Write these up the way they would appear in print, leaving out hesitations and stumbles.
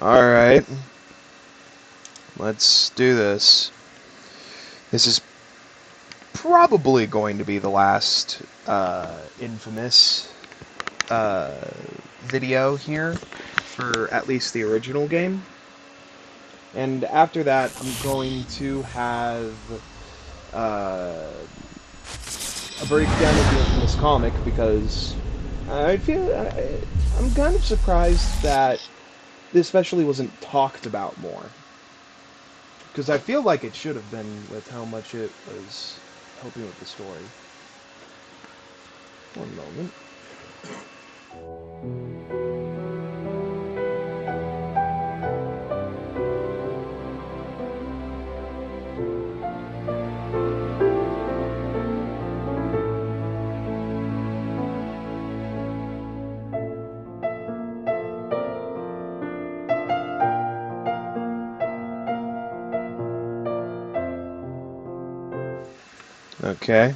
Alright. Let's do this. This is probably going to be the last infamous video here for at least the original game. And after that, I'm going to have a breakdown of the infamous comic because I'm kind of surprised that this especially wasn't talked about more. Because I feel like it should have been with how much it was helping with the story. One moment. Okay.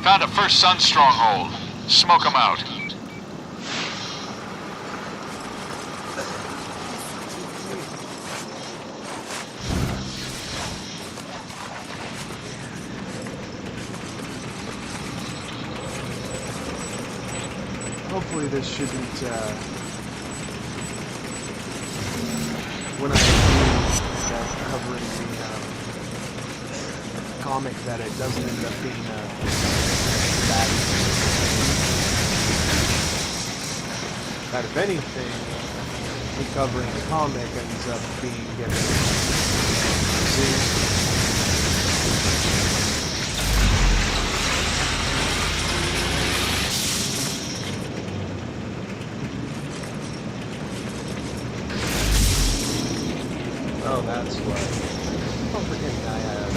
Found a First Sun stronghold. Smoke them out. Hopefully this shouldn't, when I do covering the comic, that it doesn't end up being bad. That if anything, me covering the comic ends up being given. See? Oh, that's what. I'm forgetting I have.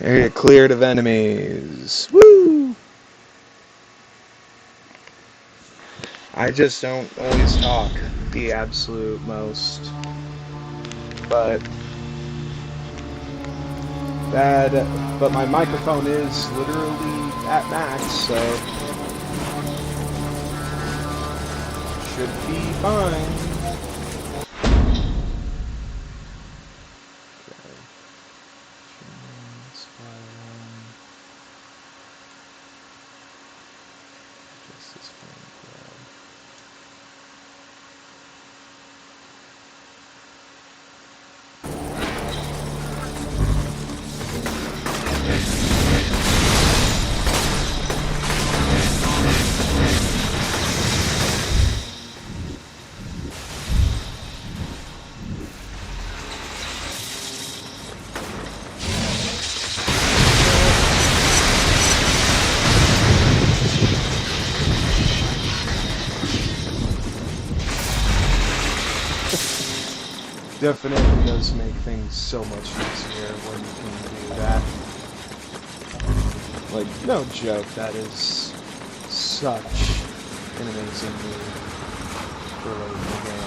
Area cleared of enemies. Woo! I just don't always talk the absolute most. But my microphone is literally at max, so should be fine. Definitely does make things so much easier when you can do that. Like, no joke, that is such an amazing move for late in the game.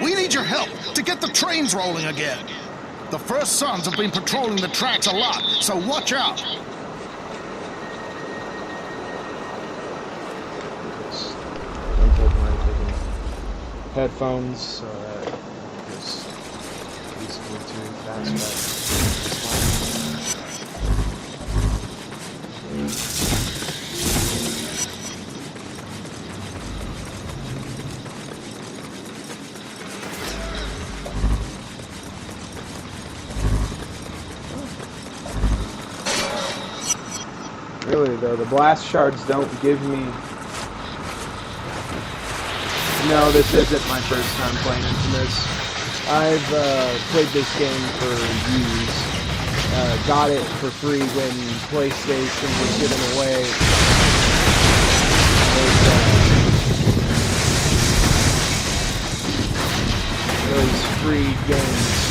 We need your help to get the trains rolling again. The First Sons have been patrolling the tracks a lot, so watch out. Don't take my freaking headphones so that just easily too fast Really though, the blast shards don't give me... No, this isn't my first time playing Infamous. I've played this game for years. Got it for free when PlayStation was giving away those free games.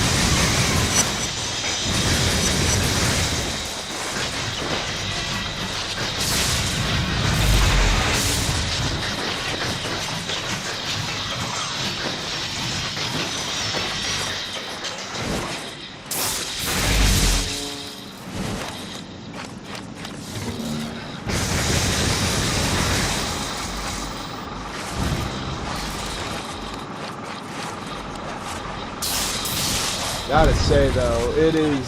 Gotta say though, it is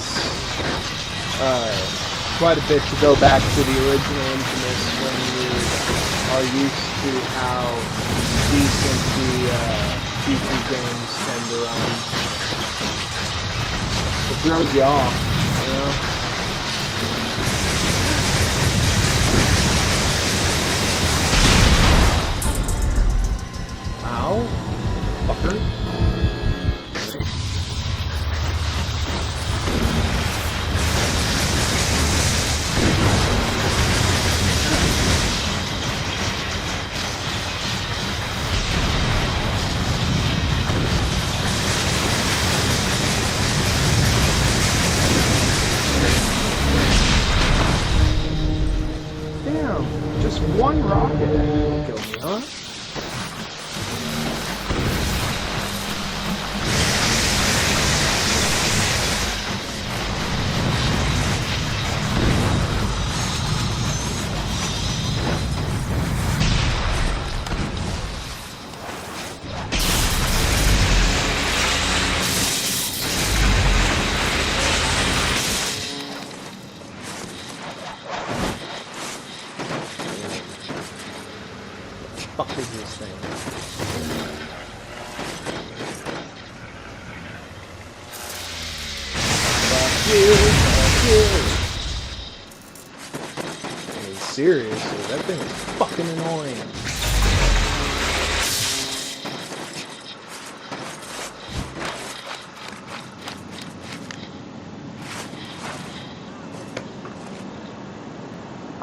quite a bit to go back to the original Infamous when you are used to how decent the PC games tend to run. It throws you off, you know? Ow. Fucker. Just one rocket will kill me, huh? Fuck is this thing? Fuck you, fuck you. Hey, seriously, that thing is fucking annoying.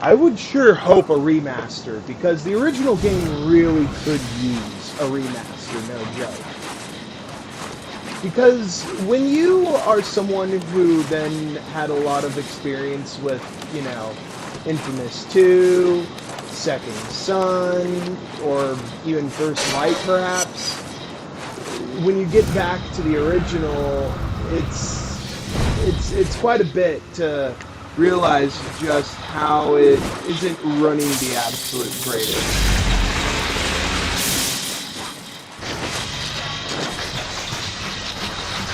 I would sure hope a remaster, because the original game really could use a remaster, no joke. Because when you are someone who then had a lot of experience with, you know, Infamous 2, Second Son, or even First Light perhaps, when you get back to the original, it's quite a bit to realize just how it isn't running the absolute greatest.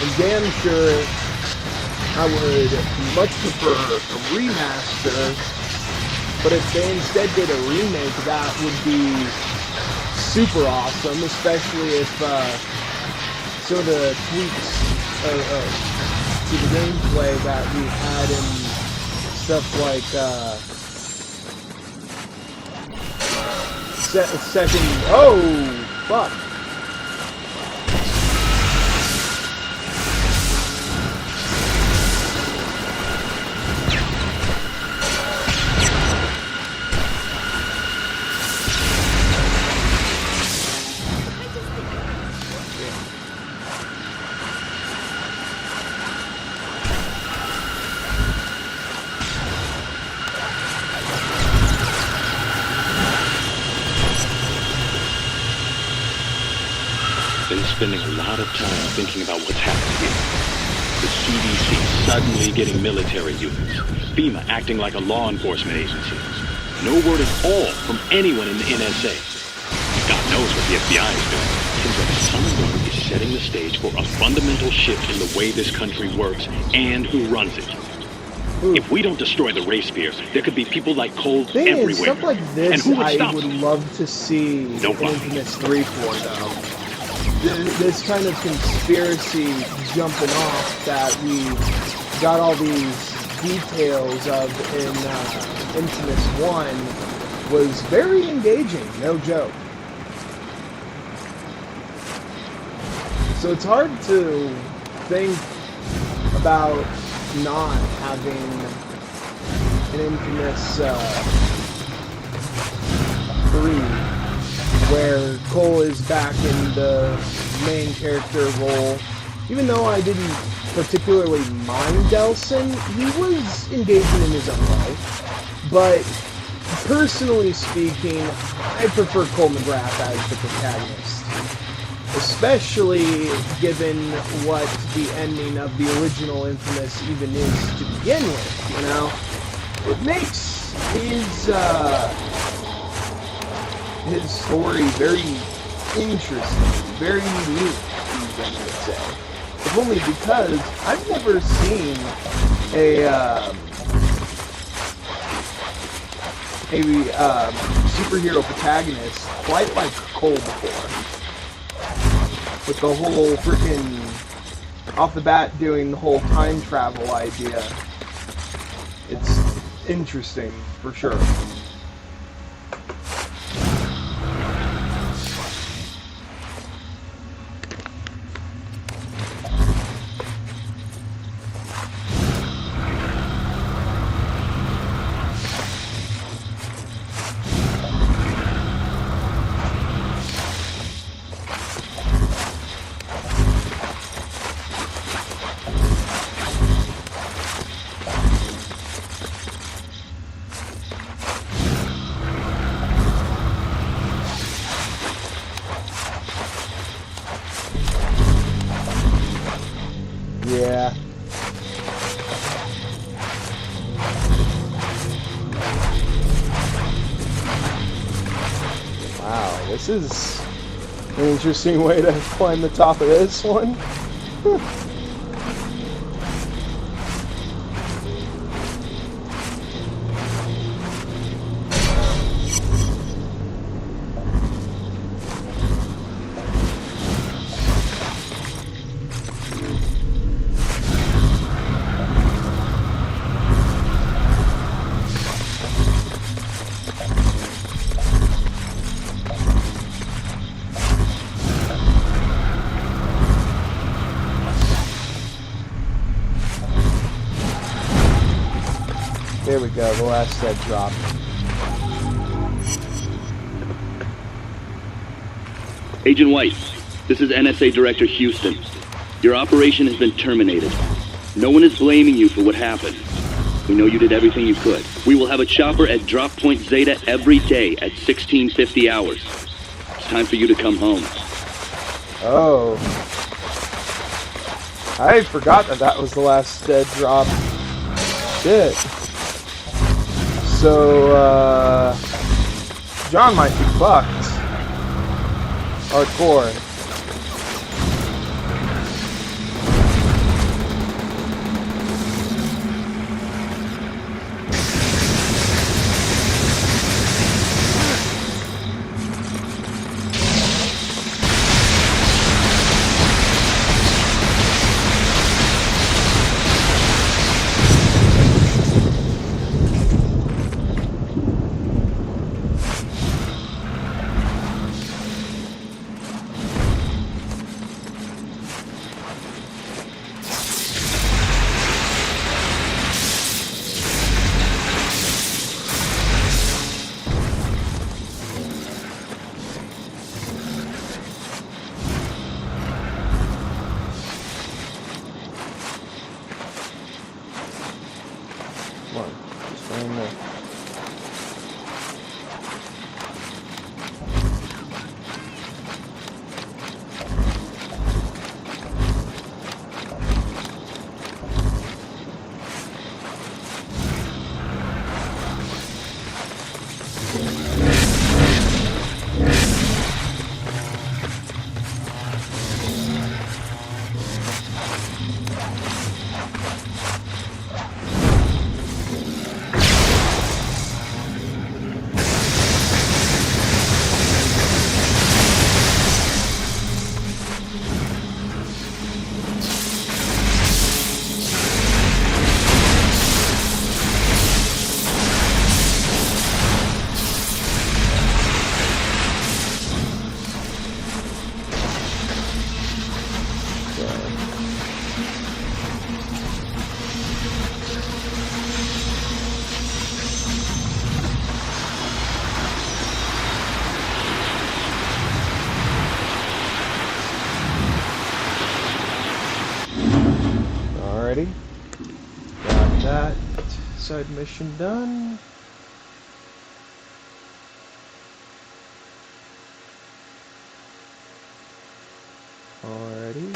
And damn sure I would much prefer a remaster, but if they instead did a remake, that would be super awesome, especially if some of the tweaks to the gameplay that we had in stuff like second. Oh, fuck. Been spending a lot of time thinking about what's happened here. The CDC suddenly getting military units. FEMA acting like a law enforcement agency. No word at all from anyone in the NSA. God knows what the FBI is doing. Seems like someone is setting the stage for a fundamental shift in the way this country works and who runs it. If we don't destroy the race sphere, there could be people like Cole everywhere. Stuff like this, and who would stop I would them? love to see Infamous 3 for, though. This kind of conspiracy jumping off that we got all these details of in Infamous 1 was very engaging, no joke. So it's hard to think about not having an Infamous 3 where Cole is back in the main character role. Even though I didn't particularly mind Delson, he was engaging in his own way. But personally speaking, I prefer Cole McGrath as the protagonist. Especially given what the ending of the original Infamous even is to begin with, you know? It makes his story very interesting, very unique, even, I would say. If only because I've never seen a superhero protagonist quite like Cole before. With the whole freaking off the bat doing the whole time travel idea. It's interesting, for sure. Yeah. Wow, this is an interesting way to climb the top of this one. There we go, the last dead drop. Agent White, this is NSA Director Houston. Your operation has been terminated. No one is blaming you for what happened. We know you did everything you could. We will have a chopper at Drop Point Zeta every day at 1650 hours. It's time for you to come home. Oh. I forgot that was the last dead drop. Shit. So, John might be fucked. Hardcore. Same there. Alrighty. Got that side mission done. Alrighty.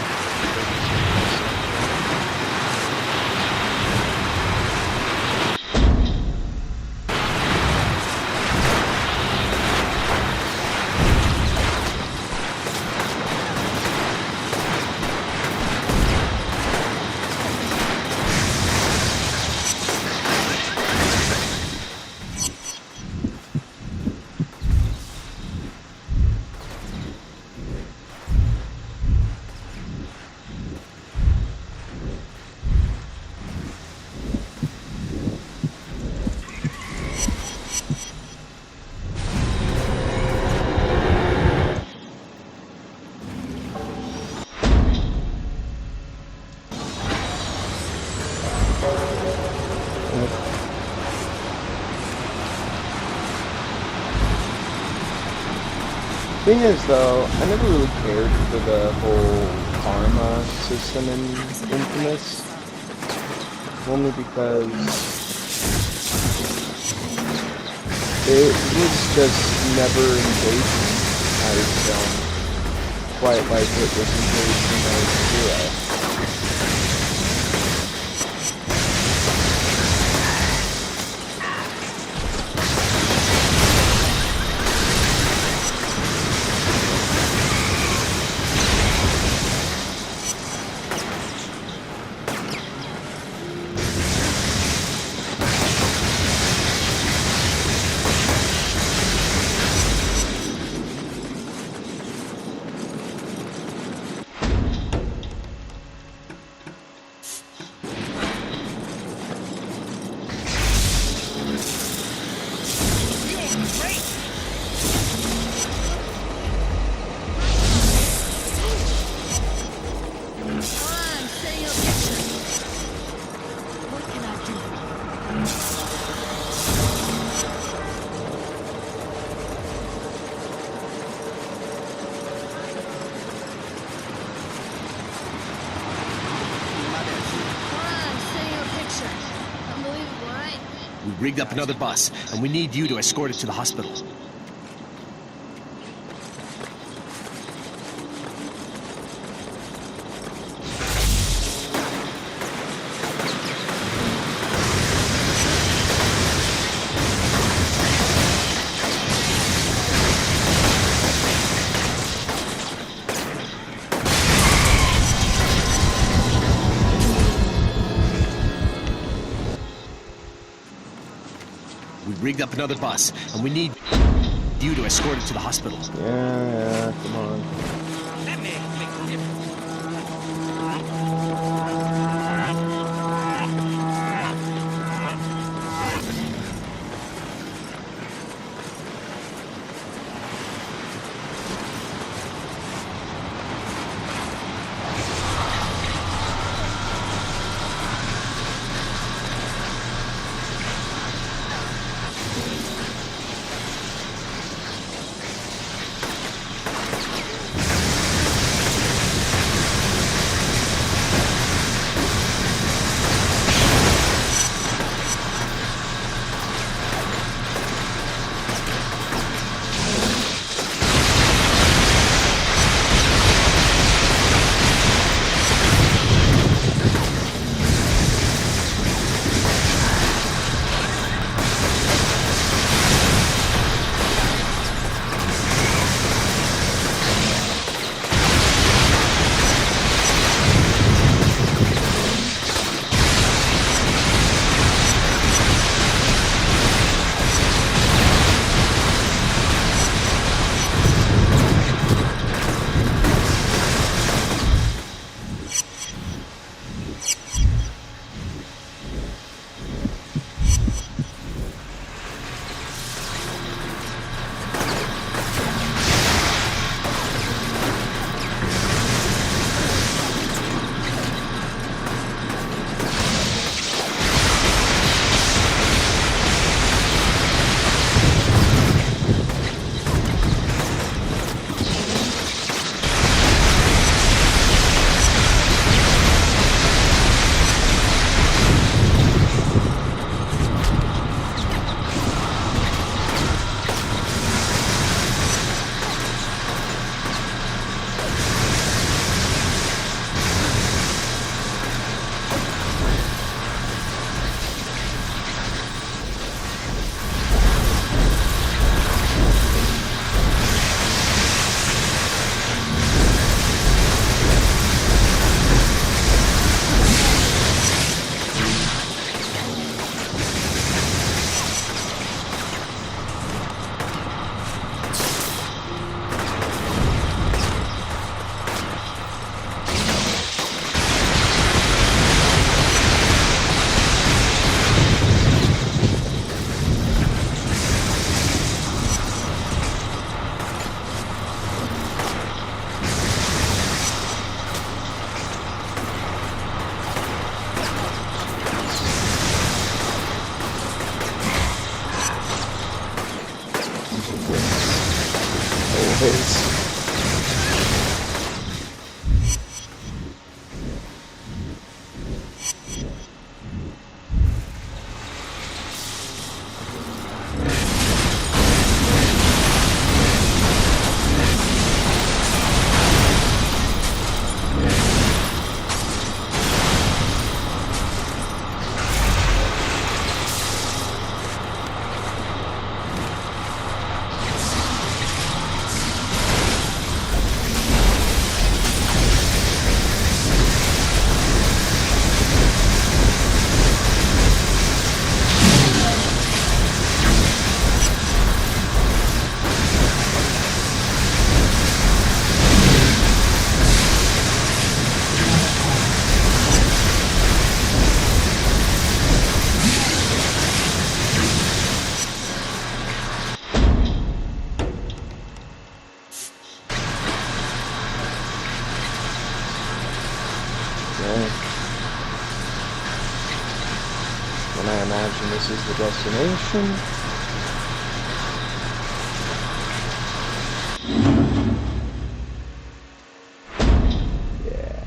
Thing is, though, I never really cared for the whole karma system in Infamous, only because it was just never engaged. I don't quite like it was engaged in my zero. We rigged up another bus, and we need you to escort it to the hospital. We rigged up another bus, and we need you to escort it to the hospital. Yeah, come on. That man can make a difference. Always. And I imagine this is the destination. Yeah.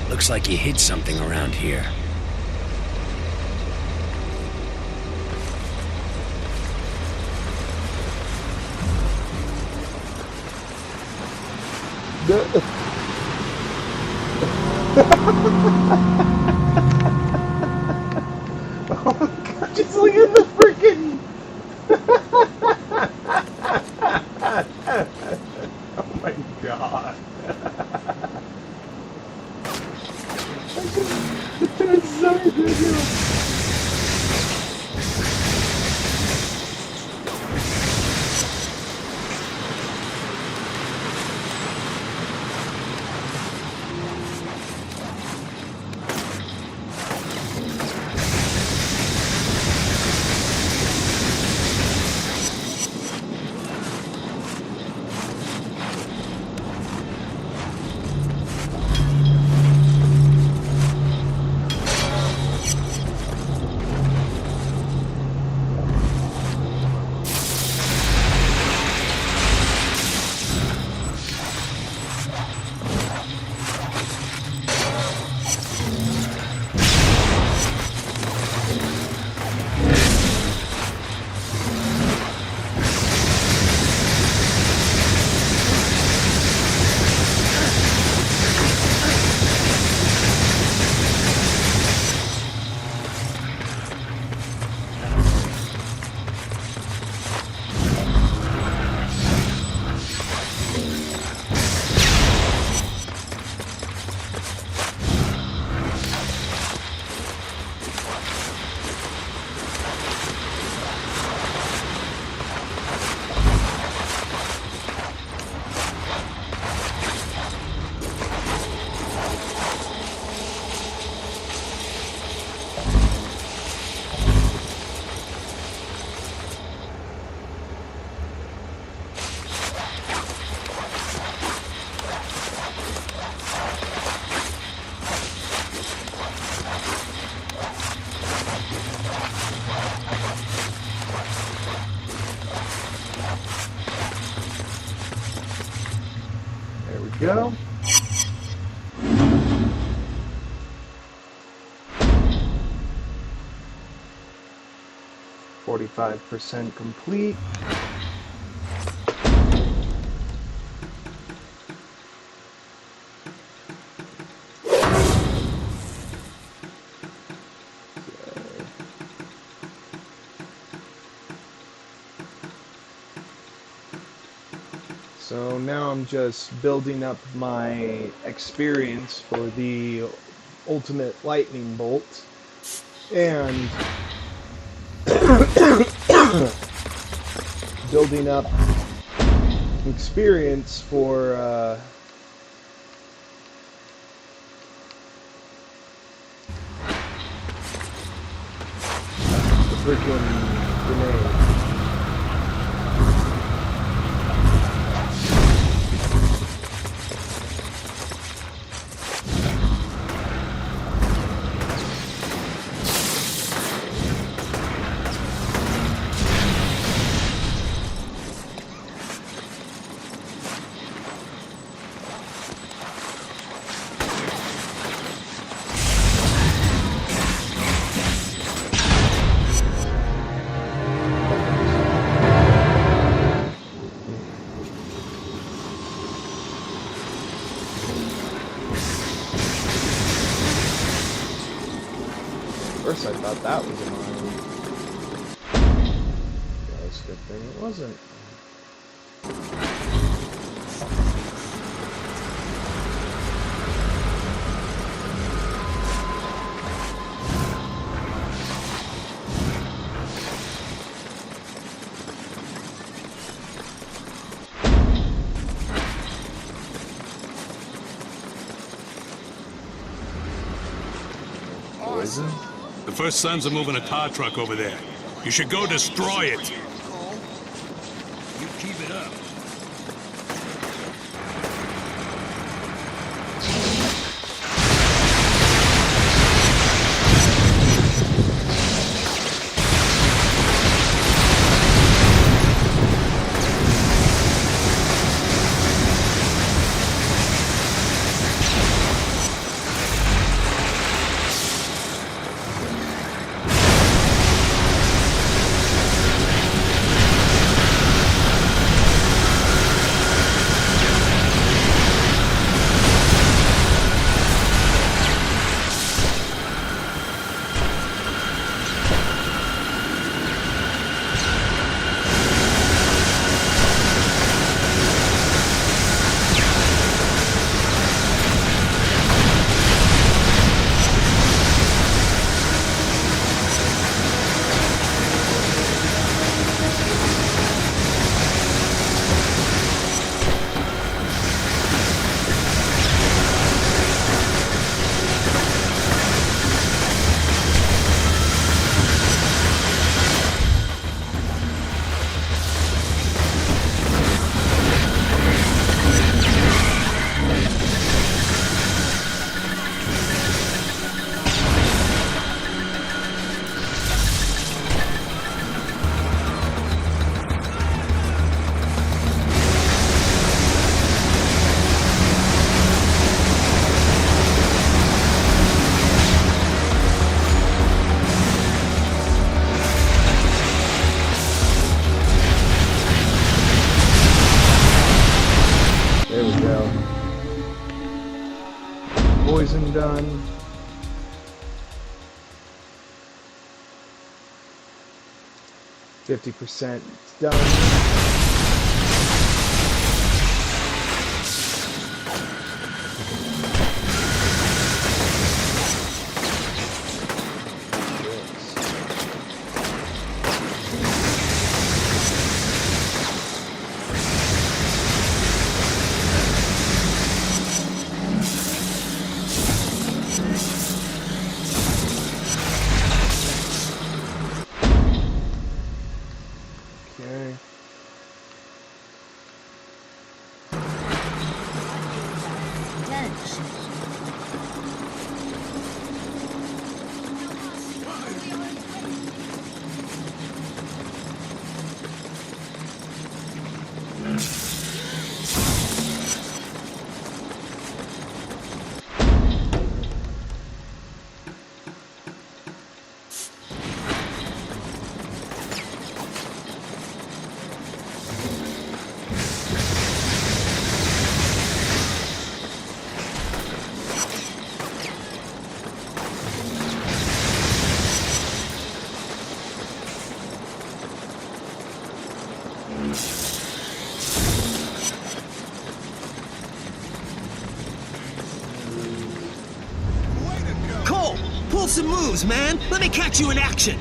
Looks like you hid something around here. Oh my god, just look at the freaking... Oh my god. That's so ridiculous. go. %45 complete. So now I'm just building up my experience for the ultimate lightning bolt and building up experience for the freaking grenade. First I thought that was a mine. That's a good thing it wasn't. Awesome. The First Sons are moving a tar truck over there. You should go destroy it. You keep it up. There we go. Poison done. %50 done. Okay. some moves, man. Let me catch you in action.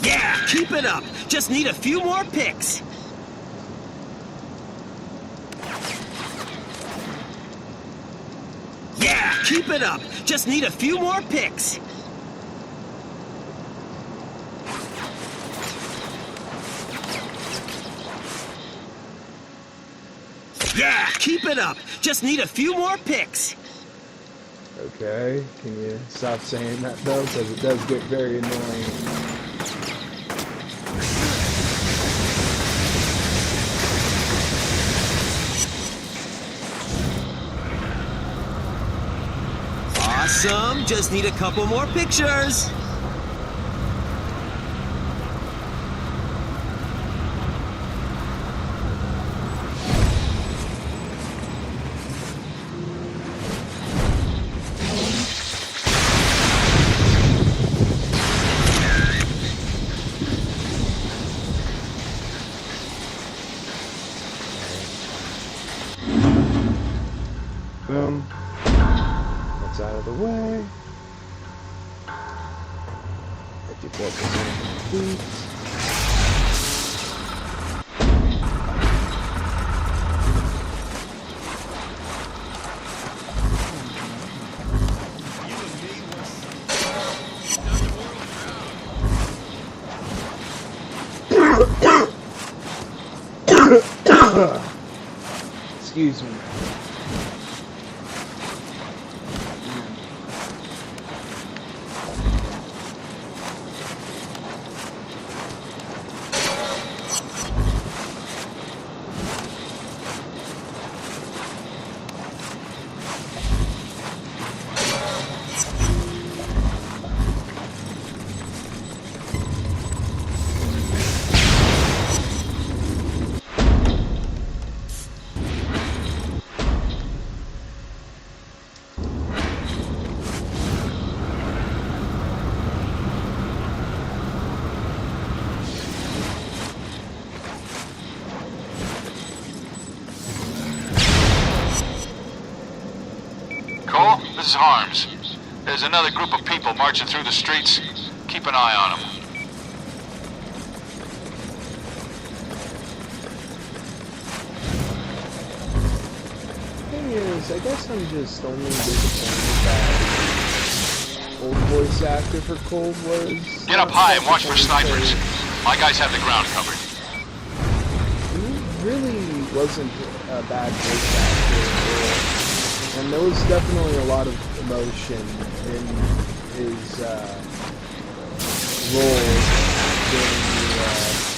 Yeah, keep it up. Just need a few more picks. Yeah, keep it up. Just need a few more picks. Yeah, keep it up. Just need a few more picks. Okay, can you stop saying that though? Because it does get very annoying. Awesome. Just need a couple more pictures. Boom. That's out of the way. 54% complete. Excuse me. Cole, this is Harms. There's another group of people marching through the streets. Keep an eye on them. Thing is, I guess I'm just only disappointed that old voice actor for Cole was... Get up high and watch for snipers. My guys have the ground covered. He really wasn't a bad voice actor. And there was definitely a lot of emotion in his role during the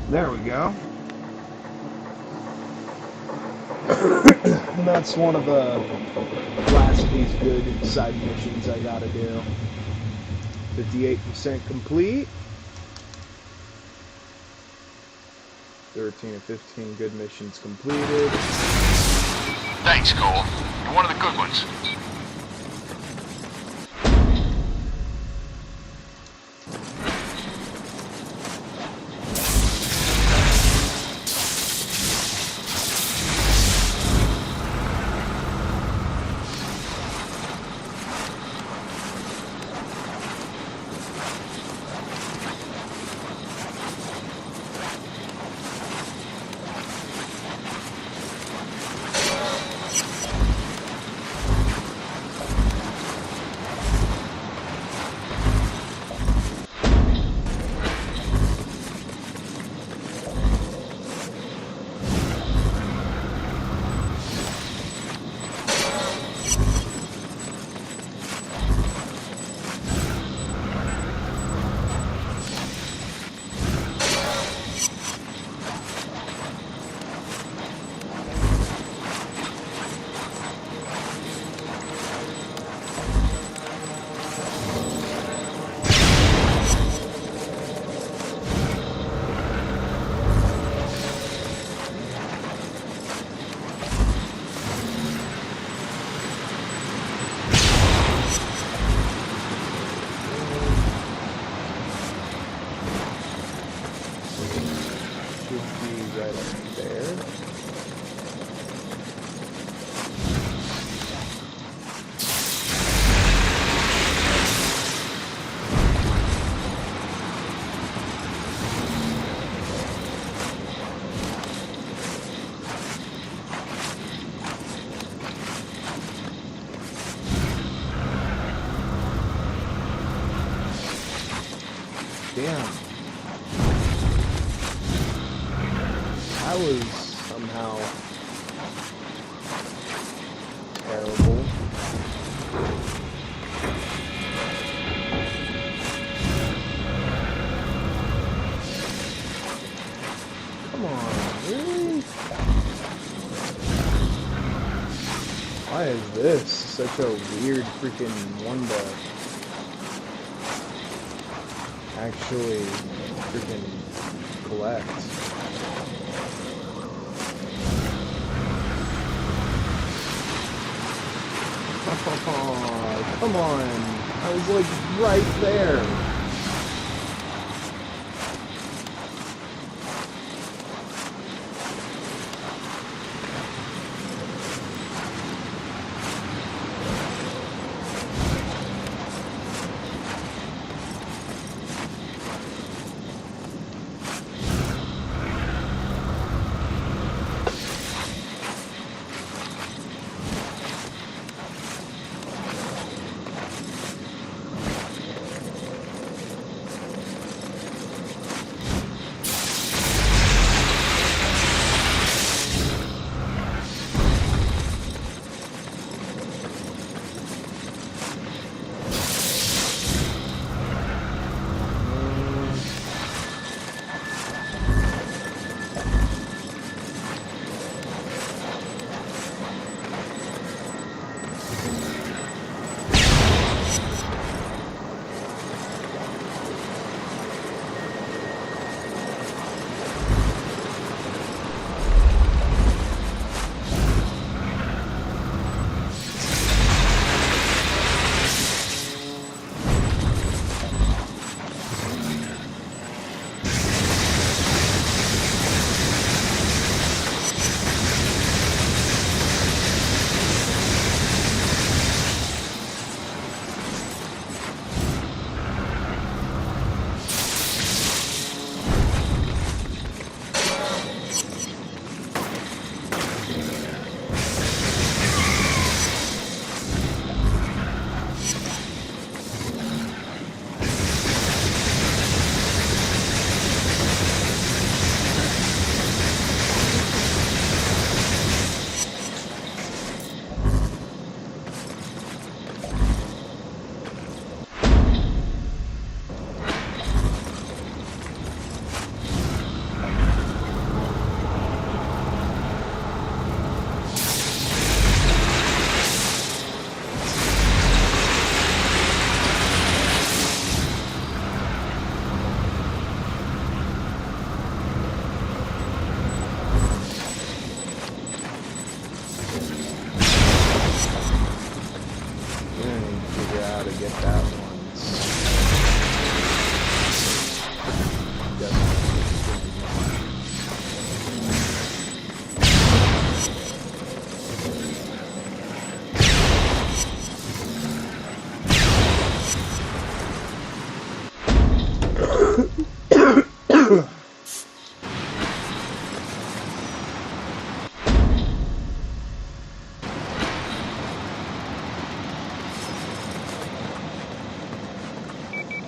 There we go. And that's one of the last of these good side missions I gotta do. 58% complete. 13 or 15 good missions completed. Thanks, Cole. You're one of the good ones. Damn. That was somehow terrible. Come on, really? Why is this such a weird freaking one to actually freaking collect? Oh, come on. I was like right there. to get that once.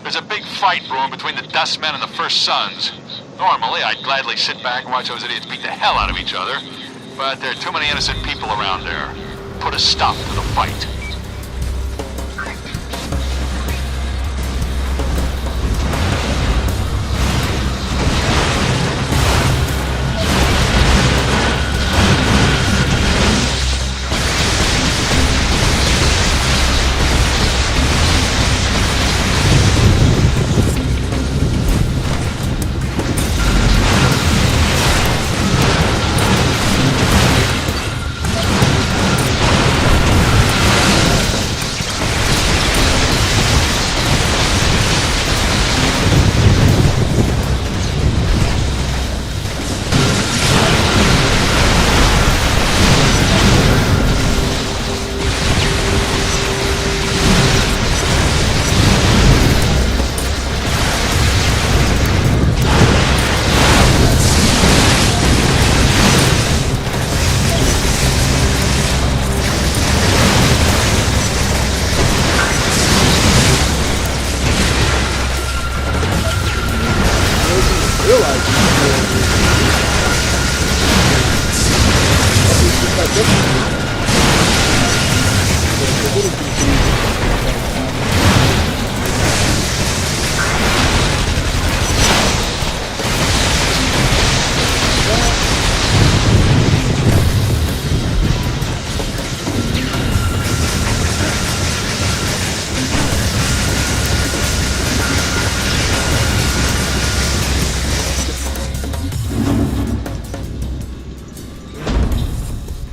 There's a big fight brewing between the Dustmen and the First Sons. Normally, I'd gladly sit back and watch those idiots beat the hell out of each other, but there are too many innocent people around there. Put a stop to the fight.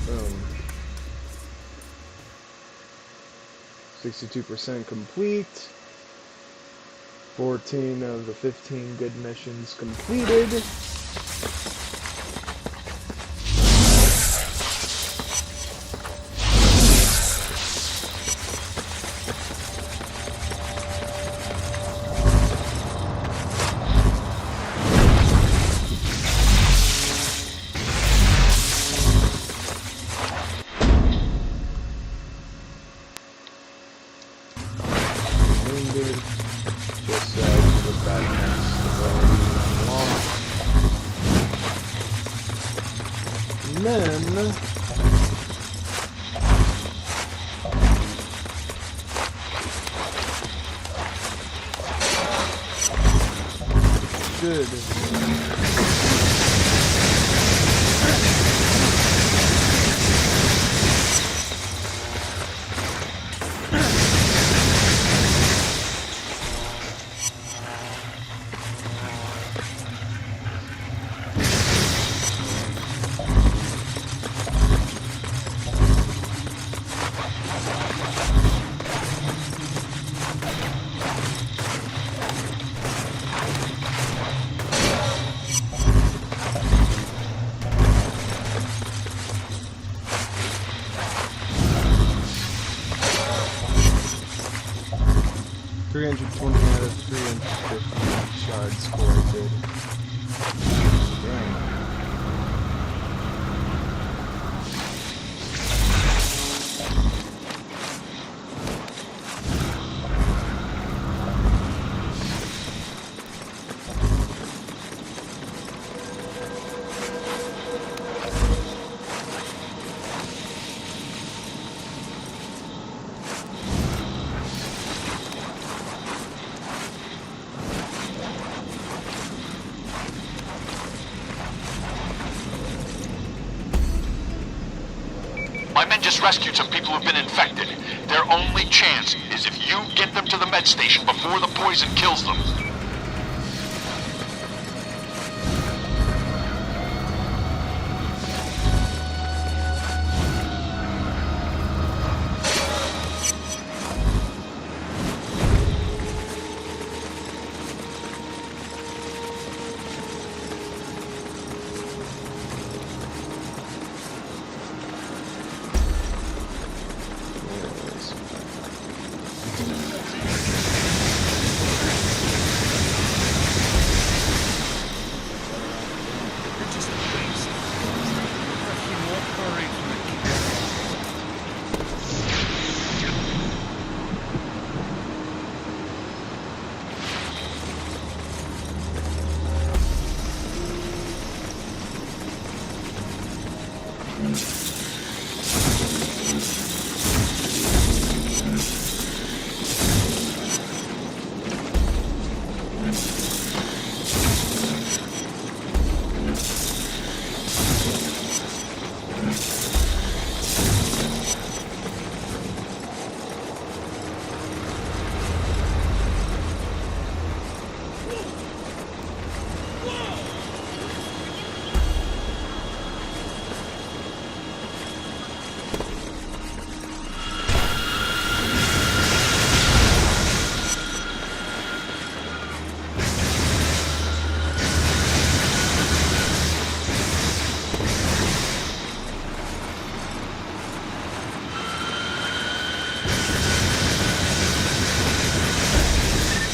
Boom. 62% complete. 14 of the 15 good missions completed. Wounded. Just put that next ability unlocked. And then good. $320 out of 350 shard score, dude. Dang. My men just rescued some people who've been infected. Their only chance is if you get them to the med station before the poison kills them.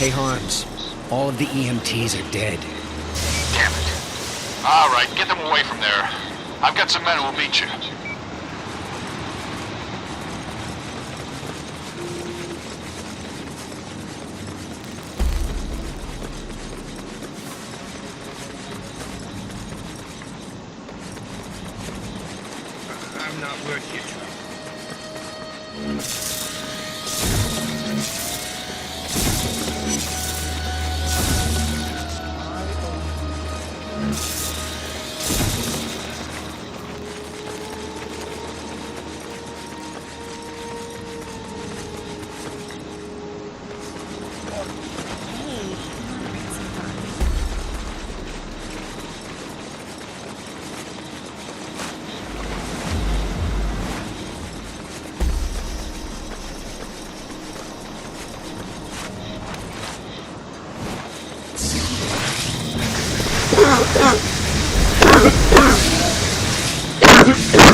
Hey, Harms. All of the EMTs are dead. Damn it. All right, get them away from there. I've got some men who will meet you. I'm not worth your trouble. We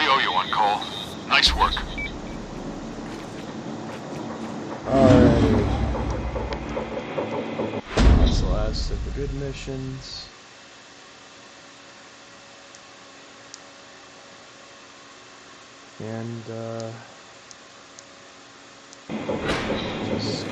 owe you one, Cole. Nice work. Alrighty. That's the last of the good missions. And, just,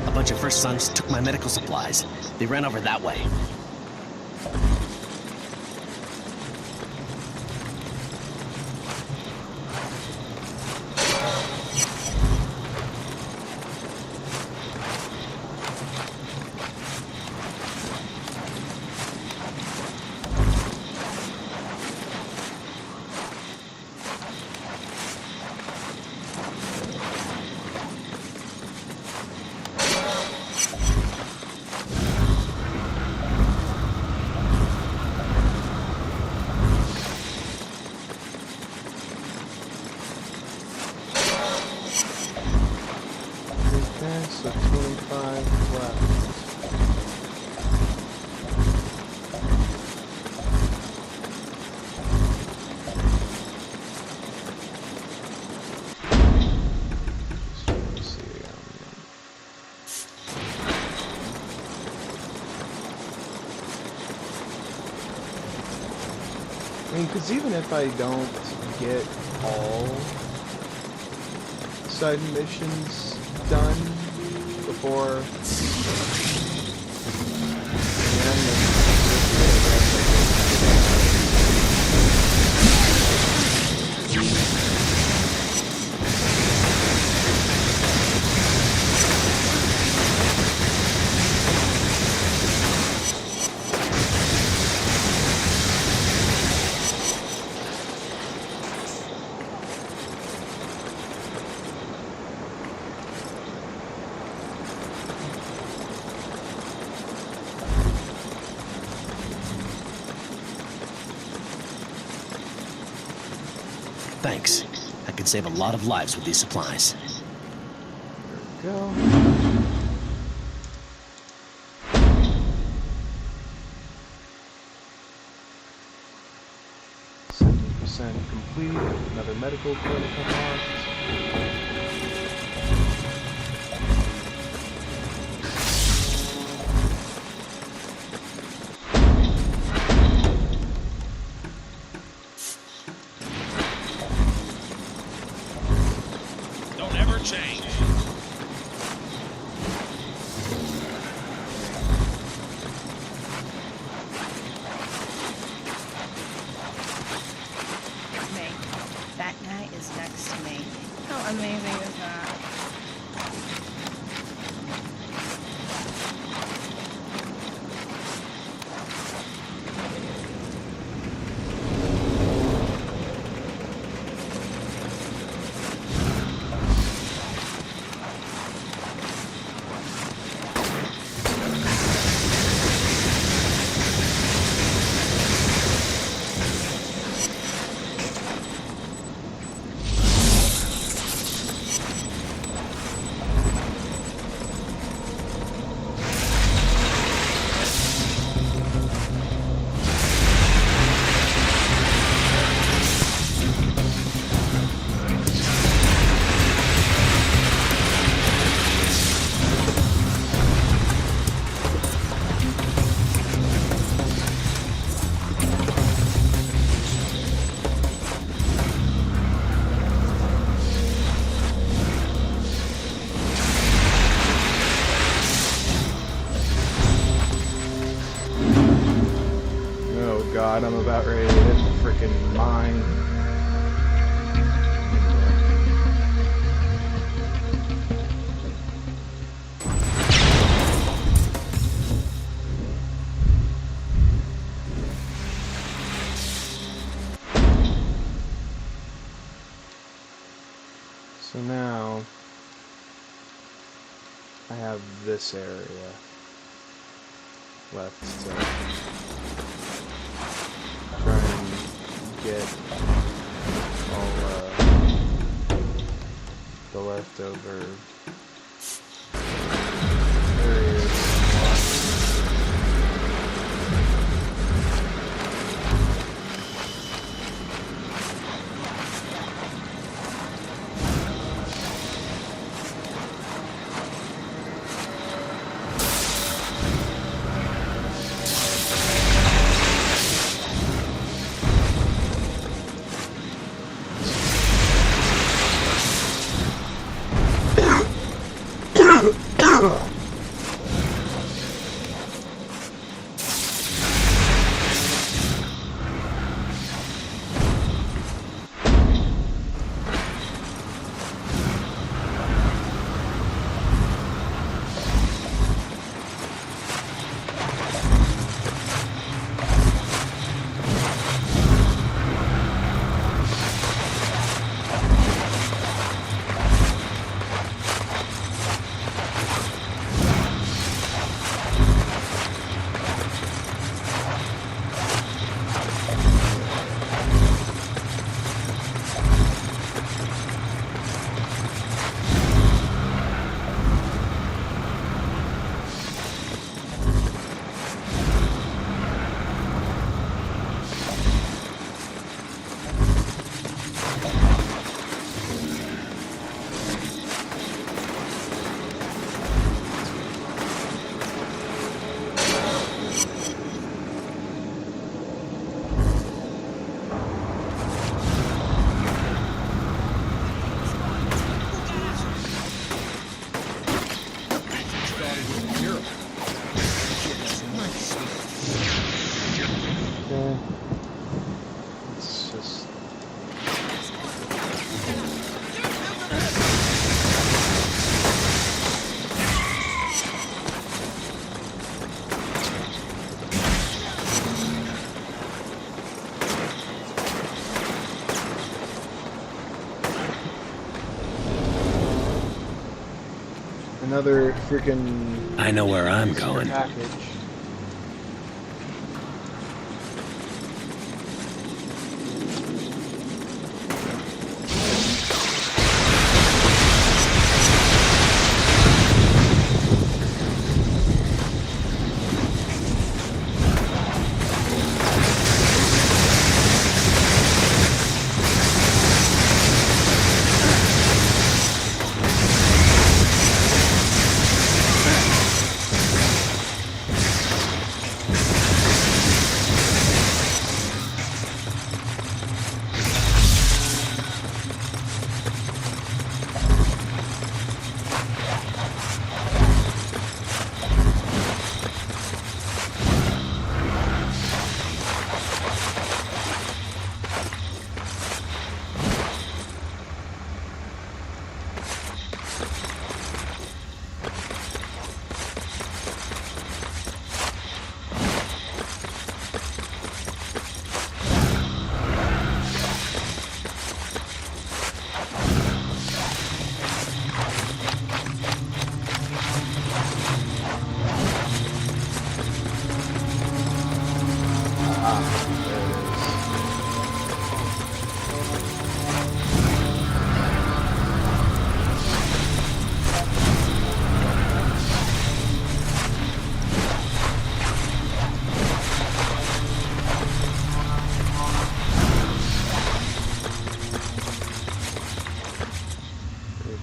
A bunch of First Sons took my medical supplies. They ran over that way. okay, so 25 left. Let's see, I mean, because even if I don't get all side missions done before Thanks. I could save a lot of lives with these supplies. There we go. Percent complete. Another medical clinic unlocked. Don't ever change. Me. That guy is next to me. How amazing is that? Oh god, I'm about ready to hit the frickin' mine. So now I have this area left to try and get all the leftover areas. Okay. Let's just... Another freaking... I know where I'm going. package.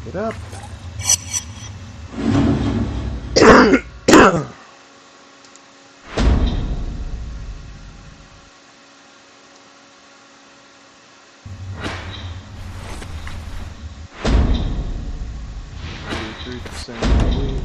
Get up. Complete.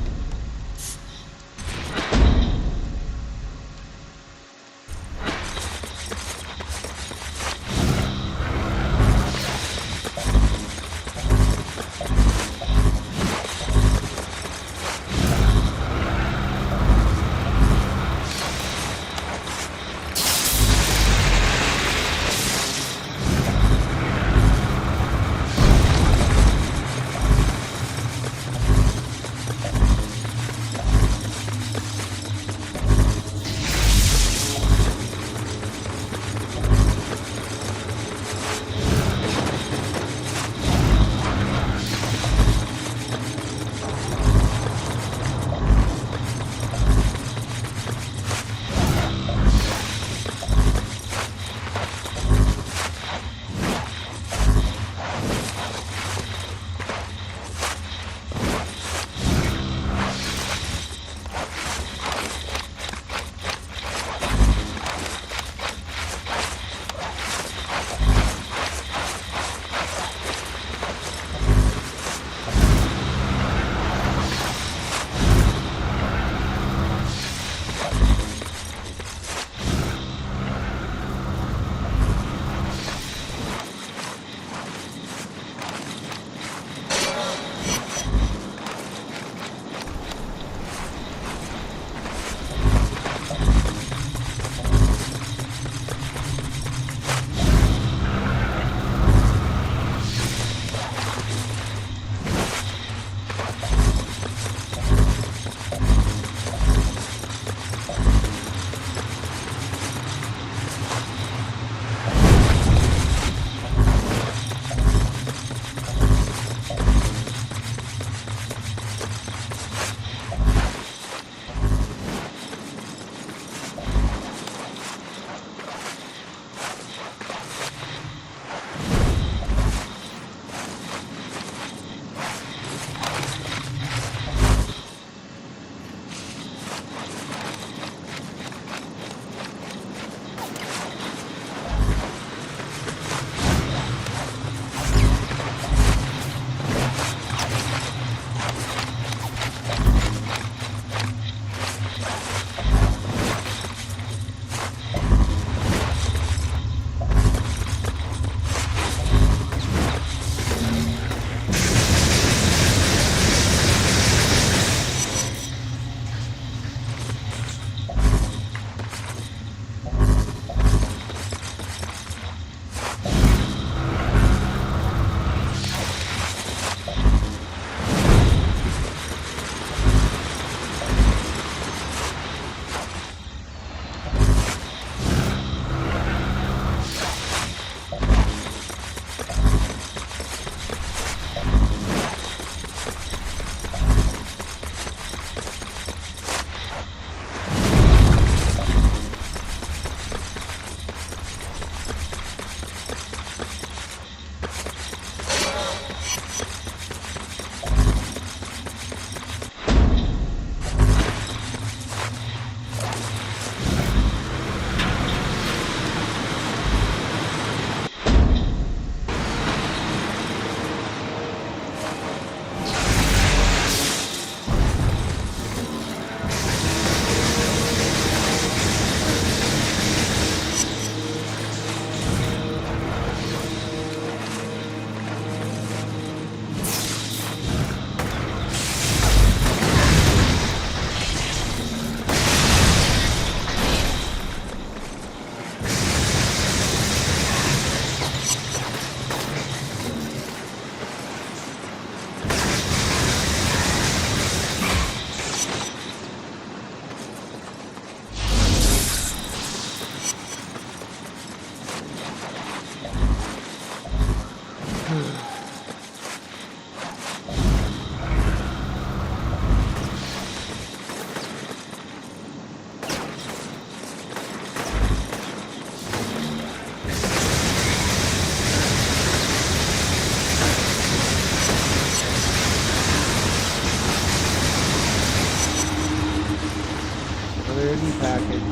Hidden package.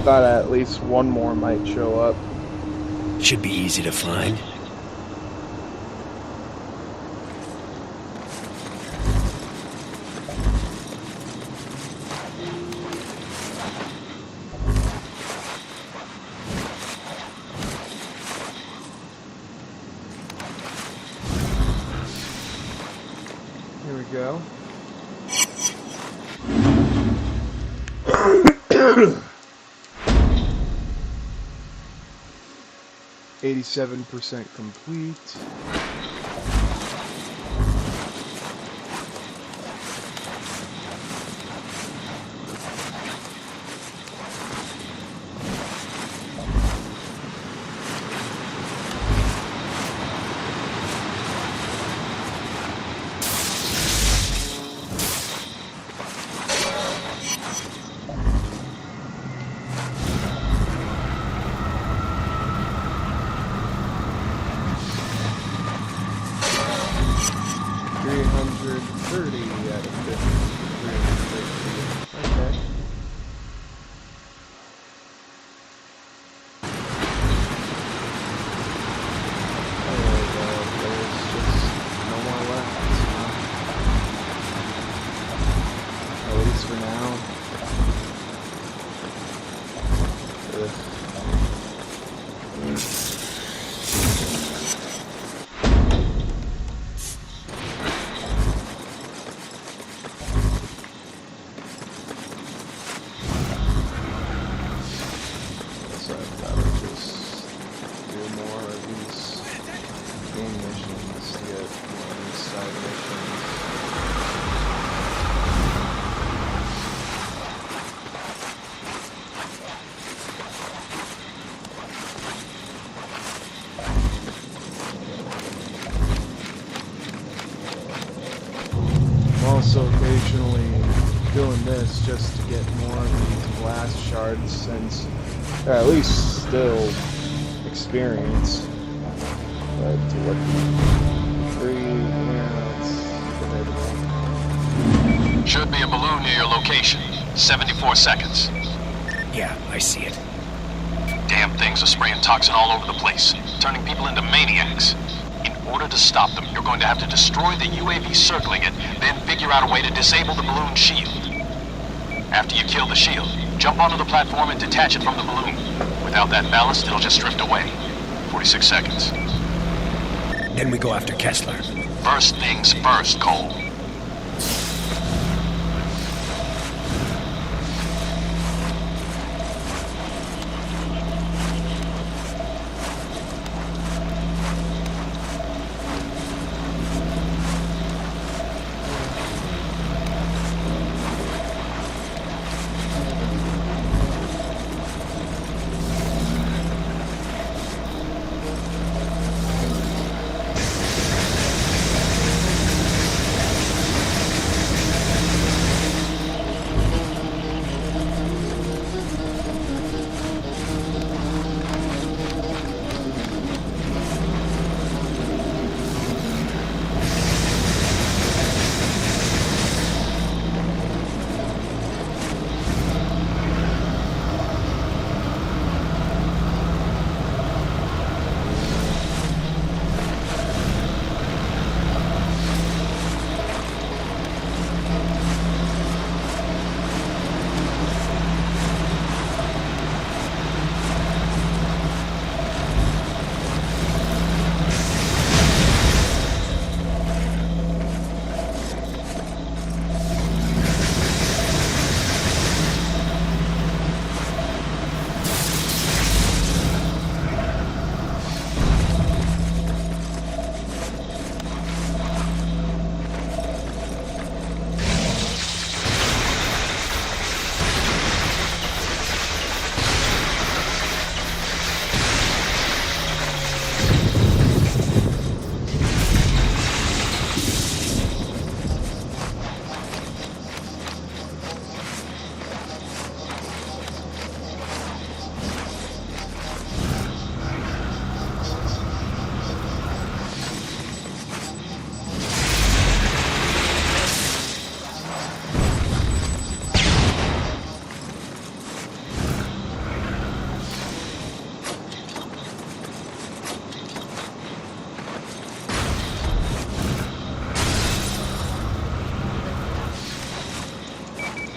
Thought at least one more might show up. Should be easy to find. Here we go. 87% complete. Also occasionally doing this just to get more of these blast shards, since they're at least still experience. But to look free, yeah, Should be a balloon near your location. 74 seconds. Yeah, I see it. Damn things are spraying toxin all over the place, turning people into maniacs. In order to stop them, you're going to have to destroy the UAV circling it, then figure out a way to disable the balloon shield. After you kill the shield, jump onto the platform and detach it from the balloon. Without that ballast, it'll just drift away. 46 seconds. Then we go after Kessler. First things first, Cole.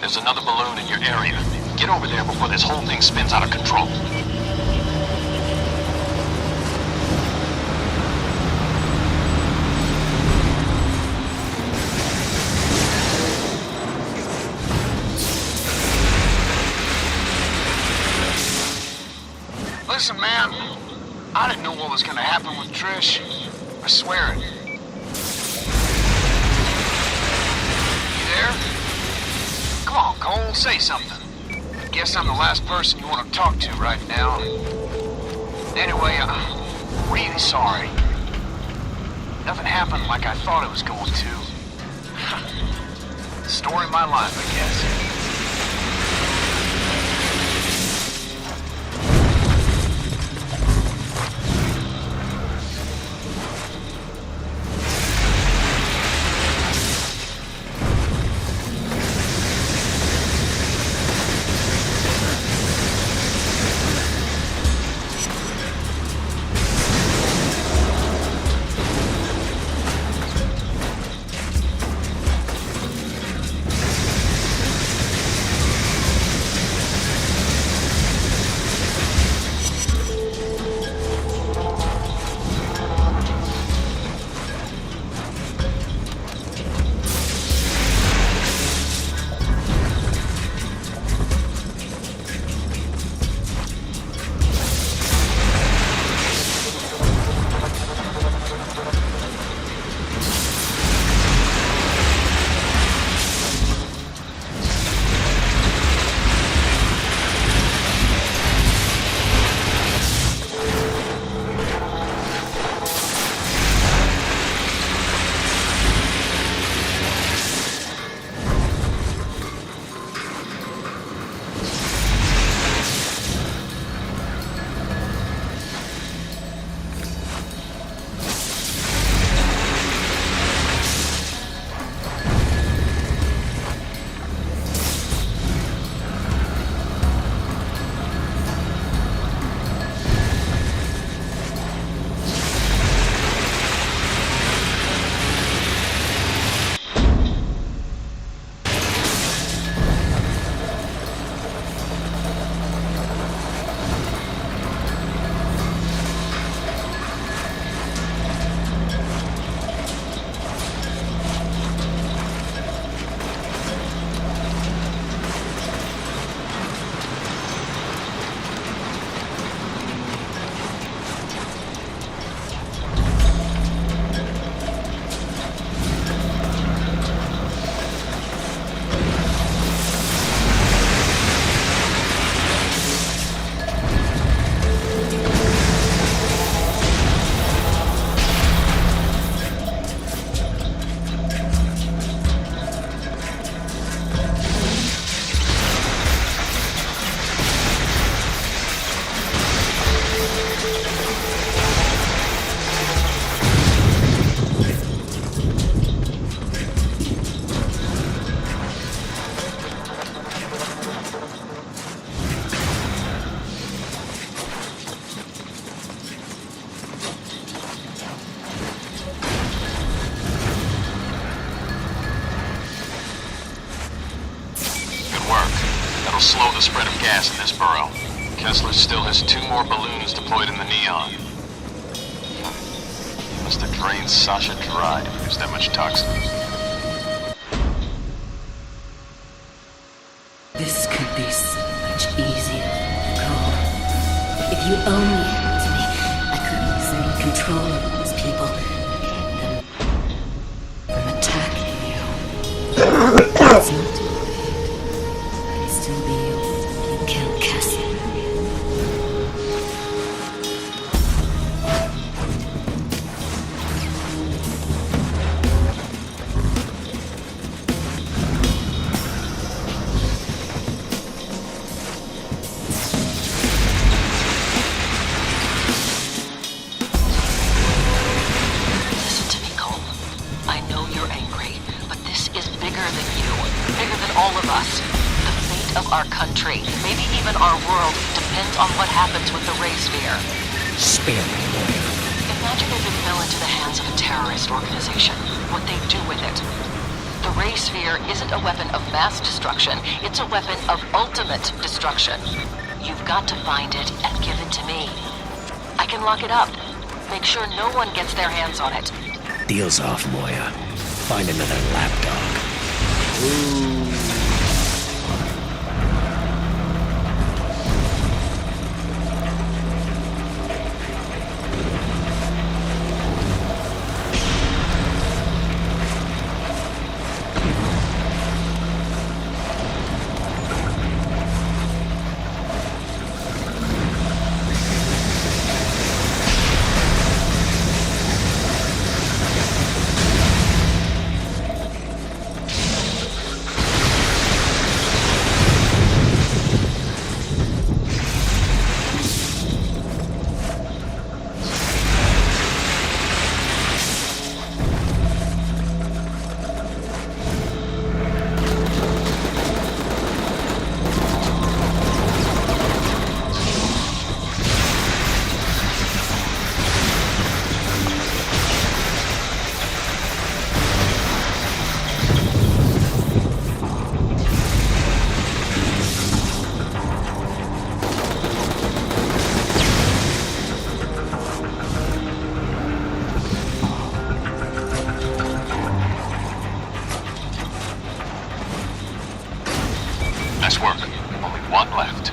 There's another balloon in your area. Get over there before this whole thing spins out of control. Listen, man, I didn't know what was gonna happen with Trish. I swear it. You there? Come on, Cole, say something. I guess I'm the last person you want to talk to right now. Anyway, I'm really sorry. Nothing happened like I thought it was going to. Story of my life, I guess. That'll slow the spread of gas in this burrow. Kessler still has 2 more balloons deployed in the neon. He must have drained Sasha dry to produce that much toxin. This could be so much easier, Cole. If you only helped me, I could easily control those people and keep them from attacking you. It's not too late. I'd still be able to kill Kessler. Our country, maybe even our world, depends on what happens with the Ray Sphere. Spare me, lawyer. Imagine if it fell into the hands of a terrorist organization, what they'd do with it. The ray sphere isn't a weapon of mass destruction. It's a weapon of ultimate destruction. You've got to find it and give it to me. I can lock it up. Make sure no one gets their hands on it. Deal's off, Moya. Find another lapdog. Nice work. Only one left.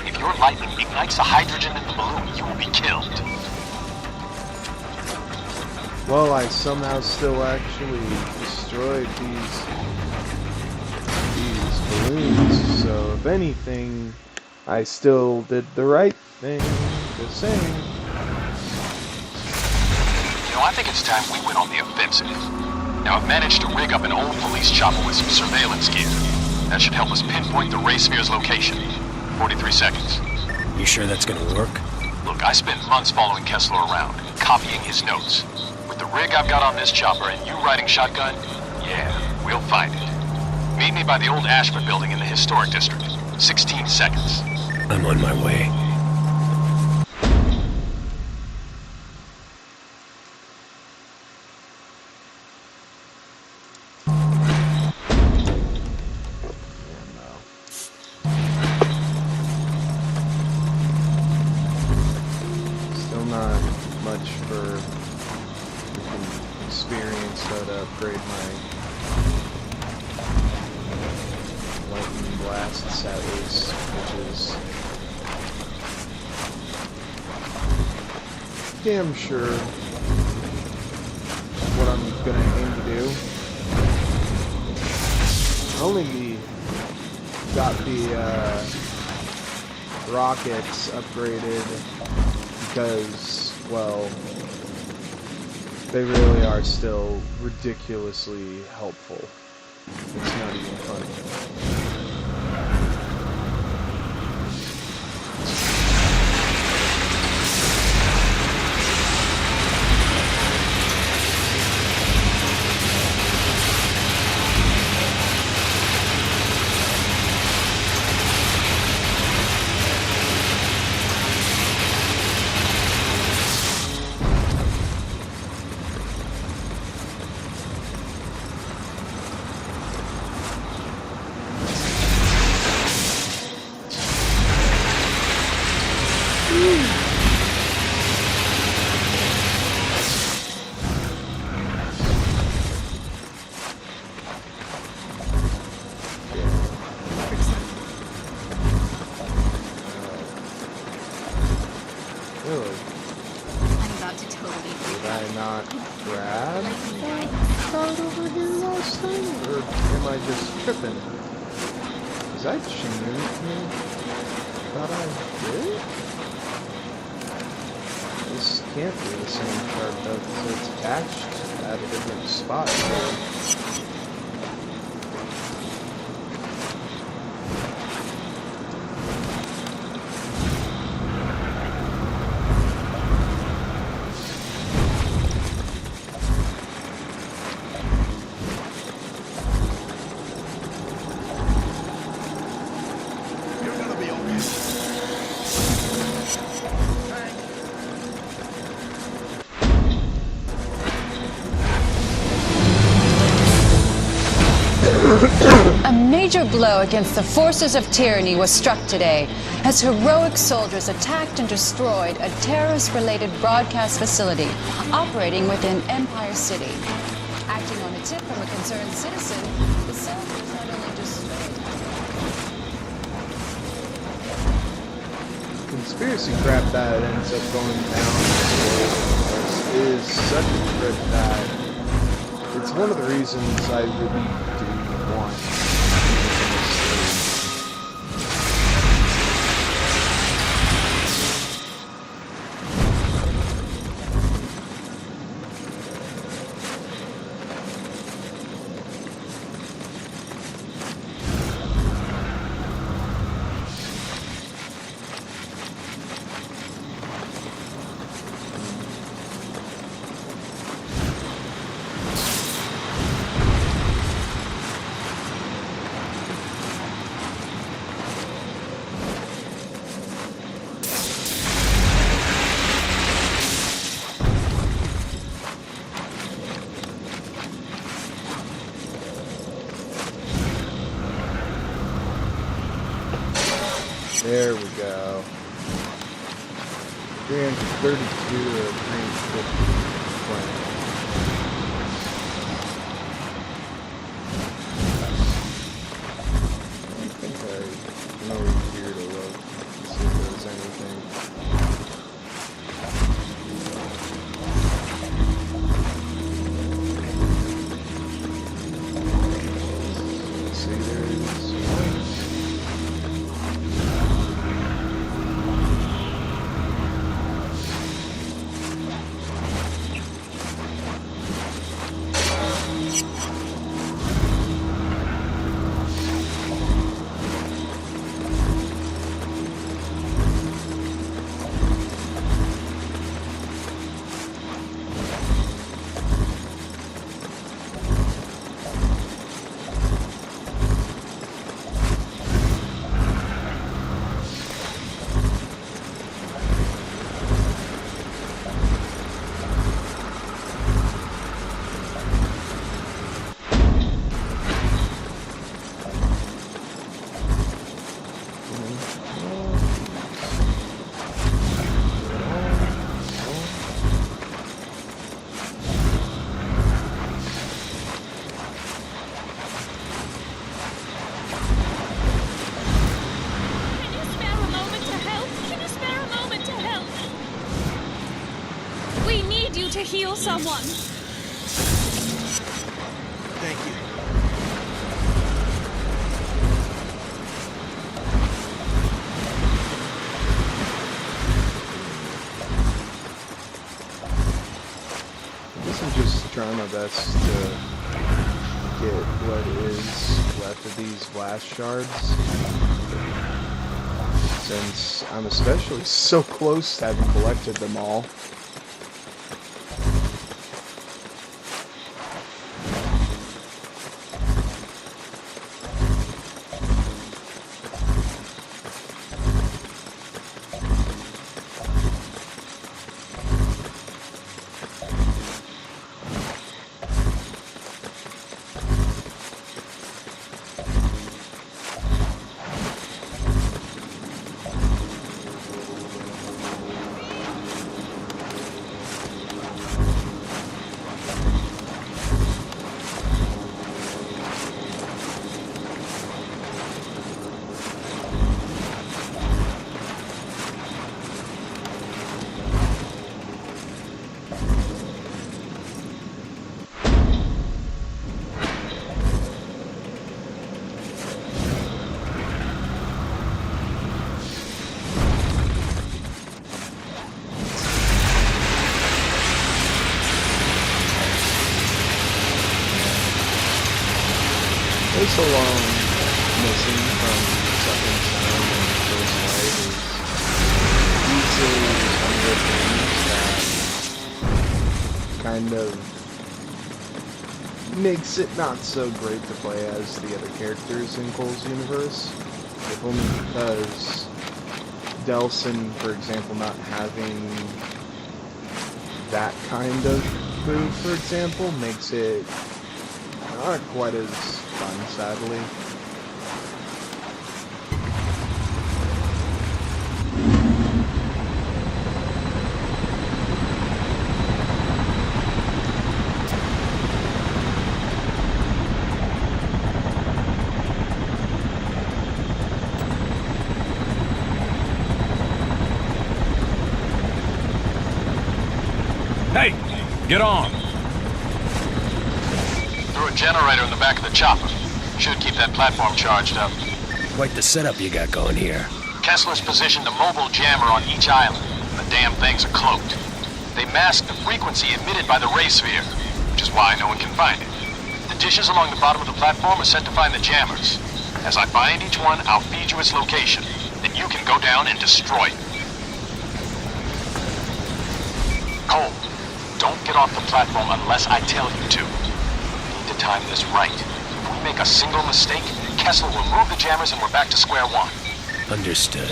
If your lightning ignites the hydrogen in the balloon, you will be killed. Well, I somehow still actually destroyed these balloons, so if anything, I still did the right thing, just saying. You know, I think it's time we went on the offensive. Now, I've managed to rig up an old police chopper with some surveillance gear. That should help us pinpoint the ray sphere's location. 43 seconds. You sure that's gonna work? Look, I spent months following Kessler around, copying his notes. With the rig I've got on this chopper and you riding shotgun, yeah, we'll find it. Meet me by the old Ashford building in the historic district. 16 seconds. I'm on my way. Upgrade my lightning blasts at least, which is damn sure what I'm gonna aim to do. I only got the rockets upgraded because, well, they really are still ridiculously helpful. It's not even funny. I just tripping? Was I genuinely thought I did? This can't be the same chart though, because it's attached at a different spot. A major blow against the forces of tyranny was struck today as heroic soldiers attacked and destroyed a terrorist-related broadcast facility operating within Empire City. Acting on a tip from a concerned citizen, the soldiers not only destroyed... Conspiracy crap that ends up going down is such a trip that it's one of the reasons I really do want There we go. 332 or 350. I think I can over here to look and see if there's anything. See, there's one. To heal someone. Thank you. I guess I'm just trying my best to get what is left of these blast shards, since I'm especially so close to having collected them all. most alone missing from Second Son and First Light is easily one of the things that kind of makes it not so great to play as the other characters in Cole's universe. If only because Delsin, for example, not having that kind of move, for example, makes it not quite as fun, sadly. Hey, get on. Through a generator in the back of the chopper. Should keep that platform charged up. Quite the setup you got going here. Kessler's positioned a mobile jammer on each island. The damn things are cloaked. They mask the frequency emitted by the ray sphere, which is why no one can find it. The dishes along the bottom of the platform are set to find the jammers. As I find each one, I'll feed you its location. Then you can go down and destroy it. Cole, don't get off the platform unless I tell you to. We need to time this right. If we make a single mistake, Kessler will remove the jammers and we're back to square one. Understood.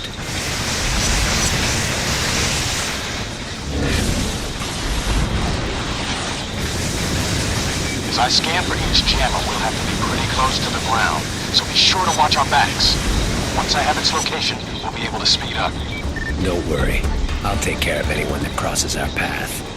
As I scan for each jammer, we'll have to be pretty close to the ground, so be sure to watch our backs. Once I have its location, we'll be able to speed up. Don't worry. I'll take care of anyone that crosses our path.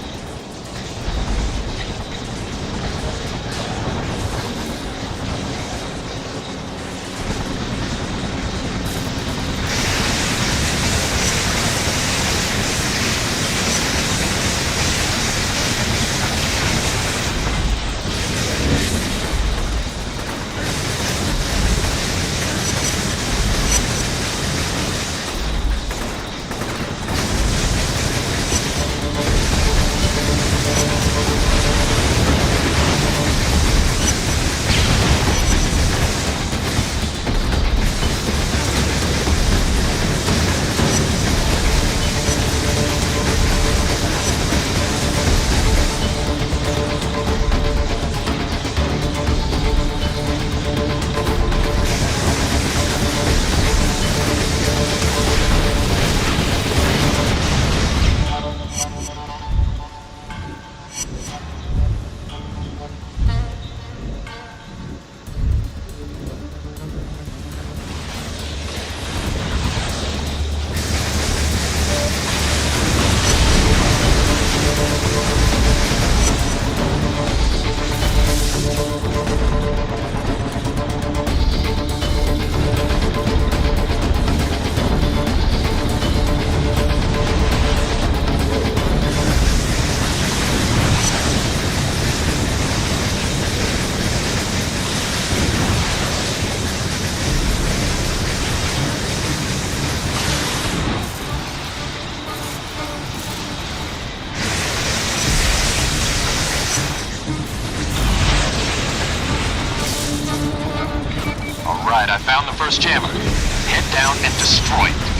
Alright, I found the first jammer. Head down and destroy it.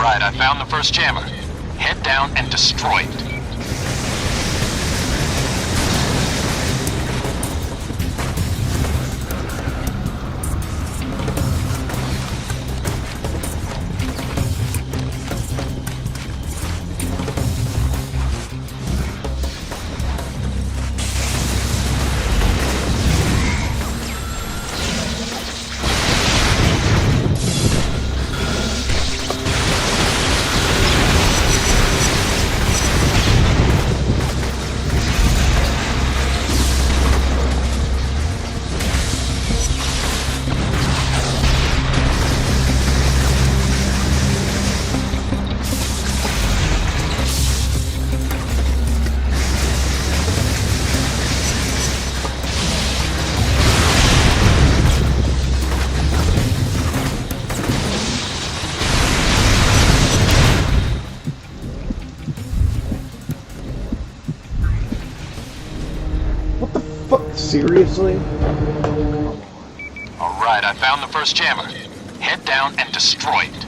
Alright, I found the first jammer. Head down and destroy it. Seriously? Alright, I found the first jammer. Head down and destroy it.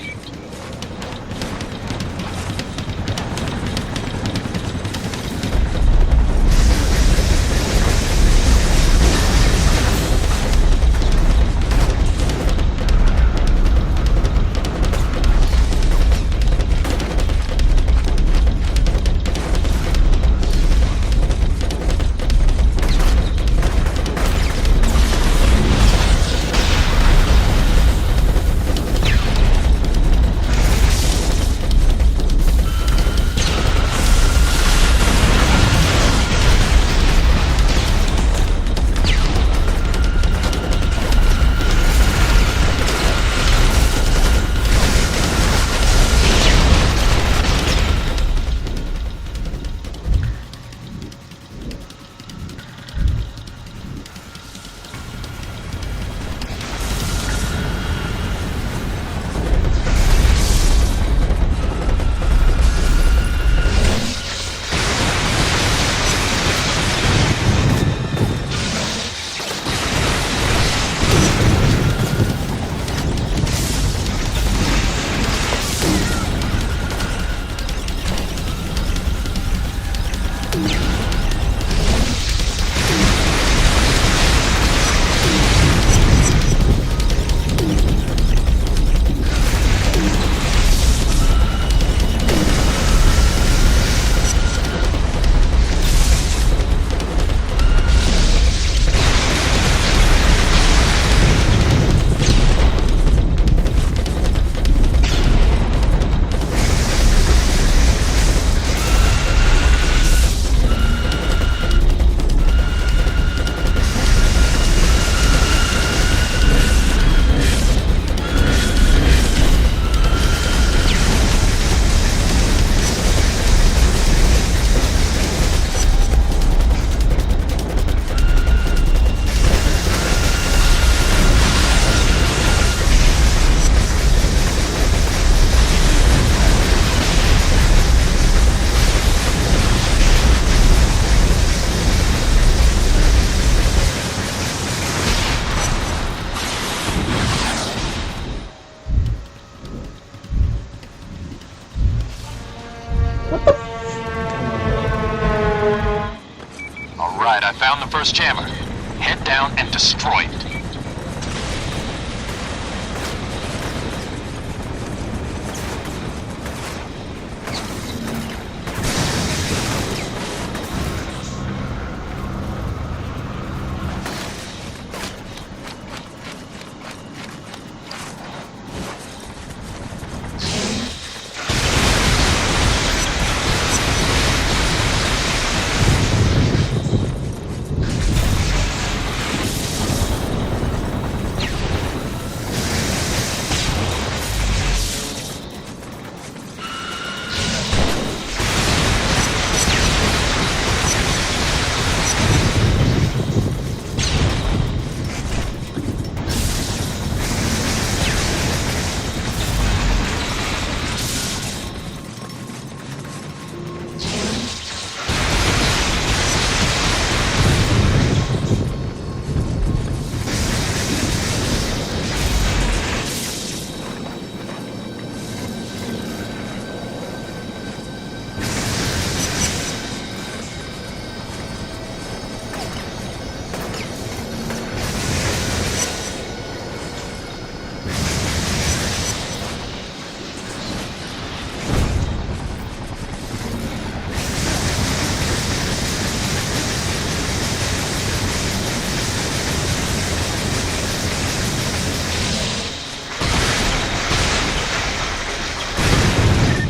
Alright, I found the first jammer. Head down and destroy it.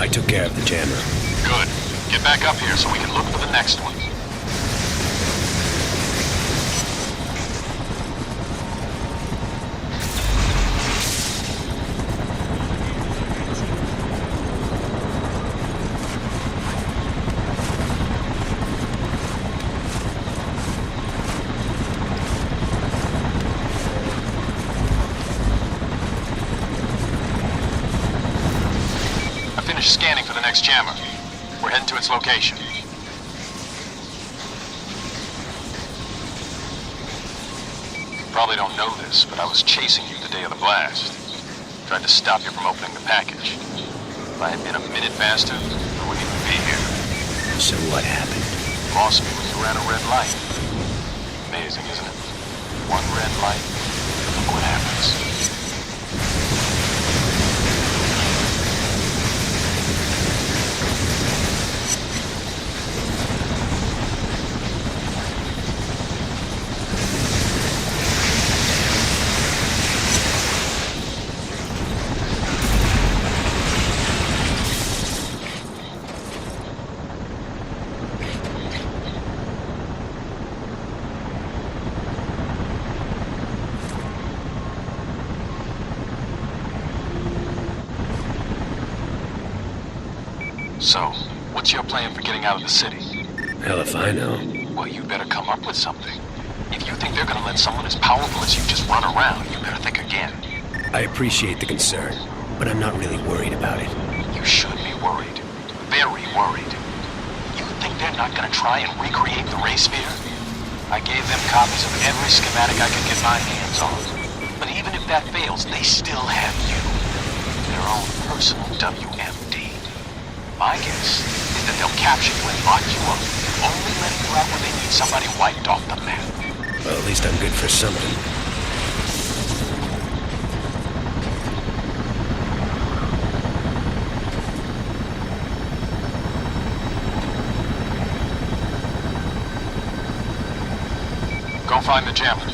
I took care of the jammer. Good. Get back up here so we can look for the next one. Scanning for the next jammer. We're heading to its location. You probably don't know this, but I was chasing you the day of the blast. Tried to stop you from opening the package. If I had been a minute faster, I wouldn't even be here. So what happened? You lost me when you ran a red light. Amazing, isn't it? One red light, look what happens. So, what's your plan for getting out of the city? Hell if I know. Well, you better come up with something. If you think they're gonna let someone as powerful as you just run around, you better think again. I appreciate the concern, but I'm not really worried about it. You should be worried. Very worried. You think they're not gonna try and recreate the ray sphere? I gave them copies of every schematic I could get my hands on. But even if that fails, they still have you. Their own personal WMD. My guess is that they'll capture you and lock you up, only letting you out when they need somebody wiped off the map. Well, at least I'm good for something. Go find the jammer.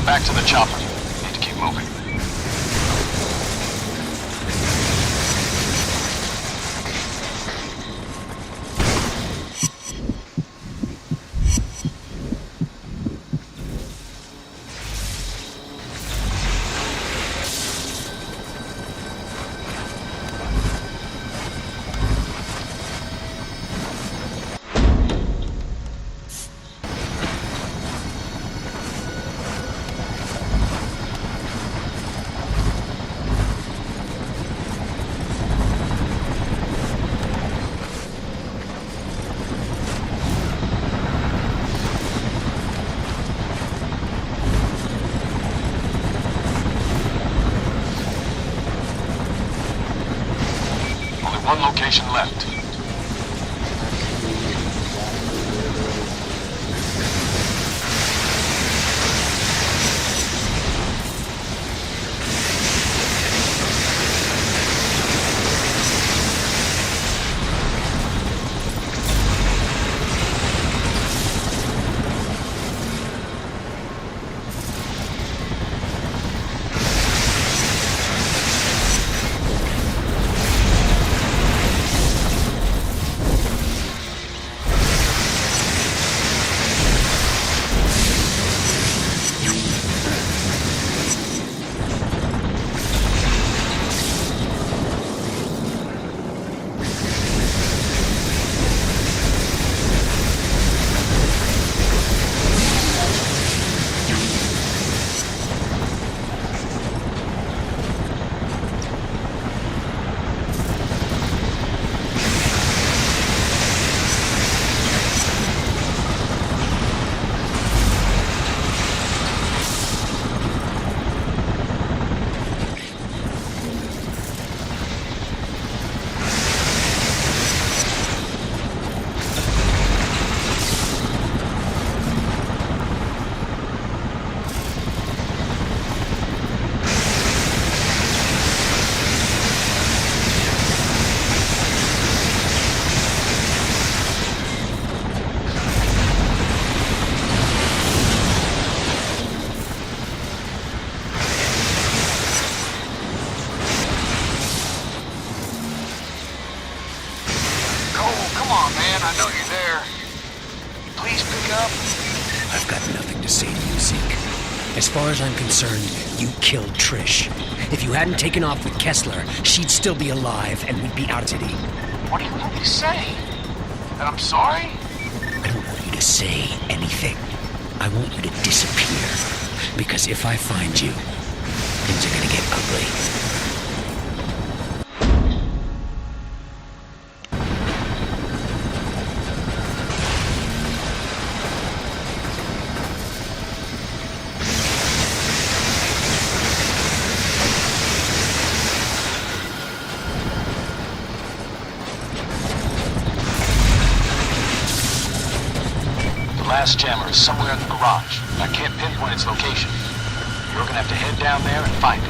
Back to the chopper. Need to keep moving. location left. Come on, man. I know you're there. Please pick up. I've got nothing to say to you, Zeke. As far as I'm concerned, you killed Trish. If you hadn't taken off with Kessler, she'd still be alive and we'd be out of city. What do you want me to say? That I'm sorry? I don't want you to say anything. I want you to disappear. Because if I find you, things are gonna get ugly. Last jammer is somewhere in the garage. I can't pinpoint its location. You're gonna have to head down there and find it.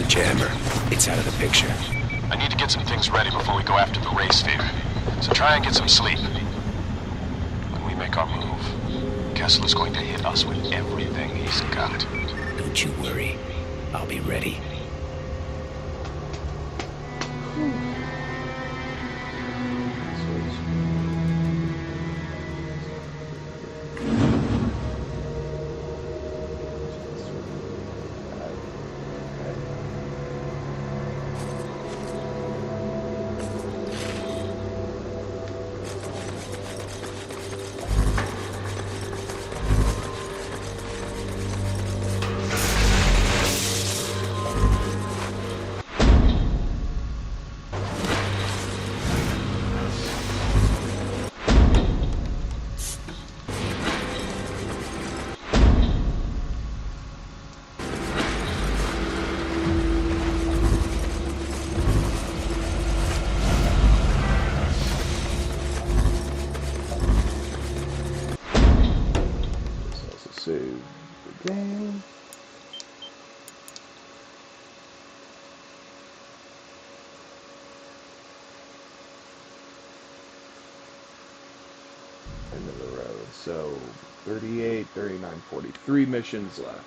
sledgehammer. It's out of the picture. I need to get some things ready before we go after the ray sphere. So try and get some sleep. When we make our move, Kessler's going to hit us with everything he's got. Don't you worry. I'll be ready. Save the game. End of the road. So 38, 39, 43 missions left.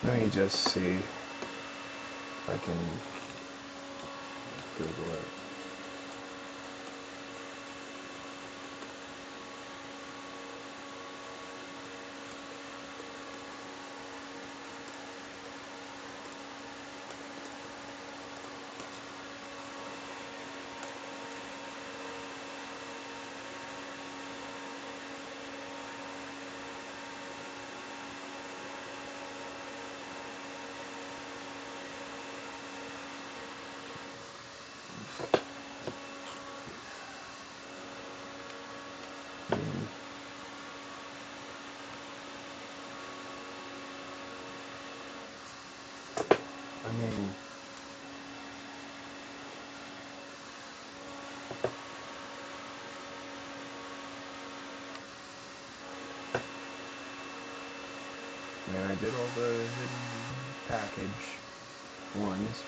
Let me just see if I can Google it. I mean, I did all the hidden package ones.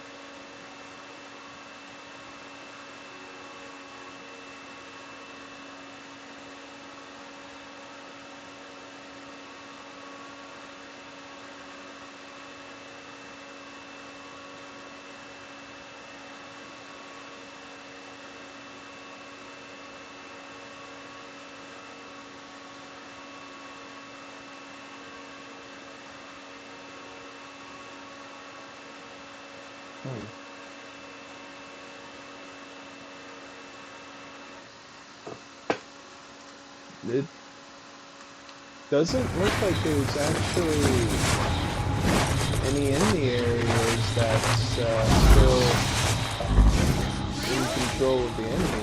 It doesn't look like there's actually any in the areas that's still in control of the enemy.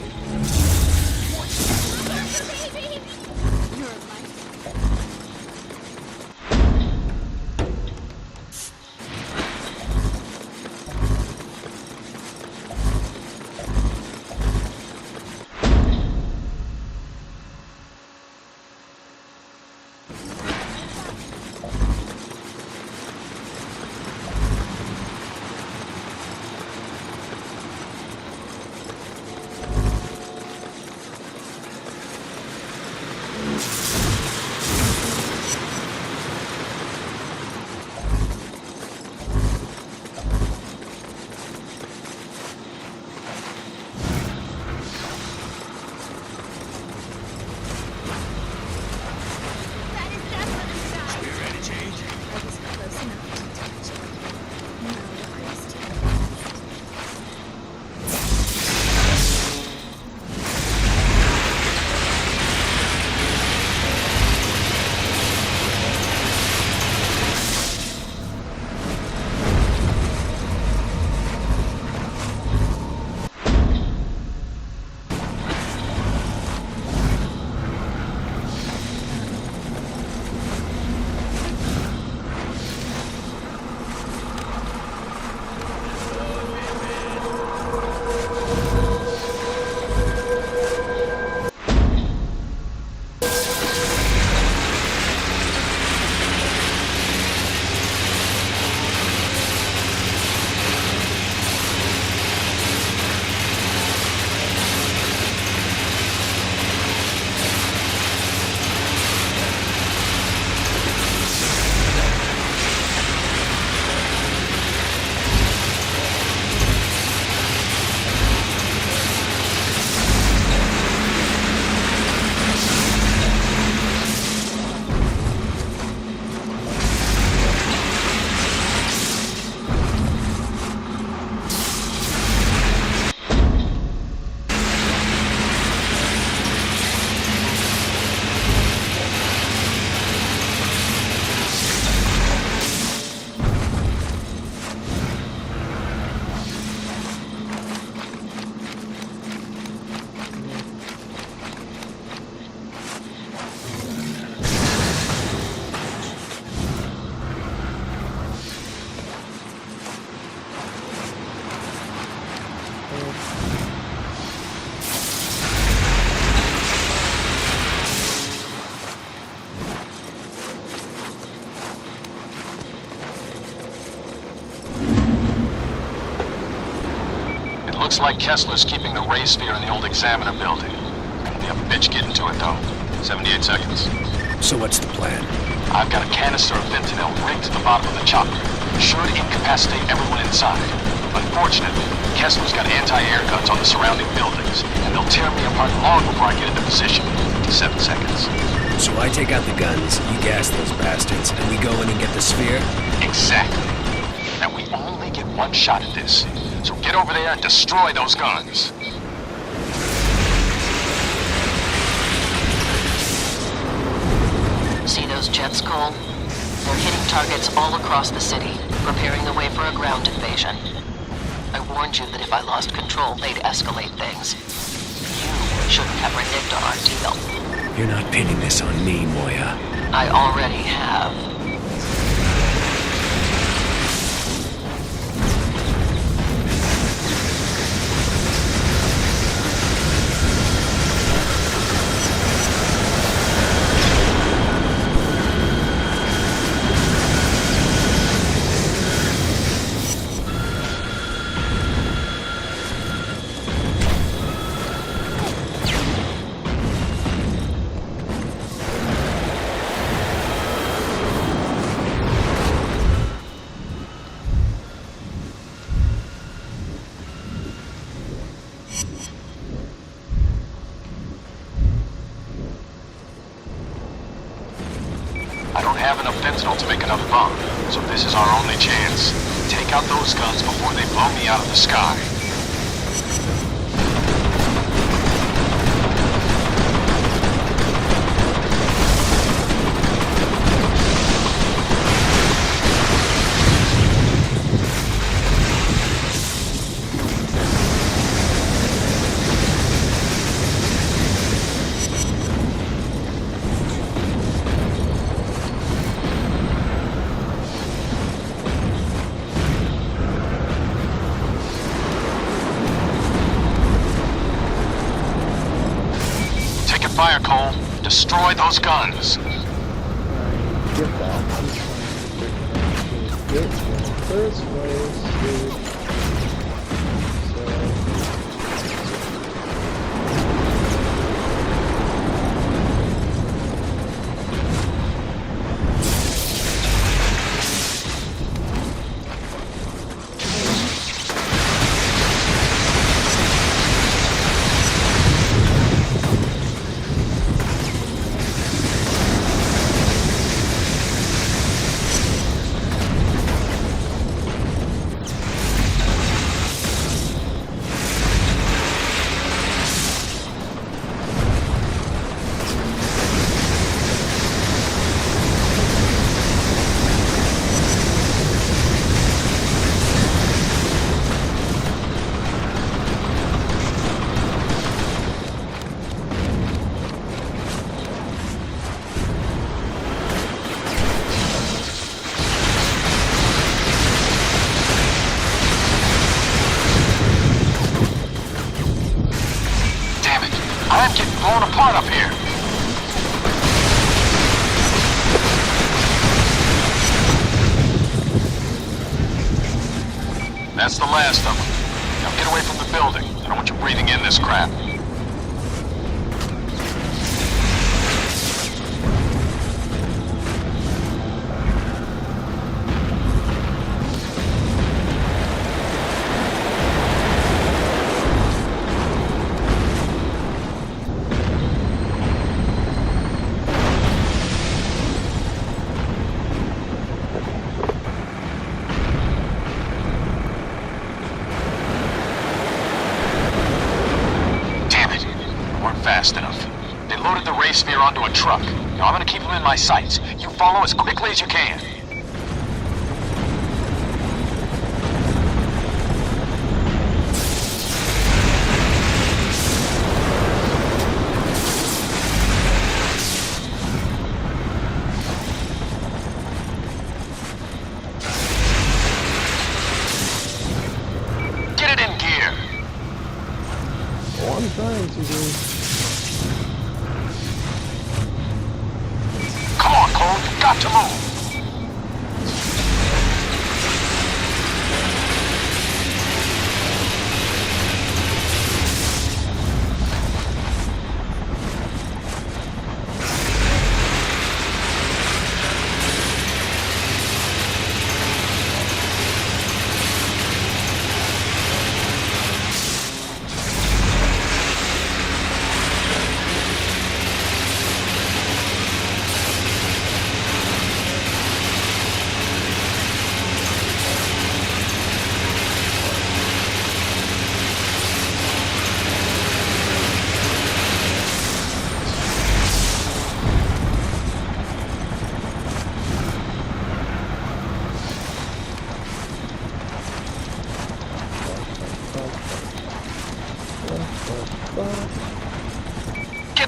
Looks like Kessler's keeping the ray sphere in the old Examiner building. Gonna be a bitch getting to it, though. 78 seconds. So what's the plan? I've got a canister of fentanyl rigged to the bottom of the chopper. Sure to incapacitate everyone inside. Unfortunately, Kessler's got anti-air guns on the surrounding buildings, and they'll tear me apart long before I get into position. 7 seconds. So I take out the guns, you gas those bastards, and we go in and get the sphere? Exactly. Now we only get one shot at this. So get over there and destroy those guns. See those jets, Cole? They're hitting targets all across the city, preparing the way for a ground invasion. I warned you that if I lost control, they'd escalate things. You shouldn't have reneged on our deal. You're not pinning this on me, Moya. I already have. I don't have enough fentanyl to make another bomb, so this is our only chance. Take out those guns before they blow me out of the sky. Fire, Cole. Destroy those guns. Get that. I'm trying to get the first place. I'm getting blown apart up here. That's the last of them. Now get away from the building. I don't want you breathing in this crap. Fast enough. They loaded the ray sphere onto a truck. Now I'm gonna keep them in my sights. You follow as quickly as you can. Get it in gear. Oh, I'm trying to do. Come on, Cole, you've got to move.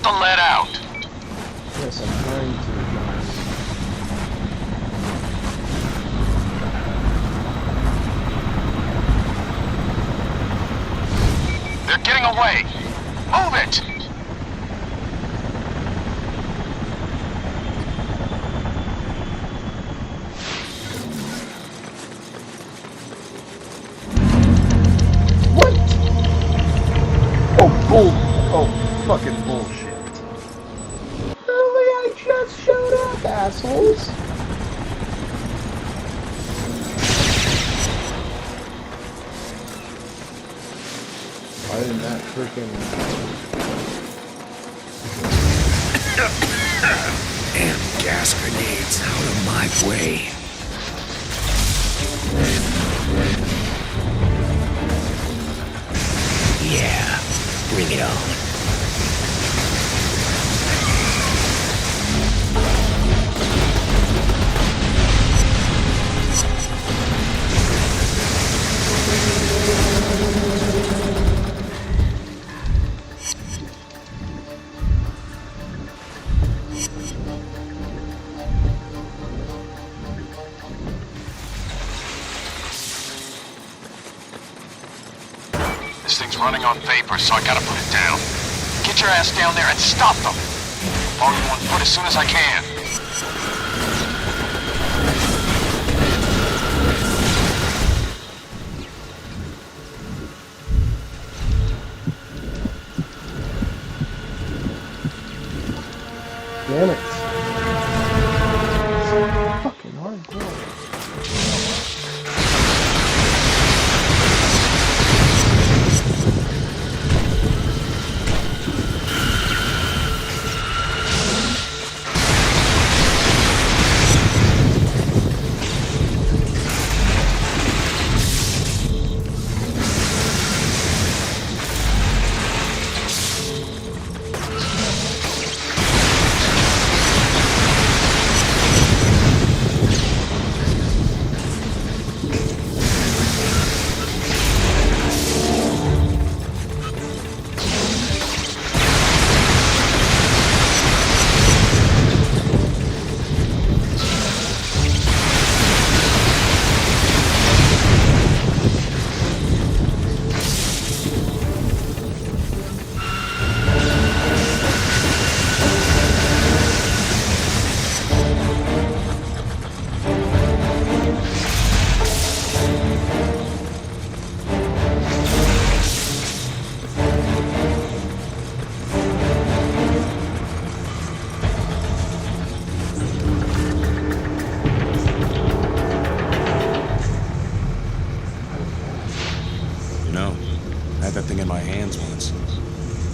the lead out. Yes, I'm trying to. They're getting away. Move it. What? Oh, fucking bullshit. Really, I just showed up, assholes. Why didn't that freaking... Damn gas grenades out of my way. Yeah, bring it on. This thing's running on vapor, so I gotta put it down. Get your ass down there and stop them. I'll be on foot as soon as I can. Damn it. Fucking hardcore.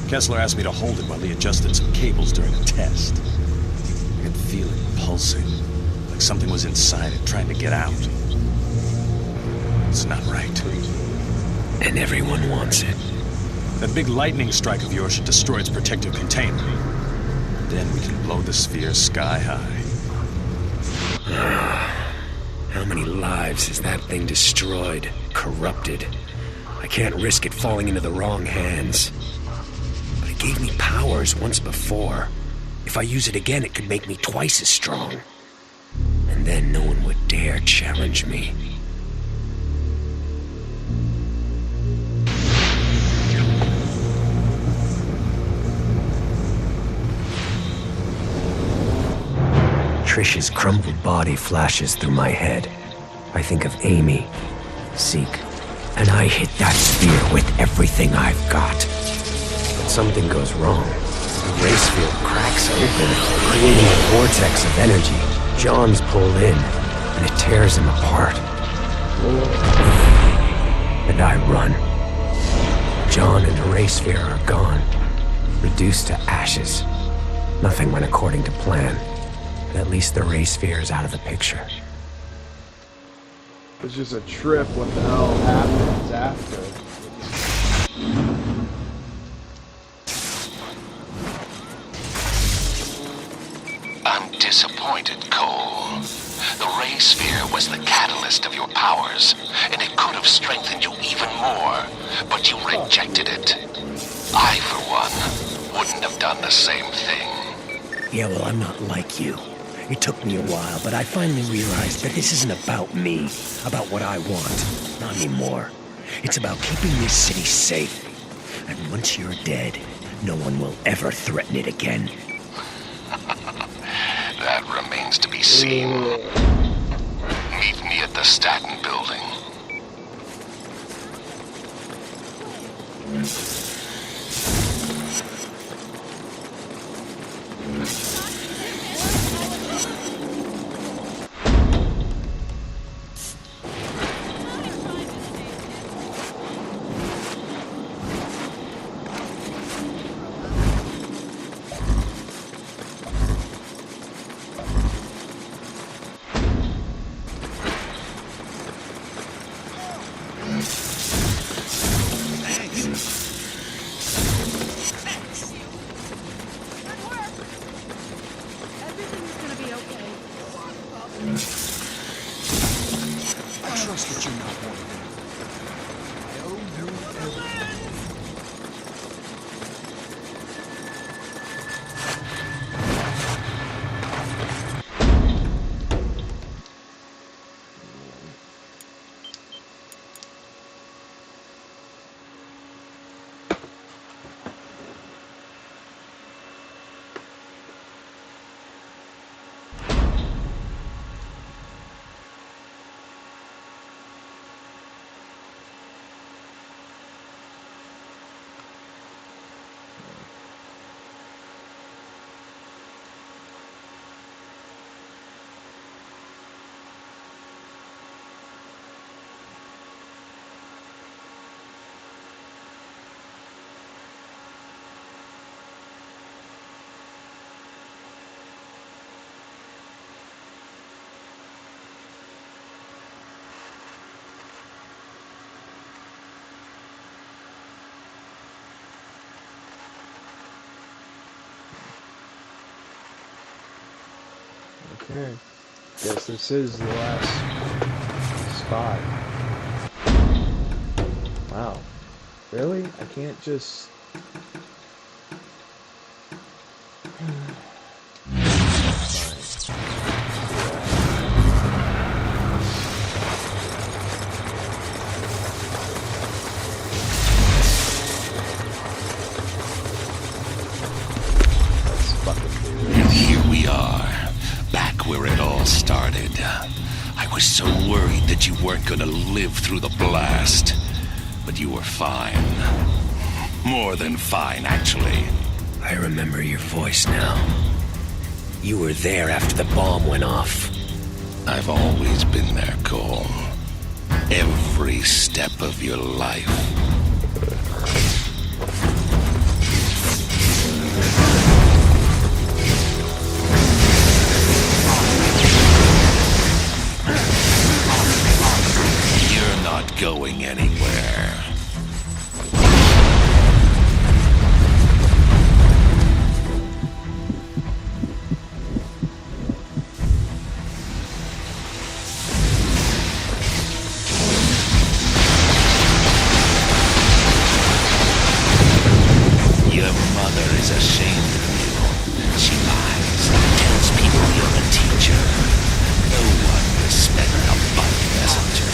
Kessler asked me to hold it while he adjusted some cables during a test. I could feel it pulsing, like something was inside it trying to get out. It's not right. And everyone wants it. That big lightning strike of yours should destroy its protective container. Then we can blow the sphere sky high. How many lives has that thing destroyed, corrupted? I can't risk it falling into the wrong hands. But it gave me powers once before. If I use it again, it could make me twice as strong. And then no one would dare challenge me. Trish's crumpled body flashes through my head. I think of Amy, Zeke, and I hit that sphere with everything I've got. But something goes wrong. The race field cracks open, creating a vortex of energy. John's pulled in, and it tears him apart. And I run. John and the race sphere are gone, reduced to ashes. Nothing went according to plan. But at least the race sphere is out of the picture. It's just a trip. What the hell happens after? I'm disappointed, Cole. The ray sphere was the catalyst of your powers, and it could have strengthened you even more, but you rejected it. I, for one, wouldn't have done the same thing. Yeah, well, I'm not like you. It took me a while, but I finally realized that this isn't about me, about what I want. Not anymore. It's about keeping this city safe. And once you're dead, no one will ever threaten it again. That remains to be seen. Meet me at the Staten Building. Okay. Guess this is the last spot. Wow. Really? I can't just... And here we are, back where it all started. I was so worried that you weren't gonna live through the blast. But you were fine. More than fine, actually. I remember your voice now. You were there after the bomb went off. I've always been there, Cole. Every step of your life. You're not going anywhere. Your mother is ashamed of you. She lies, tells people you're a teacher. No one respects a buck messenger.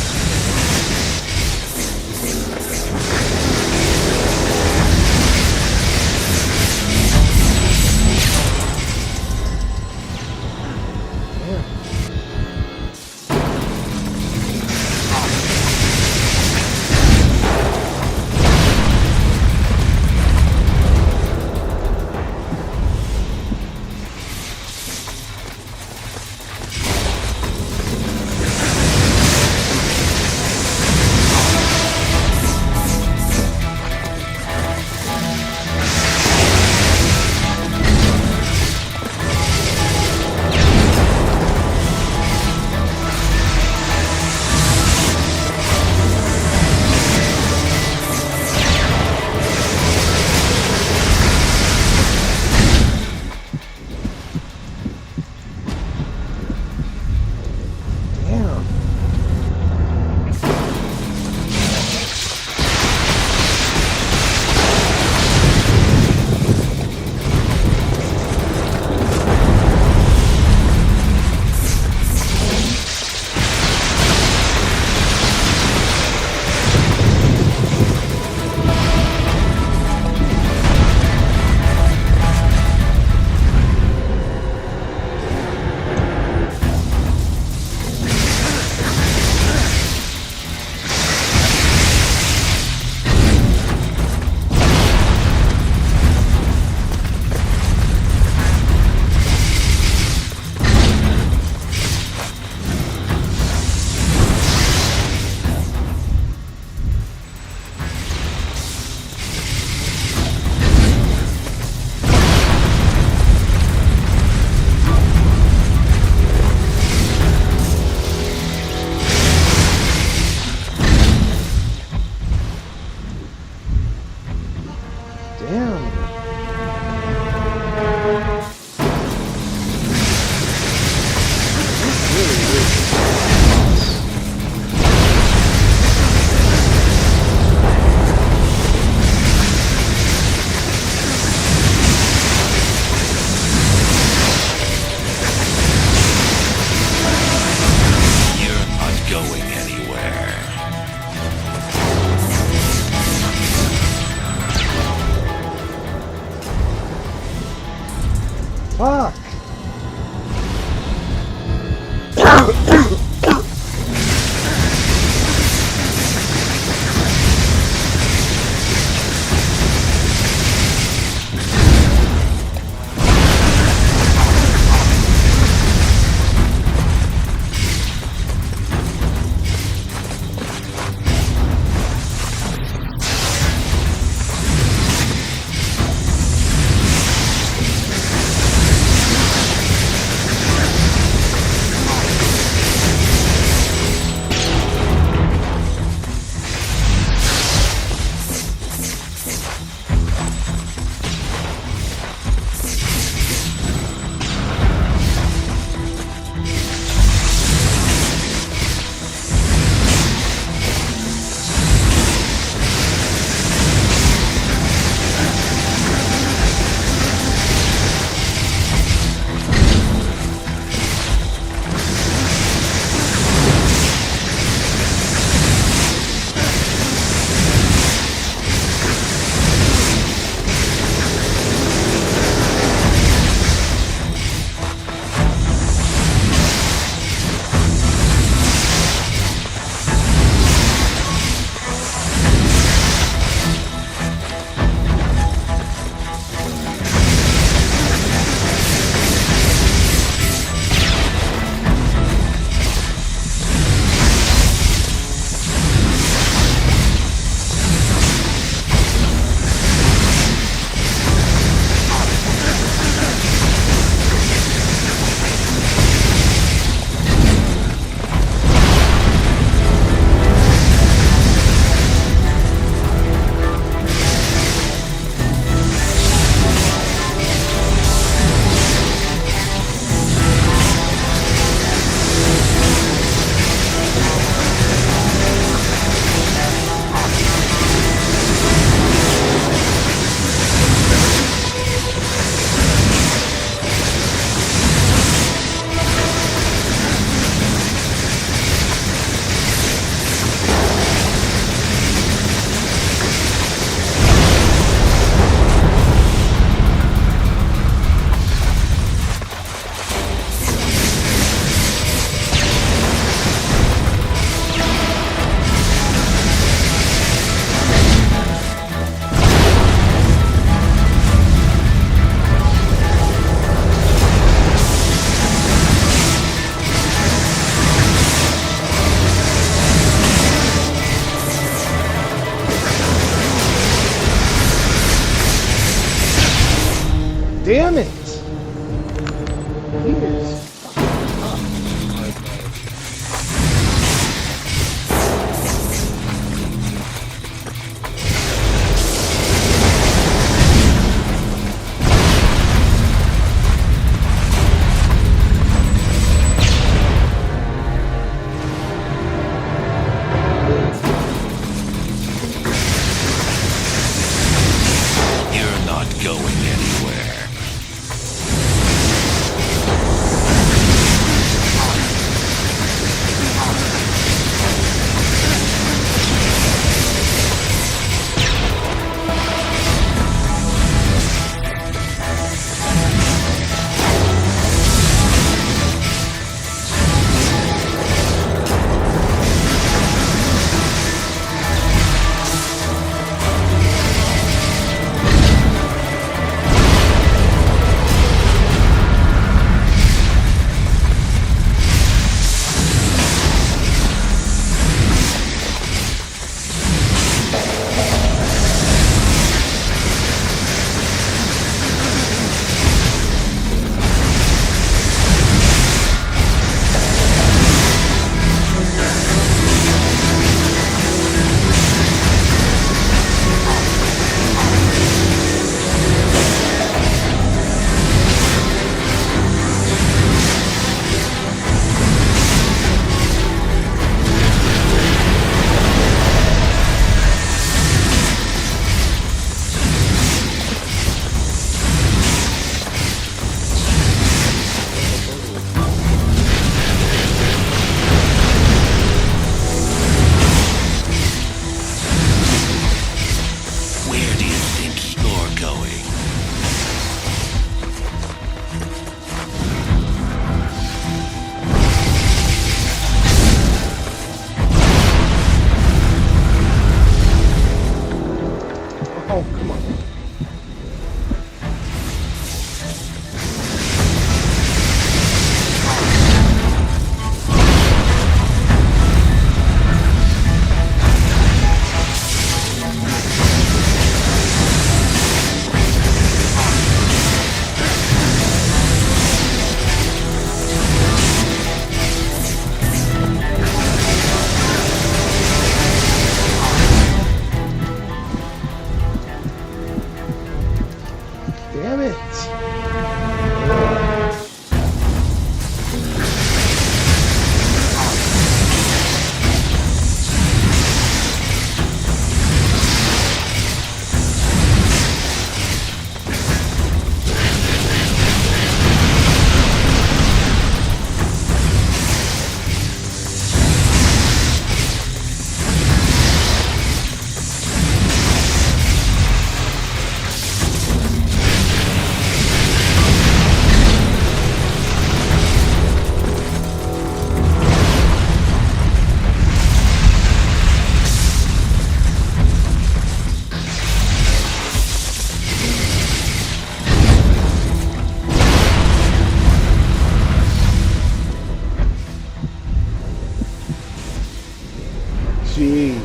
Jeez.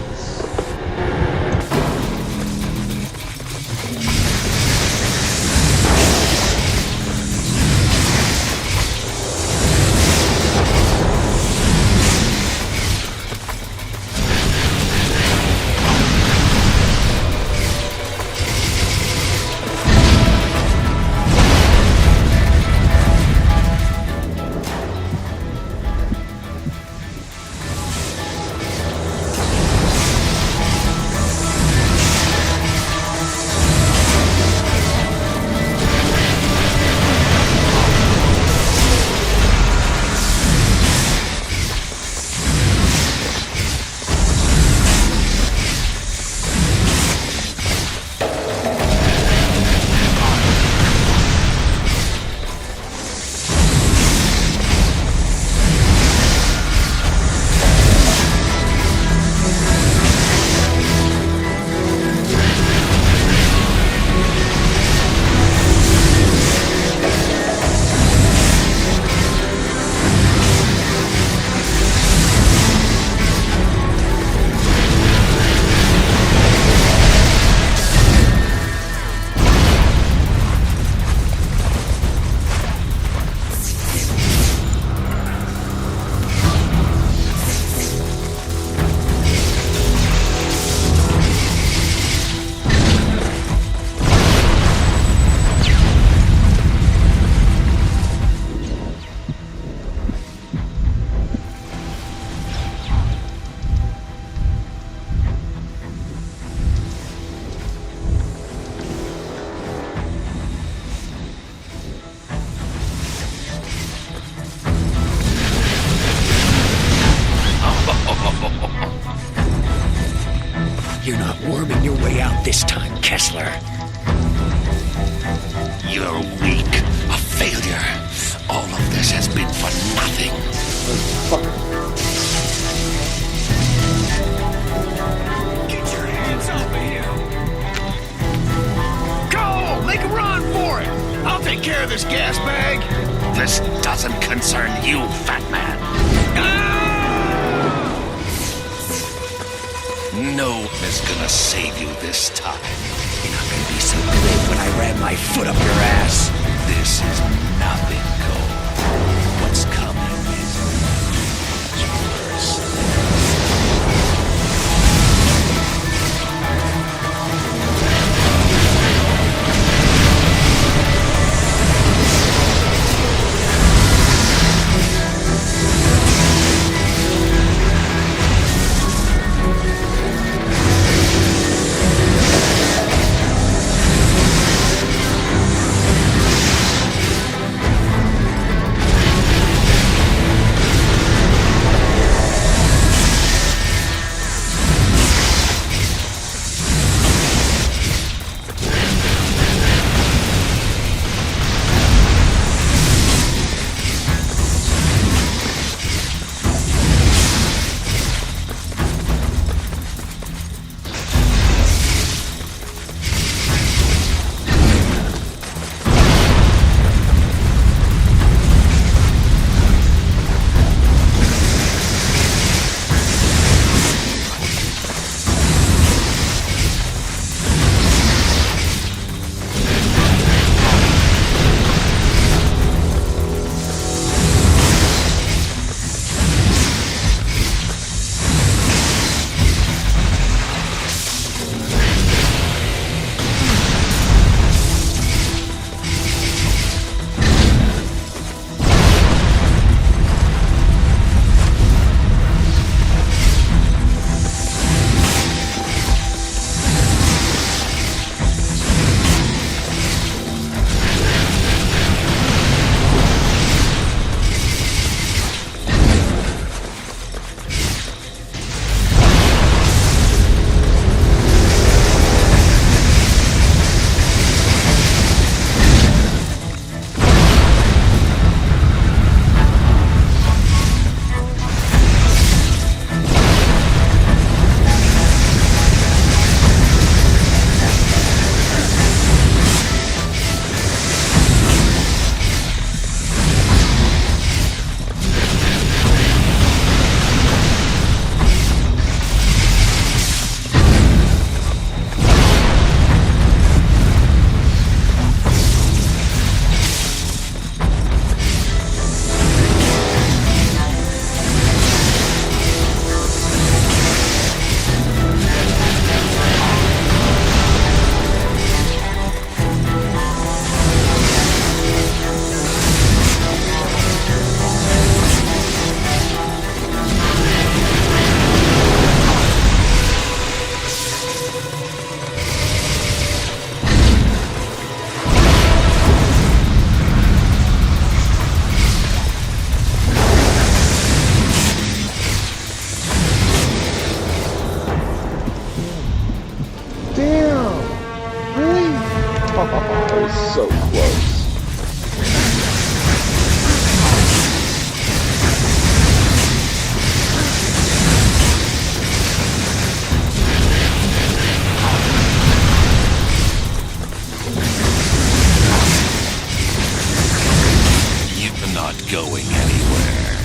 You're not worming your way out this time, Kessler. You're weak, a failure. All of this has been for nothing. Get your hands off of here! Go! Make a run for it! I'll take care of this gas bag. This doesn't concern you, fat man. No one is gonna save you this time. You're not gonna be so great when I ram my foot up your ass. This is nothing, Cole. What's coming is much worse. That was so close. You're not going anywhere.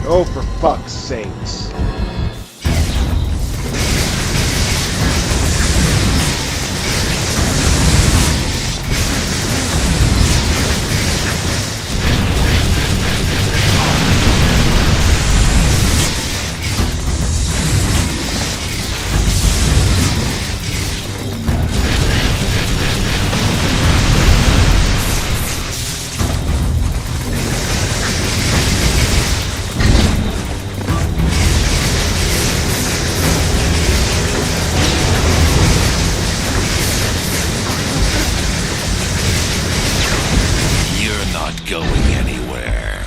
Oh, for fuck's sakes. Going anywhere.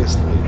PS3.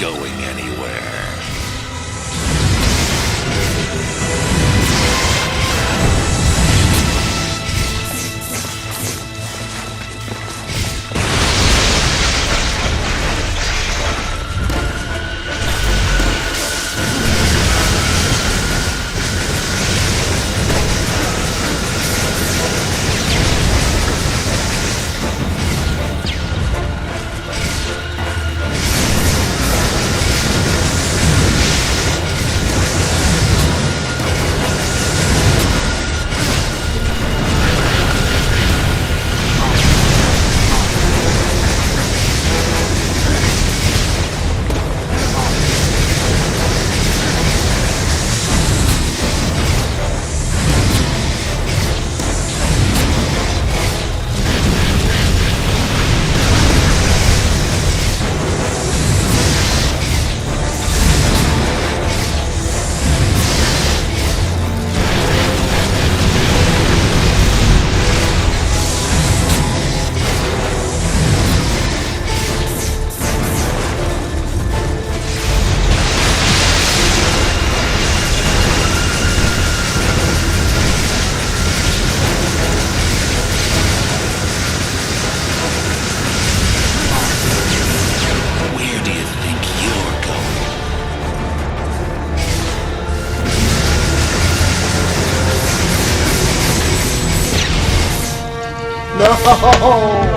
going anywhere. No!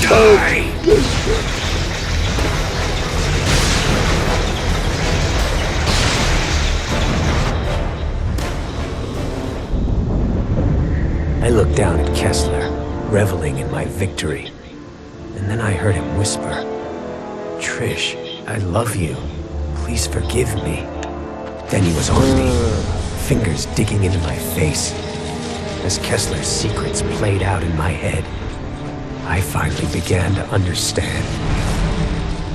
Die! I looked down at Kessler, reveling in my victory. And then I heard him whisper, "Trish, I love you. Please forgive me." Then he was on me, fingers digging into my face. As Kessler's secrets played out in my head, I finally began to understand.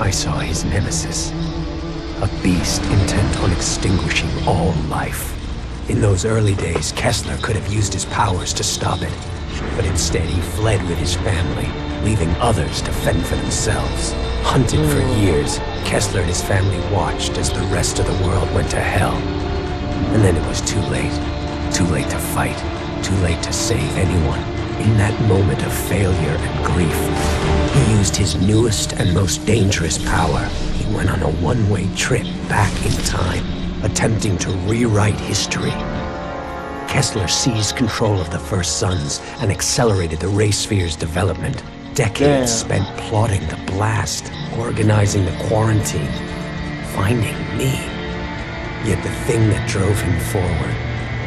I saw his nemesis, a beast intent on extinguishing all life. In those early days, Kessler could have used his powers to stop it, but instead he fled with his family, leaving others to fend for themselves. Hunted for years, Kessler and his family watched as the rest of the world went to hell. And then it was too late. Too late to fight. Too late to save anyone. In that moment of failure and grief, he used his newest and most dangerous power. He went on a one-way trip back in time, attempting to rewrite history. Kessler seized control of the First Sons and accelerated the Ray Sphere's development. Decades spent plotting the blast, organizing the quarantine, finding me. Yet the thing that drove him forward,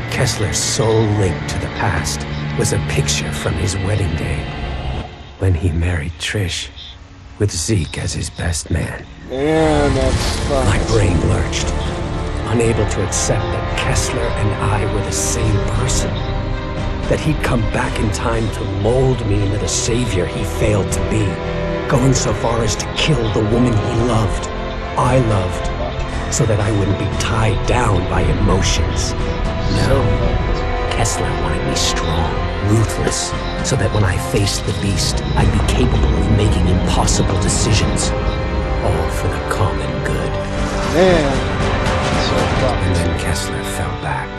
Kessler's sole link to the past, was a picture from his wedding day, when he married Trish, with Zeke as his best man. Yeah, that's fun. My brain lurched, unable to accept that Kessler and I were the same person. That he'd come back in time to mold me into the savior he failed to be, going so far as to kill the woman he loved, I loved, so that I wouldn't be tied down by emotions. No, Kessler wanted me strong, ruthless, so that when I faced the beast, I'd be capable of making impossible decisions, all for the common good. Man, so and then Kessler fell back,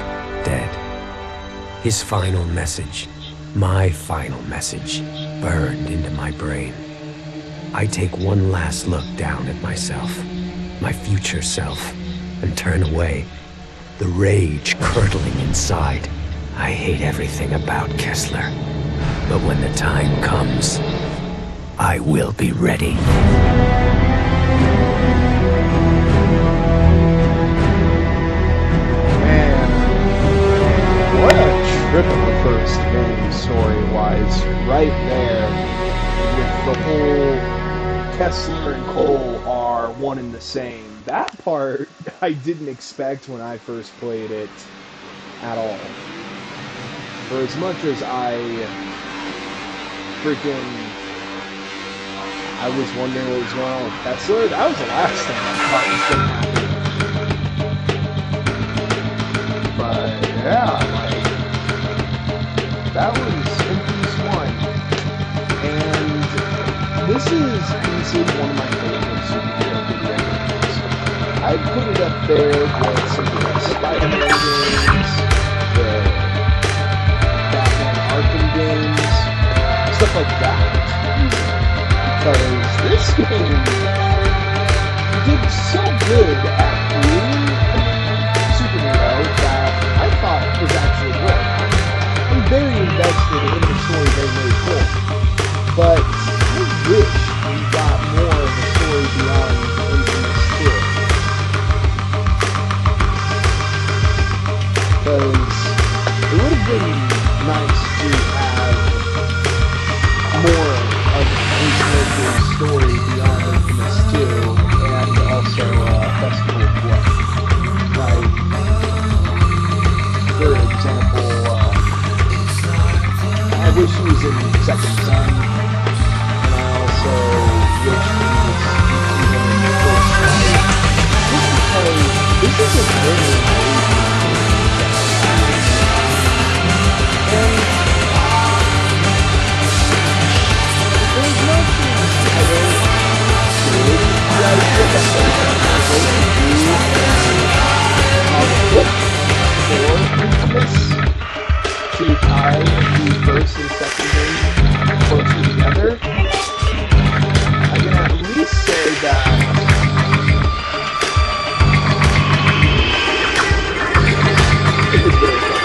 dead. His final message, my final message, burned into my brain. I take one last look down at myself, my future self, and turn away, the rage curdling inside. I hate everything about Kessler, but when the time comes, I will be ready. What a trip of the first game, story-wise. Right there, with the whole Kessler and Cole are one and the same. That part, I didn't expect when I first played it at all. For as much as I was wondering what was going on with Kessler, that was the last thing I thought was going to happen. But, yeah, that was inFAMOUS 1, and this is easily one of my favorite superhero video games. I'd put it up there with some of the Spider-Man games, the Batman Arkham games, stuff like that, because this game did so good at creating a superhero that I thought was actually good. I'm very invested in the story they made for, but I wish we got more of the story beyond inFAMOUS 2. Because it would have been nice to have more of inFAMOUS' story beyond inFAMOUS 2, and also Festival of Blood. Like, for example, I wish he was in Second Son, and I also wish he was even in the First Son. Just because this is a very amazing and there's nothing I don't good that I feel that to tie the first and second game closer together, I can at least say that it was very fun.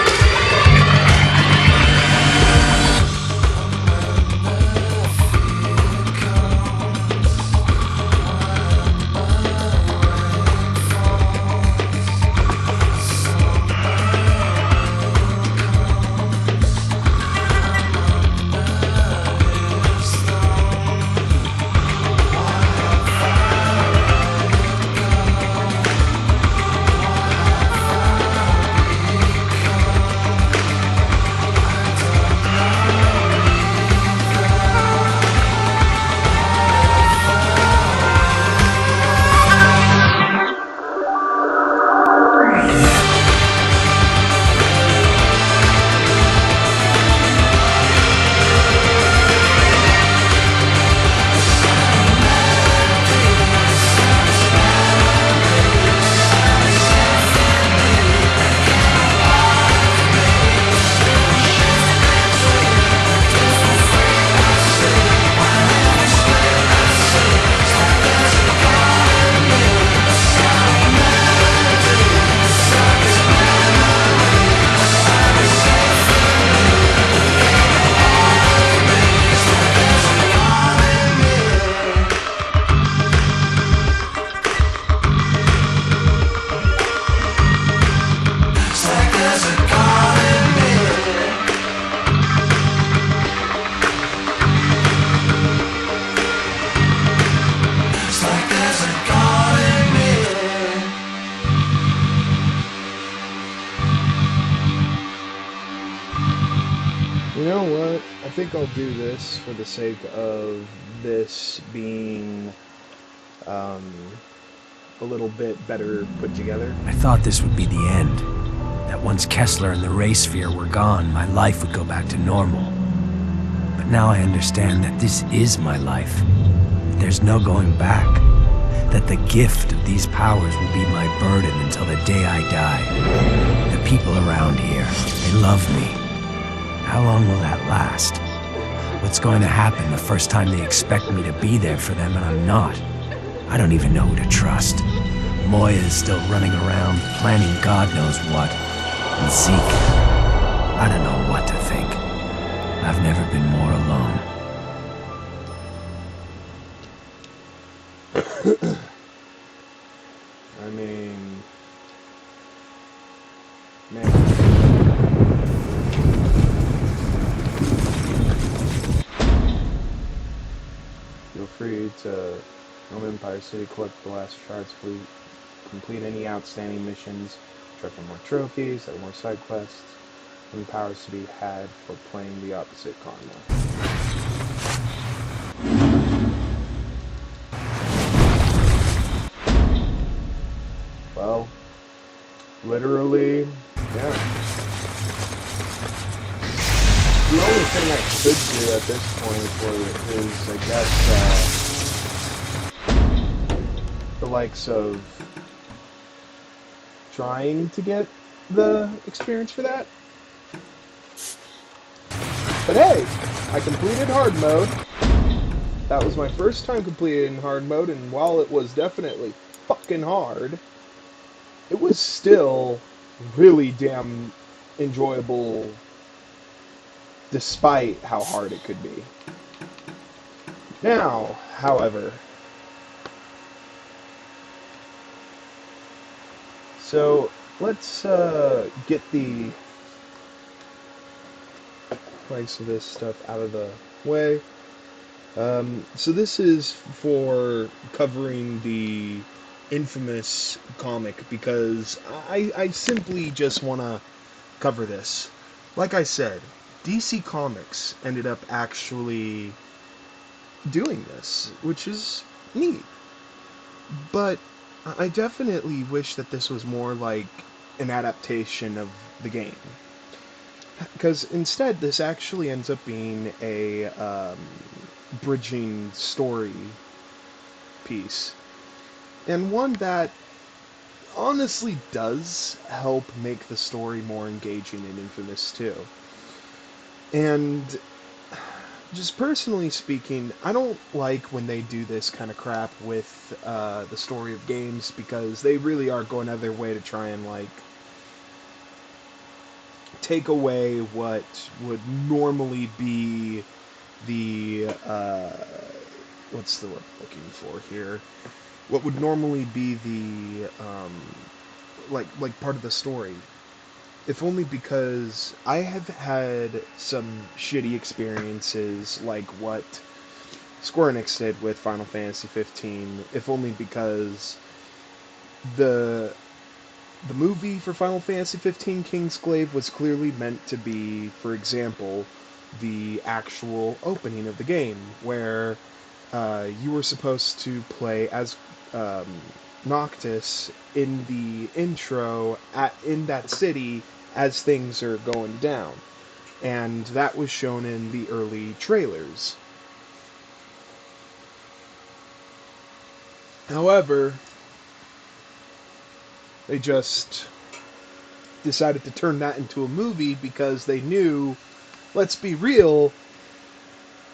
You know what? I think I'll do this for the sake of this being a little bit better put together. I thought this would be the end. That once Kessler and the Ray Sphere were gone, my life would go back to normal. But now I understand that this is my life. That there's no going back. That the gift of these powers will be my burden until the day I die. The people around here, they love me. How long will that last? What's going to happen the first time they expect me to be there for them and I'm not? I don't even know who to trust. Moya is still running around, planning God knows what. And Zeke, I don't know what to think. I've never been more alone. I mean, man. Feel free to roam Empire City, collect the last shards, complete any outstanding missions, check for more trophies, there are more side quests, and powers to be had for playing the opposite karma. Well, literally, yeah. The only thing I could do at this point is, I guess, the likes of trying to get the experience for that. But hey, I completed hard mode. That was my first time completing hard mode, and while it was definitely fucking hard, it was still really damn enjoyable despite how hard it could be. Now, however, so let's get the likes of this stuff out of the way. So this is for covering the inFAMOUS comic because I simply just want to cover this. Like I said, DC Comics ended up actually doing this, which is neat. But I definitely wish that this was more like an adaptation of the game. Because instead, this actually ends up being a bridging story piece. And one that honestly does help make the story more engaging in inFAMOUS 2. And just personally speaking, I don't like when they do this kind of crap with the story of games because they really are going out of their way to try and like take away what would normally be the what's the word I'm looking for here? What would normally be the like part of the story. If only because I have had some shitty experiences like what Square Enix did with Final Fantasy 15, if only because the movie for Final Fantasy 15 Kingsglaive was clearly meant to be, for example, the actual opening of the game, where you were supposed to play as Noctis in the intro in that city as things are going down. And that was shown in the early trailers. However, they just decided to turn that into a movie because they knew, let's be real,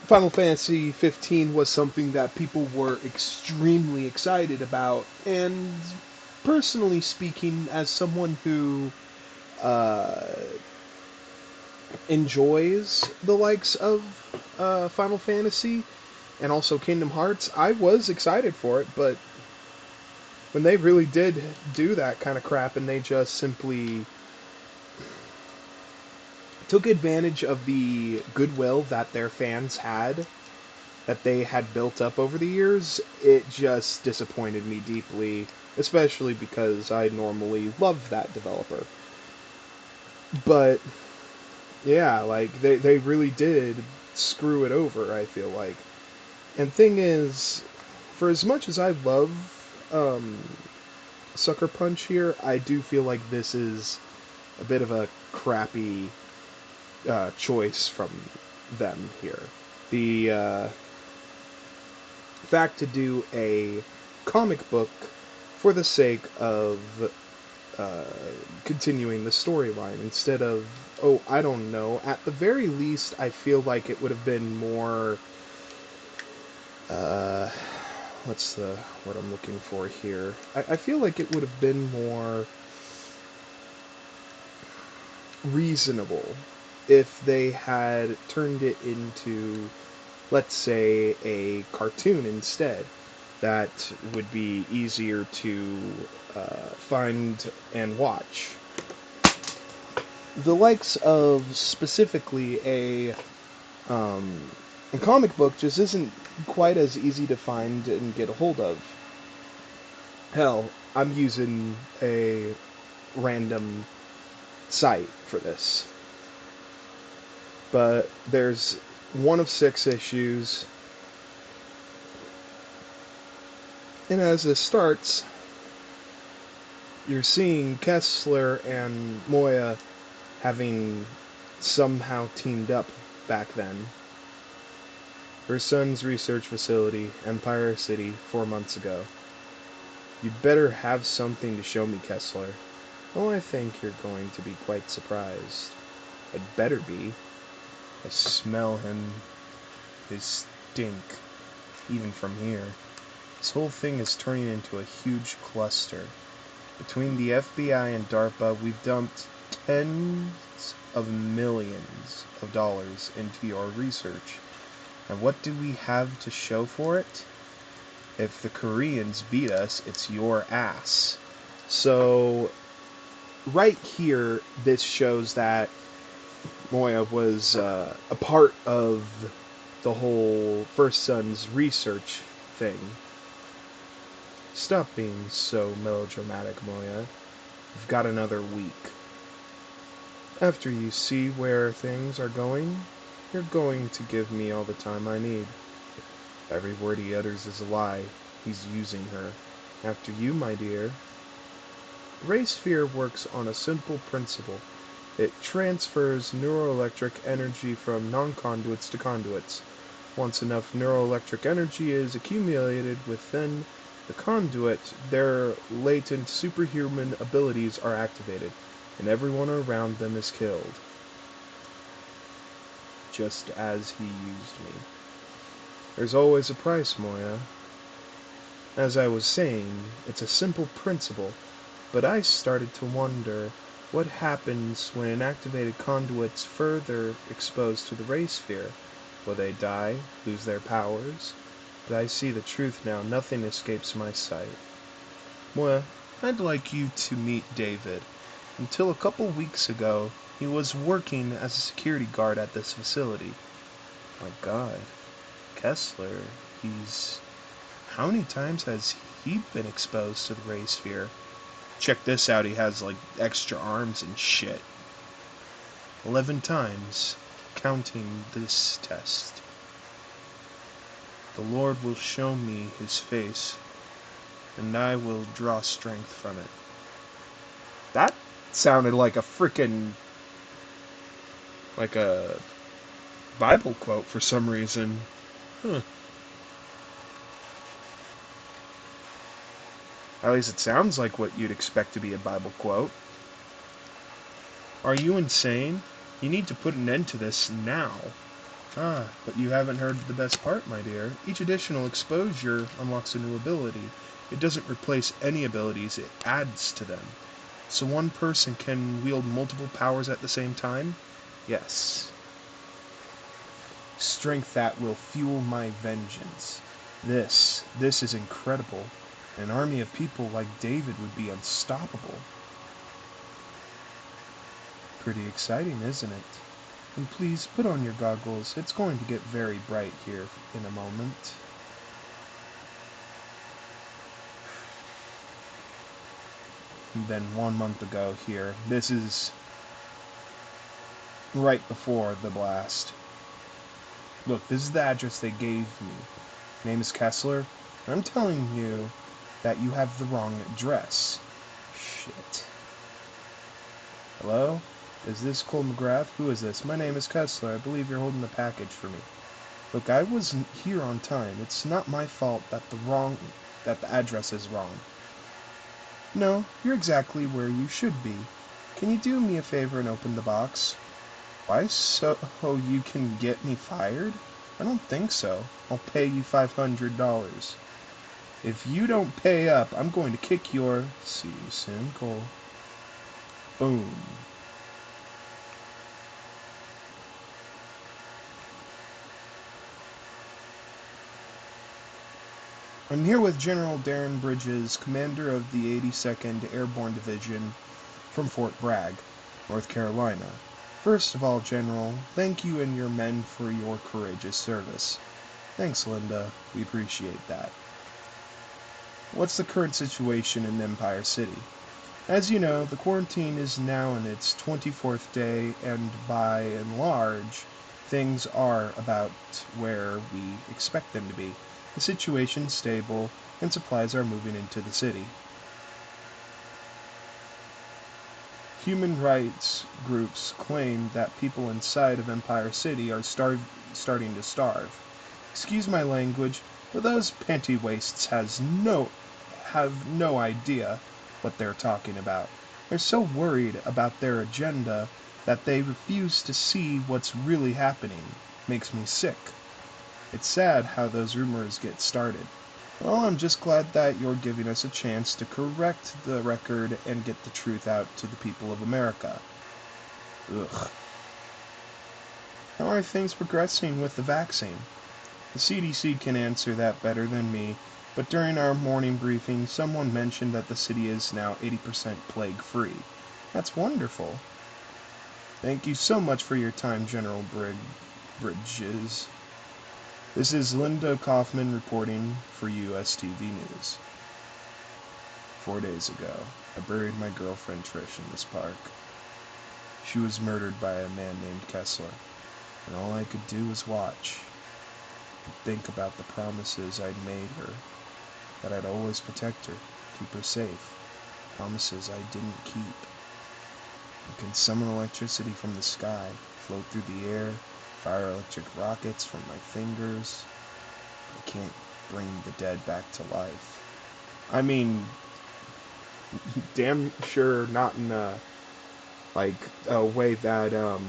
Final Fantasy 15 was something that people were extremely excited about, and personally speaking, as someone who enjoys the likes of Final Fantasy and also Kingdom Hearts, I was excited for it, but when they really did do that kind of crap and they just simply took advantage of the goodwill that their fans had, that they had built up over the years, it just disappointed me deeply, especially because I normally love that developer. But Yeah, like they really did screw it over, I feel like. And thing is, for as much as I love um, Sucker Punch here, I do feel like this is a bit of a crappy choice from them here. The fact to do a comic book for the sake of uh, continuing the storyline instead of, oh, I don't know. At the very least, I feel like it would have been more. Uh, what's the what I'm looking for here? I feel like it would have been more reasonable if they had turned it into, let's say, a cartoon instead. That would be easier to find and watch. The likes of specifically um, a comic book just isn't quite as easy to find and get a hold of. Hell, I'm using a random site for this. But there's one of 6 issues, and as this starts, you're seeing Kessler and Moya having somehow teamed up back then. Her son's research facility, Empire City, 4 months ago. You'd better have something to show me, Kessler. Oh, I think you're going to be quite surprised. It better be. I smell him. His stink. Even from here. This whole thing is turning into a huge cluster. Between the FBI and DARPA, we've dumped tens of millions of dollars into your research. And what do we have to show for it? If the Koreans beat us, it's your ass. So, right here, this shows that Moya was a part of the whole First Son's research thing. Stop being so melodramatic, Moya. You've got another week. After you see where things are going, you're going to give me all the time I need. Every word he utters is a lie. He's using her. After you, my dear. Ray sphere works on a simple principle. It transfers neuroelectric energy from non-conduits to conduits. Once enough neuroelectric energy is accumulated within the conduit, their latent superhuman abilities are activated, and everyone around them is killed. Just as he used me. There's always a price, Moya. As I was saying, it's a simple principle, but I started to wonder what happens when an activated conduit's further exposed to the ray sphere. Will they die, lose their powers? But I see the truth now. Nothing escapes my sight. Moya, I'd like you to meet David. Until a couple weeks ago, he was working as a security guard at this facility. My God. Kessler, he's... How many times has he been exposed to the ray sphere? Check this out, he has, like, extra arms and shit. 11 times, counting this test. The Lord will show me his face, and I will draw strength from it. That sounded like a frickin'... like a Bible quote for some reason. Huh. At least it sounds like what you'd expect to be a Bible quote. Are you insane? You need to put an end to this now. Ah, but you haven't heard the best part, my dear. Each additional exposure unlocks a new ability. It doesn't replace any abilities, it adds to them. So one person can wield multiple powers at the same time? Yes. Strength that will fuel my vengeance. This is incredible. An army of people like David would be unstoppable. Pretty exciting, isn't it? And please put on your goggles. It's going to get very bright here in a moment. And then 1 month ago here. This is right before the blast. Look, this is the address they gave me. My name is Kessler, and I'm telling you that you have the wrong address. Shit. Hello? Is this Cole McGrath? Who is this? My name is Kessler. I believe you're holding a package for me. Look, I wasn't here on time. It's not my fault that the address is wrong. No, you're exactly where you should be. Can you do me a favor and open the box? Why, so you can get me fired? I don't think so. I'll pay you $500. If you don't pay up, I'm going to kick your... See you soon, Cole. Boom. I'm here with General Darren Bridges, commander of the 82nd Airborne Division from Fort Bragg, North Carolina. First of all, General, thank you and your men for your courageous service. Thanks, Linda. We appreciate that. What's the current situation in Empire City? As you know, the quarantine is now in its 24th day, and by and large, things are about where we expect them to be. The situation's stable, and supplies are moving into the city. Human rights groups claim that people inside of Empire City are starting to starve. Excuse my language, but those panty wastes have no idea what they're talking about. They're so worried about their agenda that they refuse to see what's really happening. Makes me sick. It's sad how those rumors get started. Well, I'm just glad that you're giving us a chance to correct the record and get the truth out to the people of America. Ugh. How are things progressing with the vaccine? The CDC can answer that better than me, but during our morning briefing, someone mentioned that the city is now 80% plague-free. That's wonderful. Thank you so much for your time, General Bridges. This is Linda Kaufman reporting for USTV News. 4 days ago, I buried my girlfriend Trish in this park. She was murdered by a man named Kessler, and all I could do was watch and think about the promises I'd made her, that I'd always protect her, keep her safe, promises I didn't keep. I can summon electricity from the sky, float through the air, fire electric rockets from my fingers. I can't bring the dead back to life. I mean, damn sure not in a way that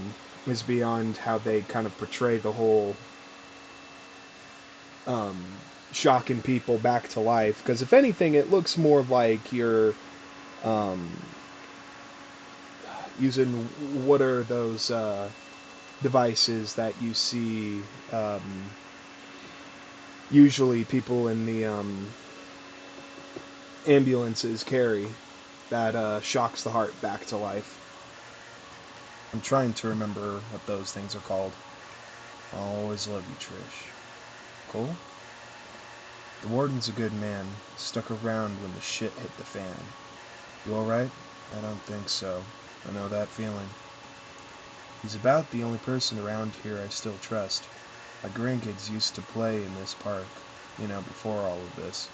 is beyond how they kind of portray the whole shocking people back to life. Because if anything, it looks more like you're using what are those devices that you see usually people in the ambulances carry that shocks the heart back to life. I'm trying to remember what those things are called. I'll always love you, Trish. Cool? The warden's a good man. Stuck around when the shit hit the fan. You alright? I don't think so. I know that feeling. He's about the only person around here I still trust. My grandkids used to play in this park, before all of this.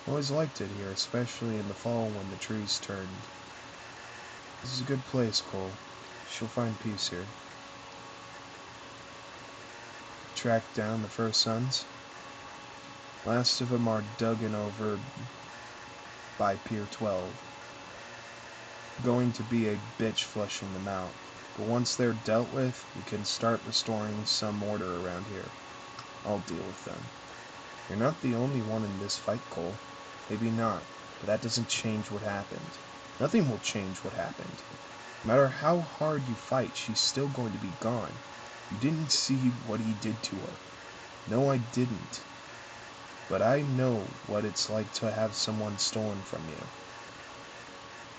I always liked it here, especially in the fall when the trees turned. This is a good place, Cole. She'll find peace here. Tracked down the first sons. Last of them are dug in over by Pier 12. Going to be a bitch flushing them out. But once they're dealt with, we can start restoring some order around here. I'll deal with them. You're not the only one in this fight, Cole. Maybe not, but that doesn't change what happened. Nothing will change what happened. No matter how hard you fight, she's still going to be gone. You didn't see what he did to her. No, I didn't. But I know what it's like to have someone stolen from you.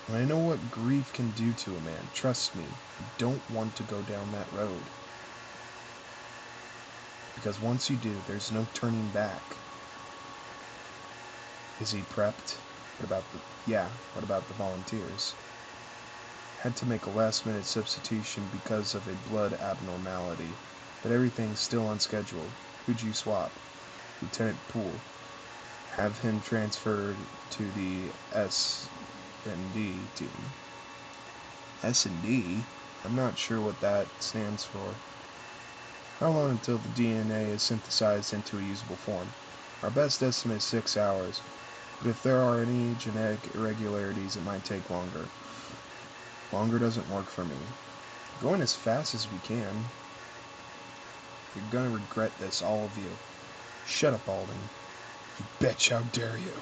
And I know what grief can do to a man. Trust me, you don't want to go down that road. Because once you do, there's no turning back. Is he prepped? What about the volunteers? Had to make a last-minute substitution because of a blood abnormality, but everything's still on schedule. Who'd you swap? Lieutenant Poole. Have him transferred to the S&D team. S&D? I'm not sure what that stands for. How long until the DNA is synthesized into a usable form? Our best estimate is 6 hours, but if there are any genetic irregularities, it might take longer. Longer doesn't work for me. Going as fast as we can. You're gonna regret this, all of you. Shut up, Alden. You bitch, how dare you.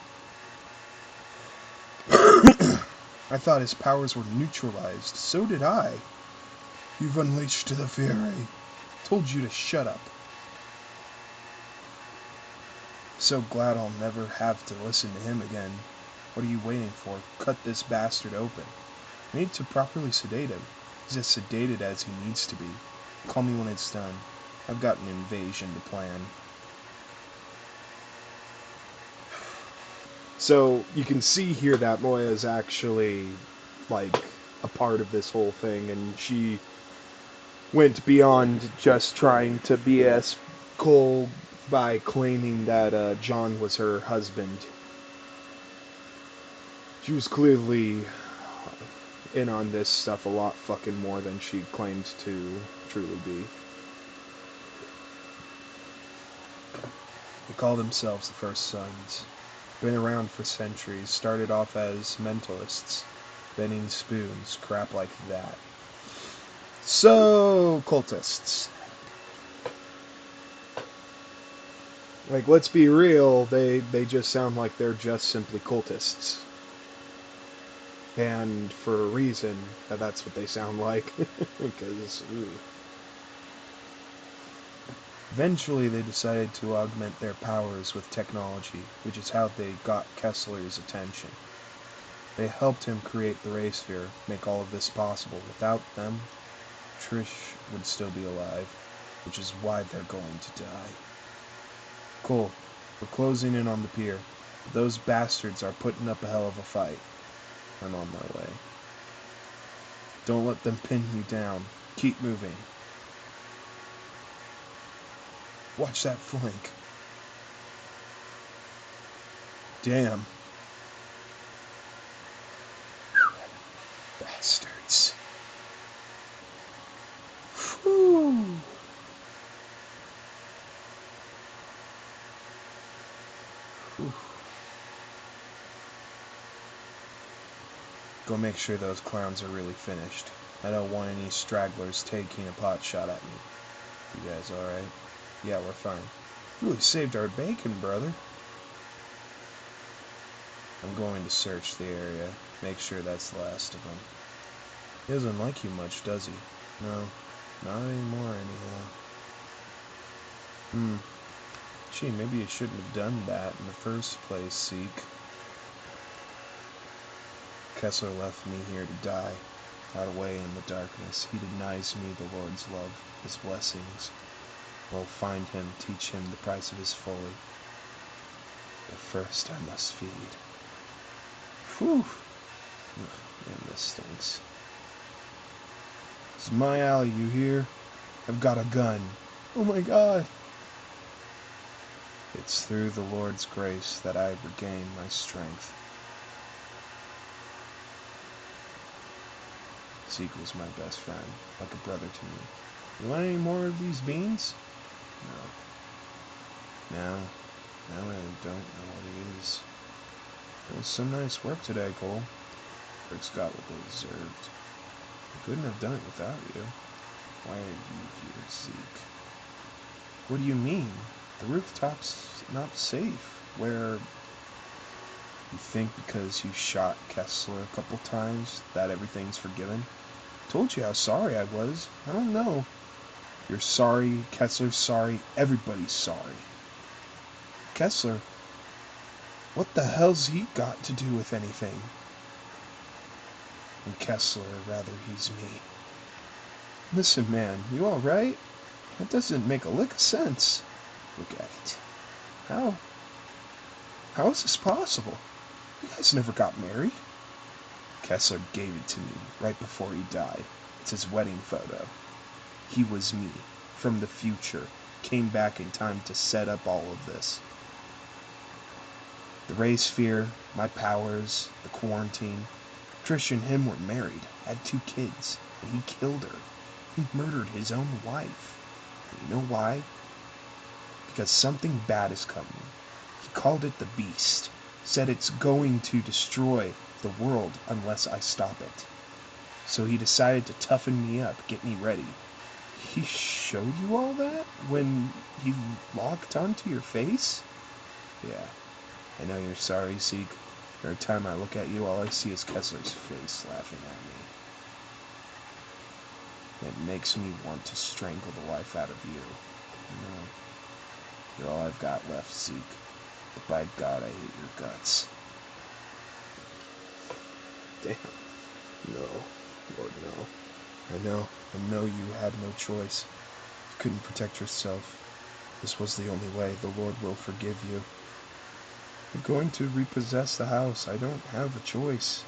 I thought his powers were neutralized. So did I. You've unleashed the fury. Told you to shut up. So glad I'll never have to listen to him again. What are you waiting for? Cut this bastard open. I need to properly sedate him. He's as sedated as he needs to be. Call me when it's done. I've got an invasion to plan. So you can see here that Moya is actually like a part of this whole thing, and she went beyond just trying to BS Cole by claiming that John was her husband. She was clearly in on this stuff a lot fucking more than she claimed to truly be. They call themselves the First Sons. Been around for centuries, started off as mentalists, bending spoons, crap like that. So, cultists. Like, let's be real, they just sound like they're just simply cultists. And for a reason, that's what they sound like. Because, eventually they decided to augment their powers with technology, which is how they got Kessler's attention. They helped him create the Ray Sphere, make all of this possible. Without them, Trish would still be alive, which is why they're going to die. Cool. We're closing in on the pier. Those bastards are putting up a hell of a fight. I'm on my way. Don't let them pin you down. Keep moving. Watch that flank. Damn. Bastards. Whew. Whew. Go make sure those clowns are really finished. I don't want any stragglers taking a pot shot at me. You guys alright? Yeah, we're fine. Really saved our bacon, brother. I'm going to search the area. Make sure that's the last of them. He doesn't like you much, does he? No, not anymore, anyhow. Gee, maybe you shouldn't have done that in the first place, Zeke. Kessler left me here to die, out away in the darkness. He denies me the Lord's love, his blessings. We'll find him, teach him the price of his folly. But first I must feed. Whew! Man, this stinks. This is my alley, you hear? I've got a gun. Oh my god! It's through the Lord's grace that I regain my strength. Zeke was my best friend, like a brother to me. You want any more of these beans? No, I really don't know what it is. It was some nice work today, Cole. Bricks got what they deserved. I couldn't have done it without you. Why are you here, Zeke? What do you mean? The rooftop's not safe. Where... You think because you shot Kessler a couple times that everything's forgiven? I told you how sorry I was. I don't know. You're sorry, Kessler's sorry, everybody's sorry. Kessler? What the hell's he got to do with anything? And Kessler, rather, he's me. Listen, man, you alright? That doesn't make a lick of sense. Look at it. How? How is this possible? You guys never got married. Kessler gave it to me right before he died. It's his wedding photo. He was me, from the future, came back in time to set up all of this. The ray sphere, my powers, the quarantine. Trish and him were married, had 2 kids, and he killed her. He murdered his own wife. And you know why? Because something bad is coming. He called it the Beast, said it's going to destroy the world unless I stop it. So he decided to toughen me up, get me ready. He showed you all that when he locked onto your face? Yeah, I know you're sorry, Zeke. Every time I look at you, all I see is Kessler's face laughing at me. It makes me want to strangle the life out of you. No, you're all I've got left, Zeke. But by God, I hate your guts. Damn. No. Lord, no. I know you had no choice. You couldn't protect yourself. This was the only way. The Lord will forgive you. You're going to repossess the house. I don't have a choice.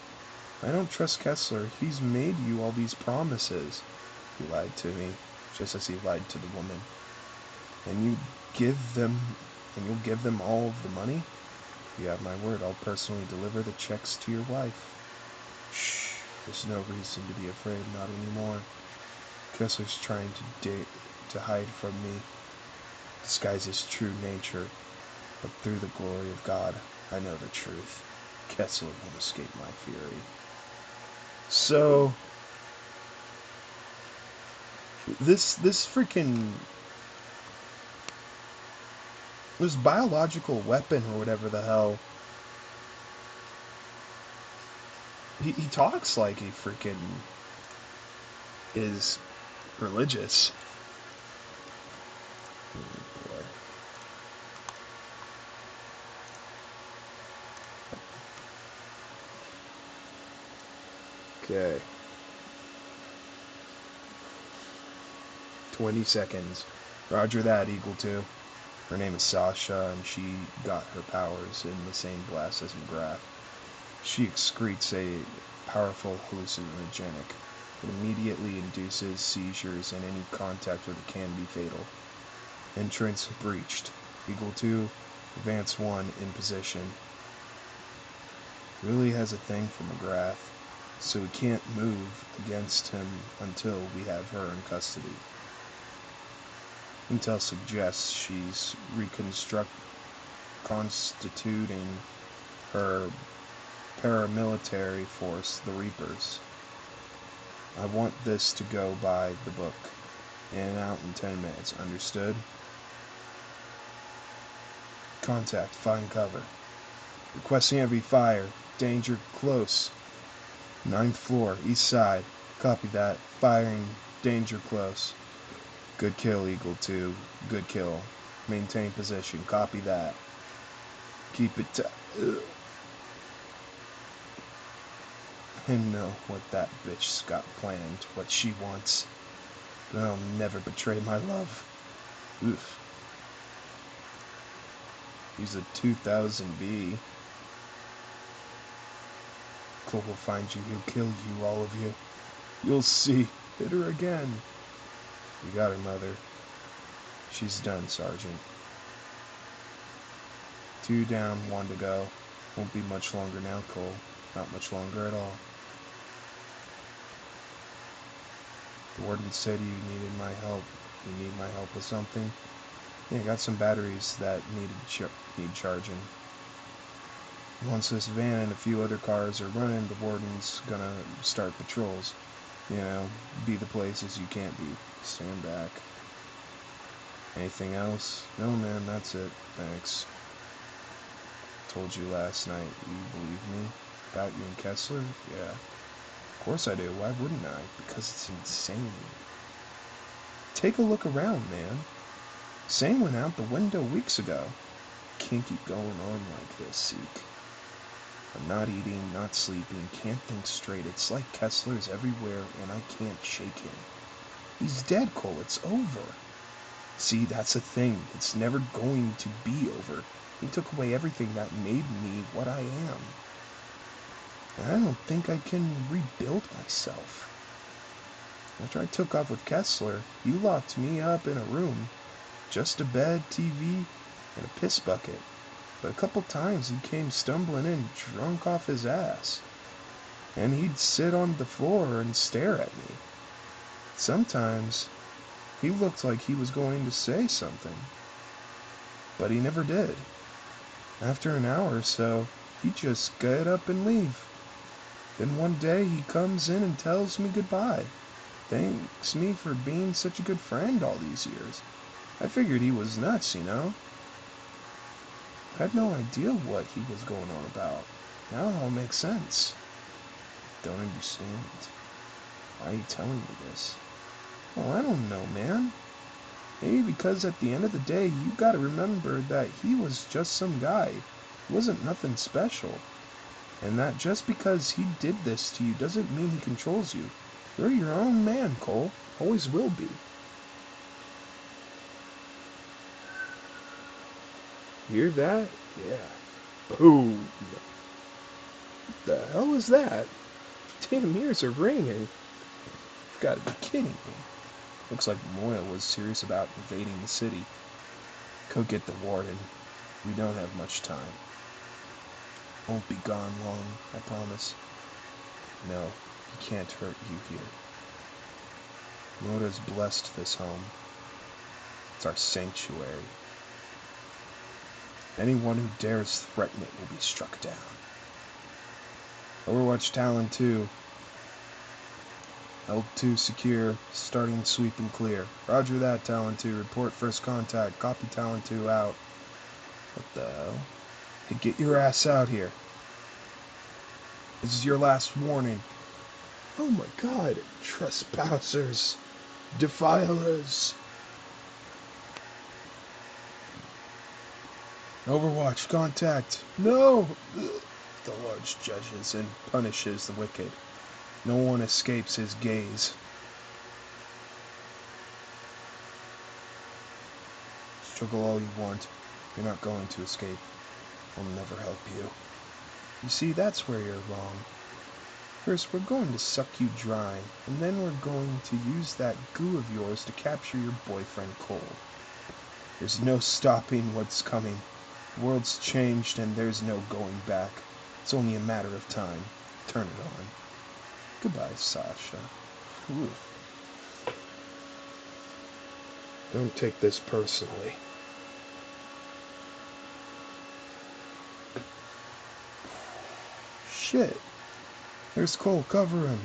I don't trust Kessler. He's made you all these promises. He lied to me, just as he lied to the woman. And you'll give them all of the money? You have my word. I'll personally deliver the checks to your wife. Shh. There's no reason to be afraid, not anymore. Kessler's trying to hide from me, disguise his true nature, but through the glory of God, I know the truth. Kessler won't escape my fury. So, this freaking, this biological weapon or whatever the hell, he talks like he freaking is religious. Oh boy. Okay. 20 seconds. Roger that, Eagle 2. Her name is Sasha, and she got her powers in the same blast as McGrath. She excretes a powerful hallucinogenic. It immediately induces seizures, and any contact with it can be fatal. Entrance breached. Eagle 2, Advance 1 in position. Really has a thing for McGrath, so we can't move against him until we have her in custody. Intel suggests she's constituting her paramilitary force, the Reapers. I want this to go by the book. In and out in 10 minutes, understood? Contact, find cover. Requesting heavy fire. Danger close. 9th floor, east side. Copy that. Firing. Danger close. Good kill, Eagle 2. Good kill. Maintain position. Copy that. Keep it I know what that bitch's got planned. What she wants. But I'll never betray my love. Oof. Use a 2000B. Cole will find you. He'll kill you, all of you. You'll see. Hit her again. You got her, Mother. She's done, Sergeant. 2 down, 1 to go. Won't be much longer now, Cole. Not much longer at all. The warden said you needed my help. You need my help with something? Yeah, I got some batteries that need charging. Once this van and a few other cars are running, the warden's gonna start patrols. You know, be the places you can't be. Stand back. Anything else? No, man, that's it. Thanks. Told you last night. You believe me? About you and Kessler? Yeah. Of course I do. Why wouldn't I? Because it's insane. Take a look around, man. Sane went out the window weeks ago. Can't keep going on like this, Zeke. I'm not eating, not sleeping, can't think straight. It's like Kessler's everywhere and I can't shake him. He's dead, Cole. It's over. See, that's the thing. It's never going to be over. He took away everything that made me what I am. I don't think I can rebuild myself. After I took off with Kessler, you locked me up in a room. Just a bed, TV, and a piss bucket. But a couple times he came stumbling in drunk off his ass. And he'd sit on the floor and stare at me. Sometimes he looked like he was going to say something. But he never did. After an hour or so, he'd just get up and leave. Then one day he comes in and tells me goodbye. Thanks me for being such a good friend all these years. I figured he was nuts, you know? I had no idea what he was going on about. Now it all makes sense. Don't understand. Why are you telling me this? Well, I don't know, man. Maybe because at the end of the day, you gotta remember that he was just some guy. He wasn't nothing special. And that just because he did this to you doesn't mean he controls you. You're your own man, Cole. Always will be. Hear that? Yeah. Boom. What the hell is that? Damn ears are ringing. You've got to be kidding me. Looks like Moya was serious about invading the city. Go get the warden. We don't have much time. Won't be gone long, I promise. No, he can't hurt you here. Moda's blessed this home. It's our sanctuary. Anyone who dares threaten it will be struck down. Overwatch Talon 2. L2 secure, starting sweep and clear. Roger that, Talon 2. Report first contact. Copy Talon 2 out. What the hell? Hey, get your ass out here. This is your last warning. Oh my god. Trespassers. Defilers. Overwatch, contact. No! The Lord judges and punishes the wicked. No one escapes his gaze. Struggle all you want. You're not going to escape. I'll never help you. You see, that's where you're wrong. First, we're going to suck you dry, and then we're going to use that goo of yours to capture your boyfriend Cole. There's no stopping what's coming. The world's changed, and there's no going back. It's only a matter of time. Turn it on. Goodbye, Sasha. Ooh. Don't take this personally. Shit. There's Cole. Cover him.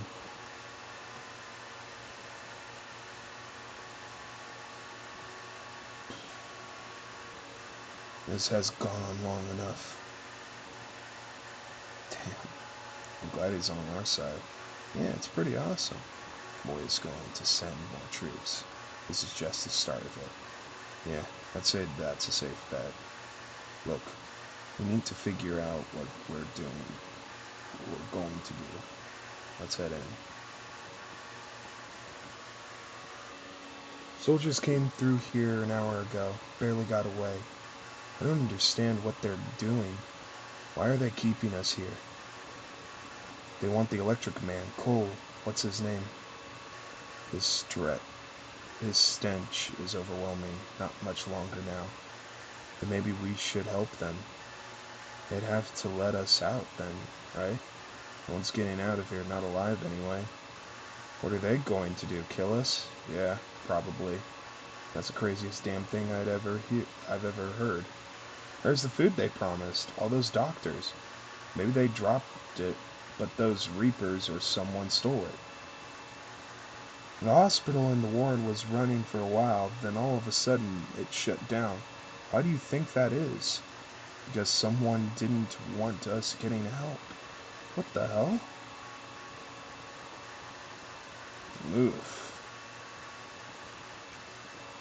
This has gone on long enough. Damn. I'm glad he's on our side. Yeah, it's pretty awesome. Moya's going to send more troops. This is just the start of it. Yeah, I'd say that's a safe bet. Look, we need to figure out what we're doing. What we're going to do. Let's head in. Soldiers came through here an hour ago. Barely got away. I don't understand what they're doing. Why are they keeping us here? They want the electric man, Cole. What's his name? His stench is overwhelming. Not much longer now. But maybe we should help them. They'd have to let us out then, right? No one's getting out of here, not alive anyway. What are they going to do? Kill us? Yeah, probably. That's the craziest damn thing I've ever heard. Where's the food they promised? All those doctors. Maybe they dropped it, but those Reapers or someone stole it. The hospital in the ward was running for a while, then all of a sudden it shut down. Why do you think that is? Because someone didn't want us getting help. What the hell? Oof.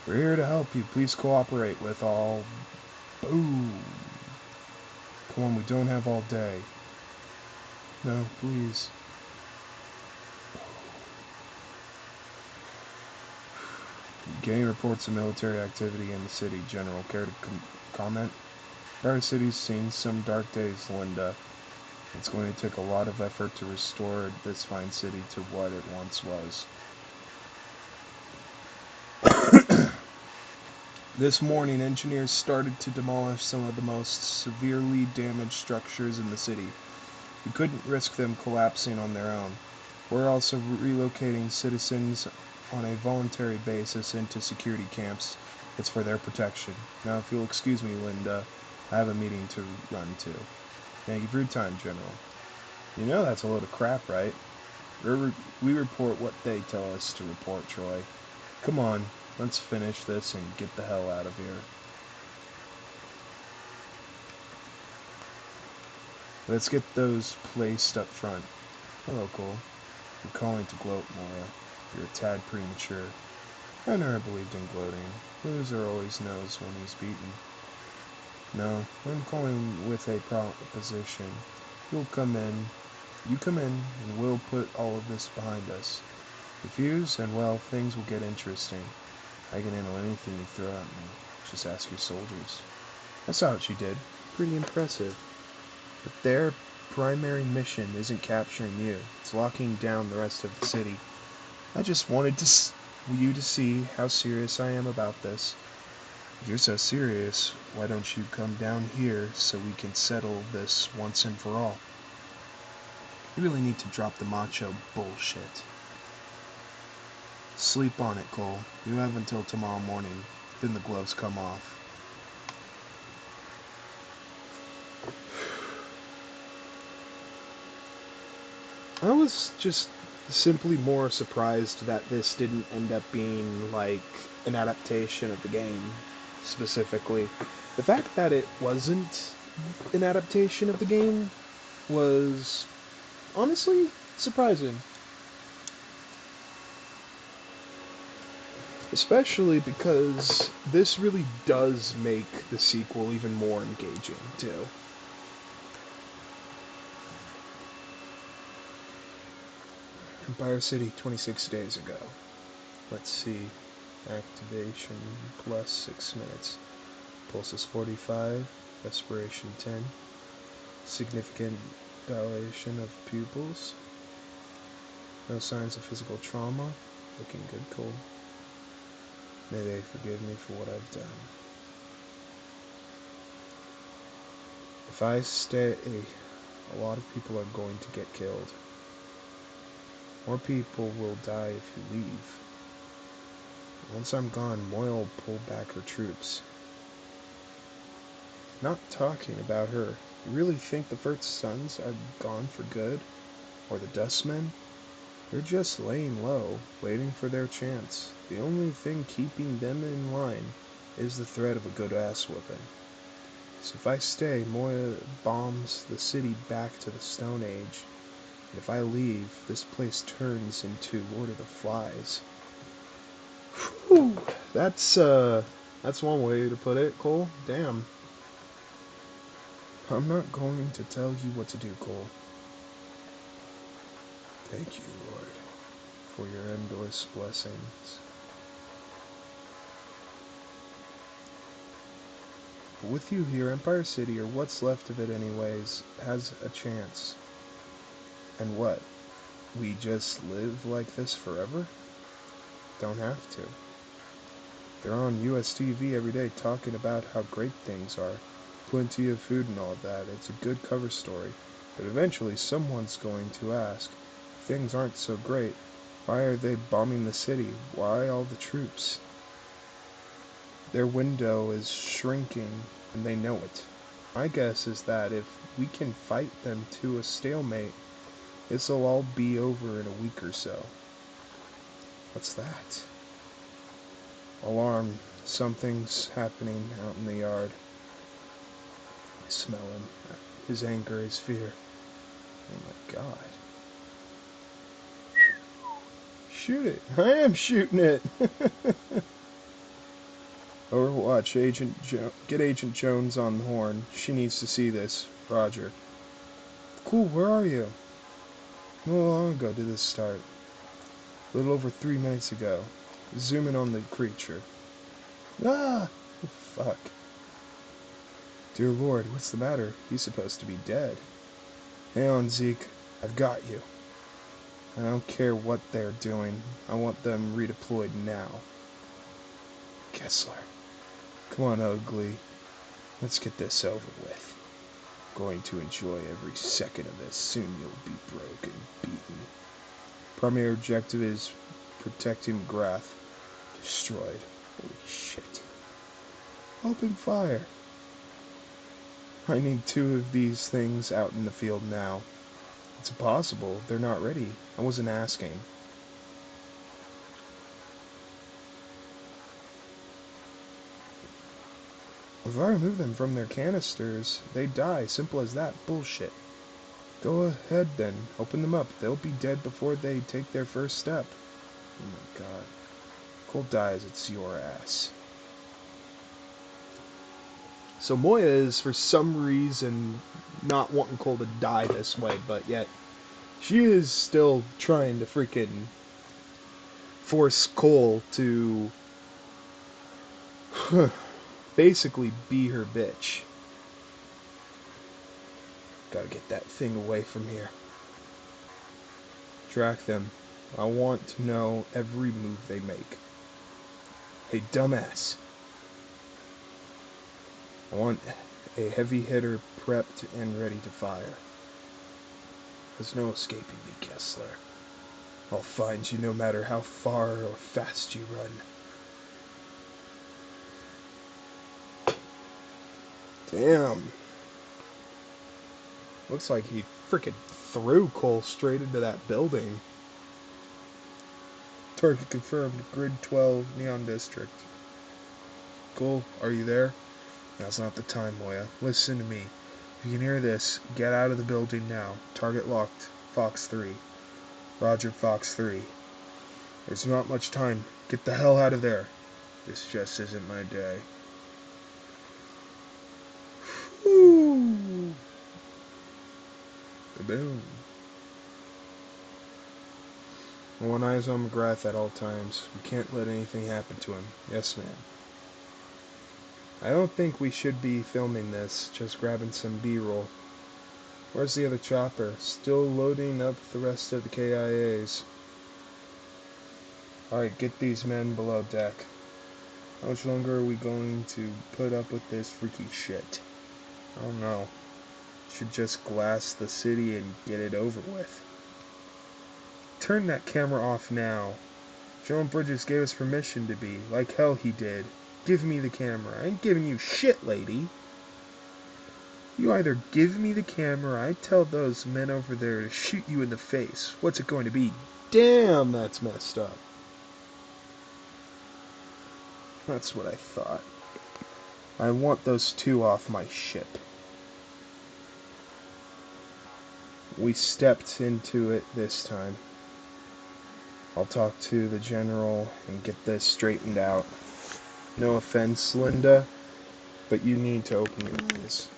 We're here to help you. Please cooperate with all... Boom. Come on, we don't have all day. No, please. Getting reports of military activity in the city. General, care to comment? Our city's seen some dark days, Linda. It's going to take a lot of effort to restore this fine city to what it once was. This morning, engineers started to demolish some of the most severely damaged structures in the city. We couldn't risk them collapsing on their own. We're also relocating citizens on a voluntary basis into security camps. It's for their protection. Now, if you'll excuse me, Linda, I have a meeting to run to. Thank you for your time, General. You know that's a load of crap, right? We report what they tell us to report, Troy. Come on, let's finish this and get the hell out of here. Let's get those placed up front. Hello, Cole. I'm calling to gloat, Moira. You're a tad premature. I never believed in gloating. Loser always knows when he's beaten. No, I'm calling with a proposition. You come in, and we'll put all of this behind us. Refuse, and well, things will get interesting. I can handle anything you throw at me. Just ask your soldiers. I saw what you did. Pretty impressive. But their primary mission isn't capturing you. It's locking down the rest of the city. I just wanted you to see how serious I am about this. If you're so serious, why don't you come down here so we can settle this once and for all? You really need to drop the macho bullshit. Sleep on it, Cole. You have until tomorrow morning. Then the gloves come off. I was just simply more surprised that this didn't end up being like an adaptation of the game, specifically. The fact that it wasn't an adaptation of the game was honestly surprising. Especially because this really does make the sequel even more engaging, too. Empire City 26 days ago. Let's see. Activation plus 6 minutes. Pulse is 45. Respiration 10. Significant dilation of pupils. No signs of physical trauma. Looking good, Cole. May they forgive me for what I've done. If I stay, a lot of people are going to get killed. More people will die if you leave. Once I'm gone, Moira will pull back her troops. Not talking about her. You really think the First Sons are gone for good? Or the Dustmen? They're just laying low, waiting for their chance. The only thing keeping them in line is the threat of a good-ass whooping. So if I stay, Moira bombs the city back to the Stone Age. And if I leave, this place turns into Lord of the Flies. Whew, that's one way to put it, Cole. Damn. I'm not going to tell you what to do, Cole. Thank you, Lord, for your endless blessings. But with you here, Empire City, or what's left of it anyways, has a chance. And what? We just live like this forever? Don't have to. They're on US TV every day talking about how great things are. Plenty of food and all that. It's a good cover story. But eventually someone's going to ask, if things aren't so great, why are they bombing the city? Why all the troops? Their window is shrinking, and they know it. My guess is that if we can fight them to a stalemate, this'll all be over in a week or so. What's that? Alarm. Something's happening out in the yard. I smell him. His anger, his fear. Oh my god. Shoot it. I am shooting it. Overwatch. Get Agent Jones on the horn. She needs to see this. Roger. Cool, where are you? How long ago did this start? A little over 3 minutes ago. Zoom in on the creature. Ah! Fuck. Dear Lord, what's the matter? He's supposed to be dead. Hang on, Zeke. I've got you. I don't care what they're doing. I want them redeployed now. Kessler. Come on, Ugly. Let's get this over with. Going to enjoy every second of this. Soon you'll be broken, beaten. Primary objective is protecting McGrath. Destroyed. Holy shit. Open fire. I need 2 of these things out in the field now. It's impossible. They're not ready. I wasn't asking. If I remove them from their canisters, they die. Simple as that. Bullshit. Go ahead then. Open them up. They'll be dead before they take their first step. Oh my god. Cole dies, it's your ass. So Moya is, for some reason, not wanting Cole to die this way, but yet she is still trying to freaking force Cole to basically be her bitch. Gotta get that thing away from here. Track them. I want to know every move they make. Hey, dumbass. I want a heavy hitter prepped and ready to fire. There's no escaping me, Kessler. I'll find you no matter how far or fast you run. Damn. Looks like he frickin' threw Cole straight into that building. Target confirmed. Grid 12, Neon District. Cole, are you there? Now's not the time, Moya. Listen to me. If you can hear this, get out of the building now. Target locked. Fox 3. Roger, Fox 3. There's not much time. Get the hell out of there. This just isn't my day. Whew. Boom. I want eyes on McGrath at all times. We can't let anything happen to him. Yes, ma'am. I don't think we should be filming this, just grabbing some B-roll. Where's the other chopper? Still loading up the rest of the KIAs. Alright, get these men below deck. How much longer are we going to put up with this freaky shit? I don't know. Should just glass the city and get it over with. Turn that camera off now. John Bridges gave us permission to be. Like hell he did. Give me the camera. I ain't giving you shit, lady. You either give me the camera or I tell those men over there to shoot you in the face. What's it going to be? Damn, that's messed up. That's what I thought. I want those 2 off my ship. We stepped into it this time. I'll talk to the general and get this straightened out. No offense, Linda, but you need to open your eyes.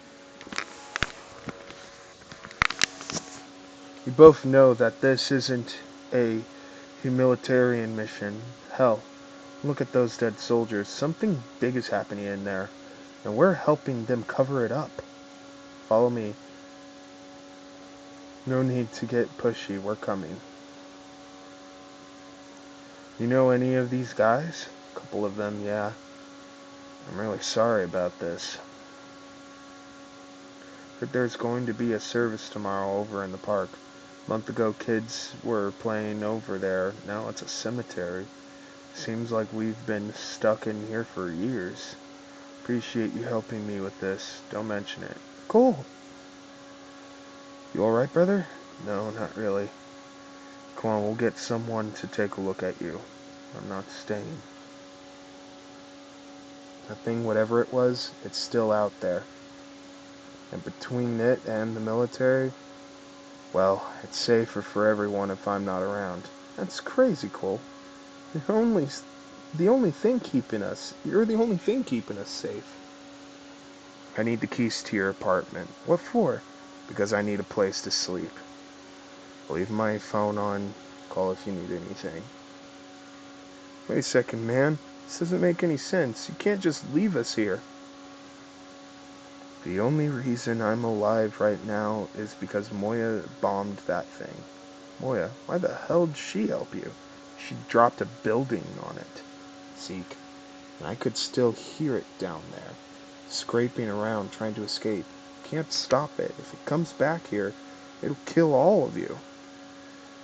We both know that this isn't a humanitarian mission. Hell, look at those dead soldiers. Something big is happening in there, and we're helping them cover it up. Follow me. No need to get pushy. We're coming. You know any of these guys? A couple of them, yeah. I'm really sorry about this. Heard there's going to be a service tomorrow over in the park. A month ago, kids were playing over there. Now it's a cemetery. Seems like we've been stuck in here for years. Appreciate you helping me with this. Don't mention it. Cool. You alright, brother? No, not really. Come on, we'll get someone to take a look at you. I'm not staying. That thing, whatever it was, it's still out there. And between it and the military, well, it's safer for everyone if I'm not around. That's crazy, Cole. You're the only thing keeping us safe. I need the keys to your apartment. What for? Because I need a place to sleep. I'll leave my phone on. Call if you need anything. Wait a second, man. This doesn't make any sense. You can't just leave us here. The only reason I'm alive right now is because Moya bombed that thing. Moya, why the hell did she help you? She dropped a building on it. Zeke. And I could still hear it down there, scraping around trying to escape. Can't stop it. If it comes back here, it'll kill all of you.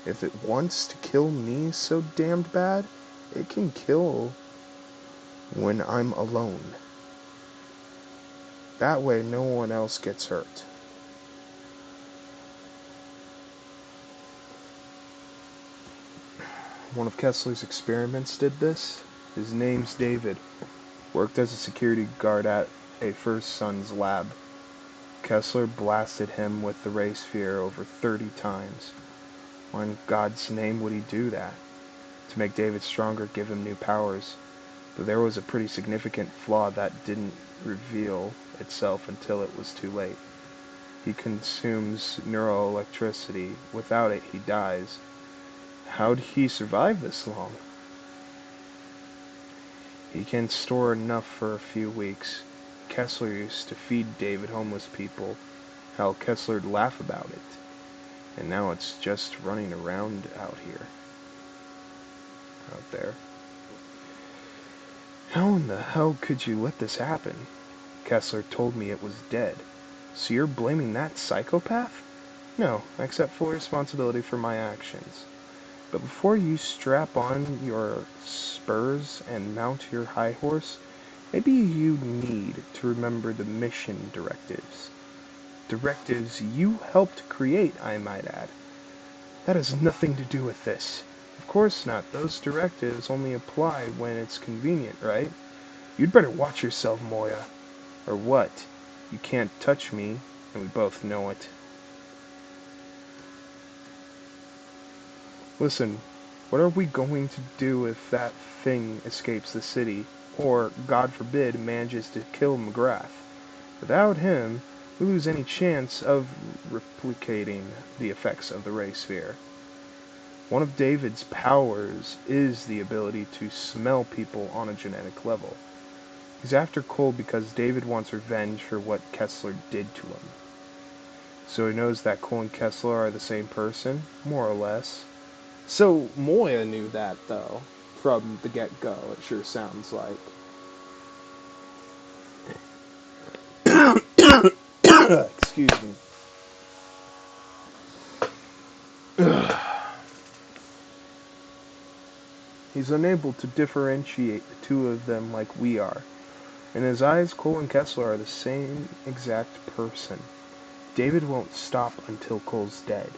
If it wants to kill me so damned bad, it can kill when I'm alone. That way no one else gets hurt. One of Kessler's experiments did this. His name's David. Worked as a security guard at a First Son's lab. Kessler blasted him with the ray sphere over 30 times. Why in God's name would he do that? To make David stronger, give him new powers. But there was a pretty significant flaw that didn't reveal itself until it was too late. He consumes neuroelectricity. Without it, he dies. How'd he survive this long? He can store enough for a few weeks. Kessler used to feed David homeless people. Hell, Kessler'd laugh about it. And now it's just running around out here. Out there. How in the hell could you let this happen? Kessler told me it was dead. So you're blaming that psychopath? No, I accept full responsibility for my actions. But before you strap on your spurs and mount your high horse, maybe you need to remember the mission directives. Directives you helped create, I might add. That has nothing to do with this. Of course not. Those directives only apply when it's convenient, right? You'd better watch yourself, Moya. Or what? You can't touch me, and we both know it. Listen, what are we going to do if that thing escapes the city, or, God forbid, manages to kill McGrath? Without him, we lose any chance of replicating the effects of the ray sphere. One of David's powers is the ability to smell people on a genetic level. He's after Cole because David wants revenge for what Kessler did to him. So he knows that Cole and Kessler are the same person, more or less. So Moya knew that, though, from the get-go, it sure sounds like. Excuse me. He's unable to differentiate the two of them like we are. In his eyes, Cole and Kessler are the same exact person. David won't stop until Cole's dead.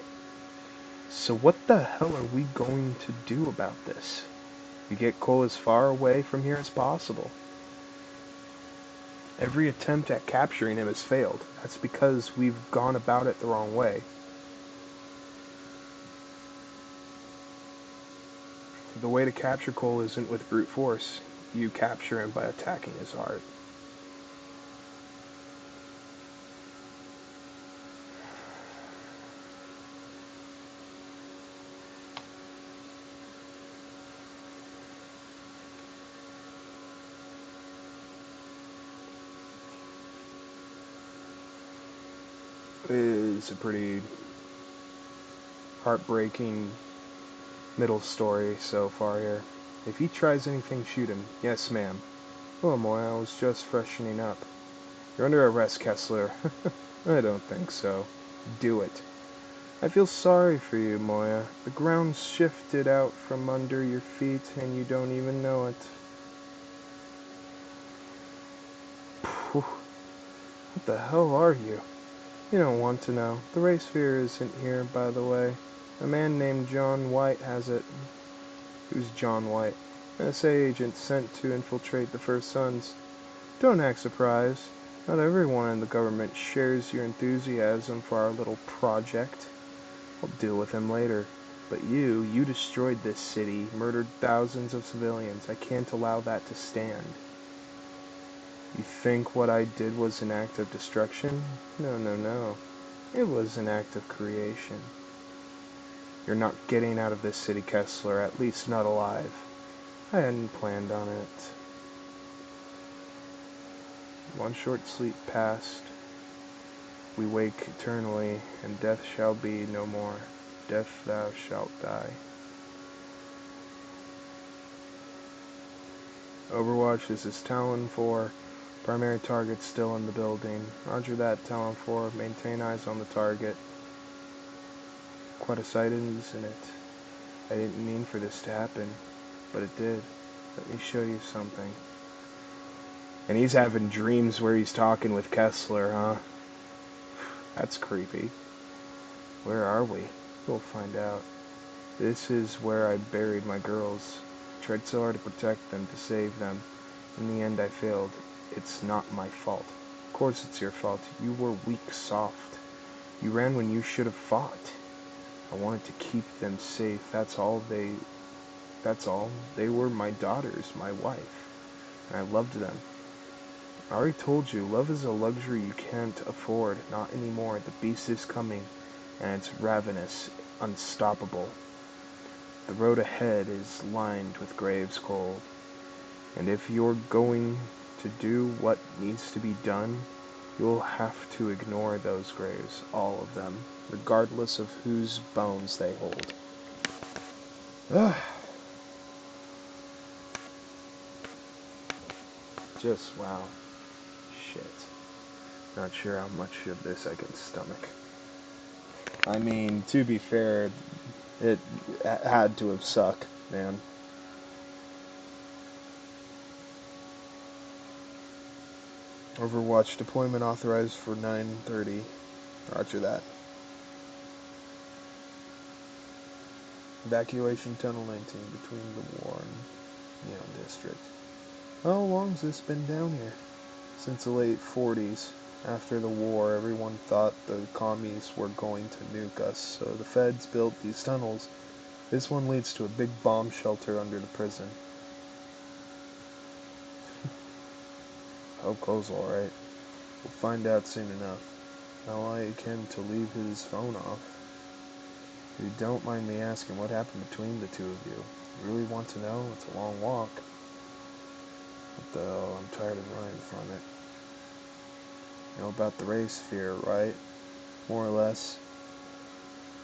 So what the hell are we going to do about this? We get Cole as far away from here as possible. Every attempt at capturing him has failed. That's because we've gone about it the wrong way. The way to capture Cole isn't with brute force. You capture him by attacking his heart. It is a pretty heartbreaking middle story so far here. If he tries anything, shoot him. Yes, ma'am. Oh, Moya, I was just freshening up. You're under arrest, Kessler. I don't think so. Do it. I feel sorry for you, Moya. The ground's shifted out from under your feet, and you don't even know it. Phew. What the hell are you? You don't want to know. The ray sphere isn't here, by the way. A man named John White has it. Who's John White? An SA agent sent to infiltrate the First Sons. Don't act surprised. Not everyone in the government shares your enthusiasm for our little project. I'll deal with him later. But you destroyed this city, murdered thousands of civilians. I can't allow that to stand. You think what I did was an act of destruction? No. It was an act of creation. You're not getting out of this city, Kessler, at least not alive. I hadn't planned on it. One short sleep passed. we wake eternally, and death shall be no more. Death thou shalt die. Overwatch, this is Talon 4. Primary target still in the building. Roger that, Talon 4. Maintain eyes on the target. Quite a sight, isn't it? I didn't mean for this to happen, but it did. Let me show you something. And he's having dreams where he's talking with Kessler, huh? That's creepy. Where are we? We'll find out. This is where I buried my girls. I tried so hard to protect them, to save them. In the end, I failed. It's not my fault. Of course it's your fault. You were weak, soft. You ran when you should have fought. I wanted to keep them safe. That's all. They were my daughters, my wife. And I loved them. I already told you, love is a luxury you can't afford. Not anymore. The beast is coming, and it's ravenous, unstoppable. The road ahead is lined with graves, Cole. And if you're going to do what needs to be done, you'll have to ignore those graves, all of them, regardless of whose bones they hold. Ugh. Just wow. Shit. Not sure how much of this I can stomach. I mean, to be fair, it had to have sucked, man. Overwatch deployment authorized for 9:30. Roger that. Evacuation Tunnel 19 between the War and Neon District. How long's this been down here? Since the late 40s. After the war, everyone thought the commies were going to nuke us, so the feds built these tunnels. This one leads to a big bomb shelter under the prison. Hope Cole's alright. We'll find out soon enough. I'll like him to leave his phone off. If you don't mind me asking, what happened between the two of you? You really want to know? It's a long walk. What the hell? I'm tired of running from it. You know about the ray sphere, right? More or less.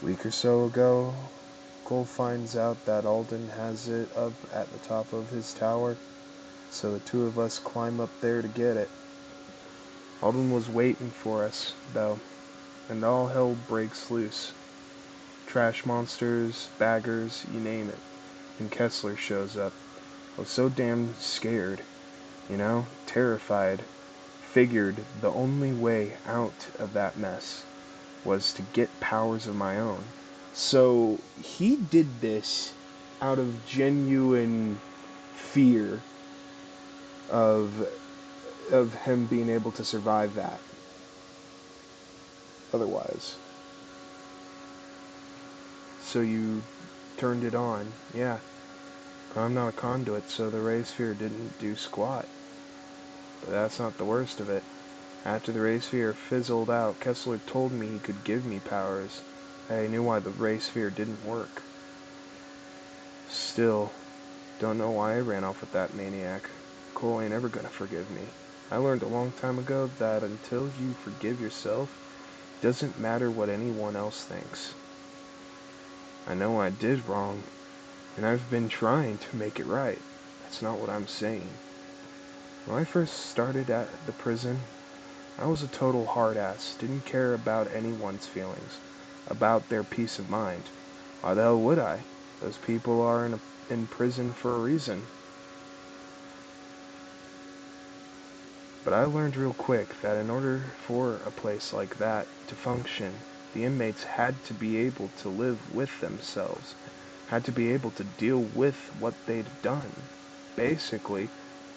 A week or so ago, Cole finds out that Alden has it up at the top of his tower, so the two of us climb up there to get it. Alden was waiting for us, though, and all hell breaks loose. Trash monsters, baggers, you name it. And Kessler shows up. I was so damn scared, terrified. Figured the only way out of that mess was to get powers of my own. So he did this out of genuine fear of him being able to survive that. Otherwise. So you turned it on. Yeah. I'm not a conduit, so the ray sphere didn't do squat. But that's not the worst of it. After the ray sphere fizzled out, Kessler told me he could give me powers. I knew why the ray sphere didn't work. Still, don't know why I ran off with that maniac. Cole ain't ever gonna forgive me. I learned a long time ago that until you forgive yourself, it doesn't matter what anyone else thinks. I know I did wrong, and I've been trying to make it right. That's not what I'm saying. When I first started at the prison, I was a total hard-ass, didn't care about anyone's feelings, about their peace of mind. Why the hell would I? Those people are in prison for a reason. But I learned real quick that in order for a place like that to function, the inmates had to be able to live with themselves, had to be able to deal with what they'd done. Basically,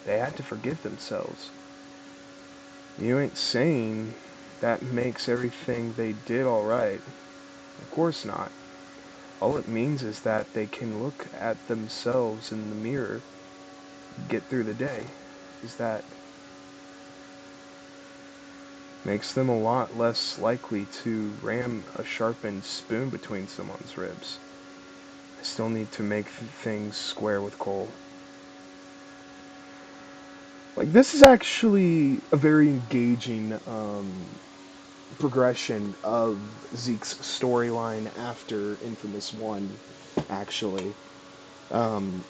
they had to forgive themselves. You ain't saying that makes everything they did alright. Of course not. All it means is that they can look at themselves in the mirror, get through the day. Is that makes them a lot less likely to ram a sharpened spoon between someone's ribs. I still need to make things square with Cole. Like, this is actually a very engaging progression of Zeke's storyline after Infamous 1, actually.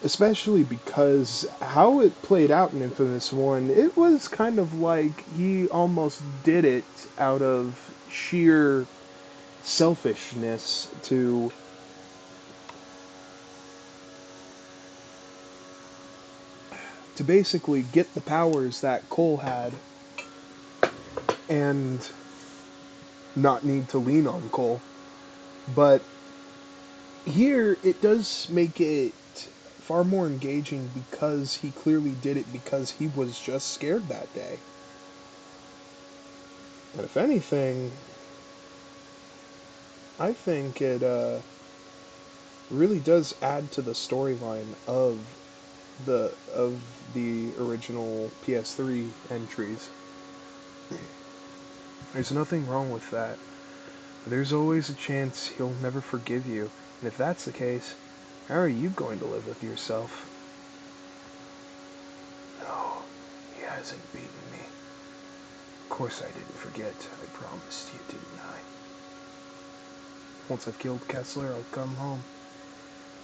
Especially because how it played out in Infamous 1, it was kind of like he almost did it out of sheer selfishness to basically get the powers that Cole had and not need to lean on Cole. But here it does make it far more engaging because he clearly did it because he was just scared that day. And if anything, I think it really does add to the storyline of the original PS3 entries. There's nothing wrong with that. But there's always a chance he'll never forgive you, and if that's the case, how are you going to live with yourself? No, he hasn't beaten me. Of course I didn't forget. I promised you, didn't I? Once I've killed Kessler, I'll come home,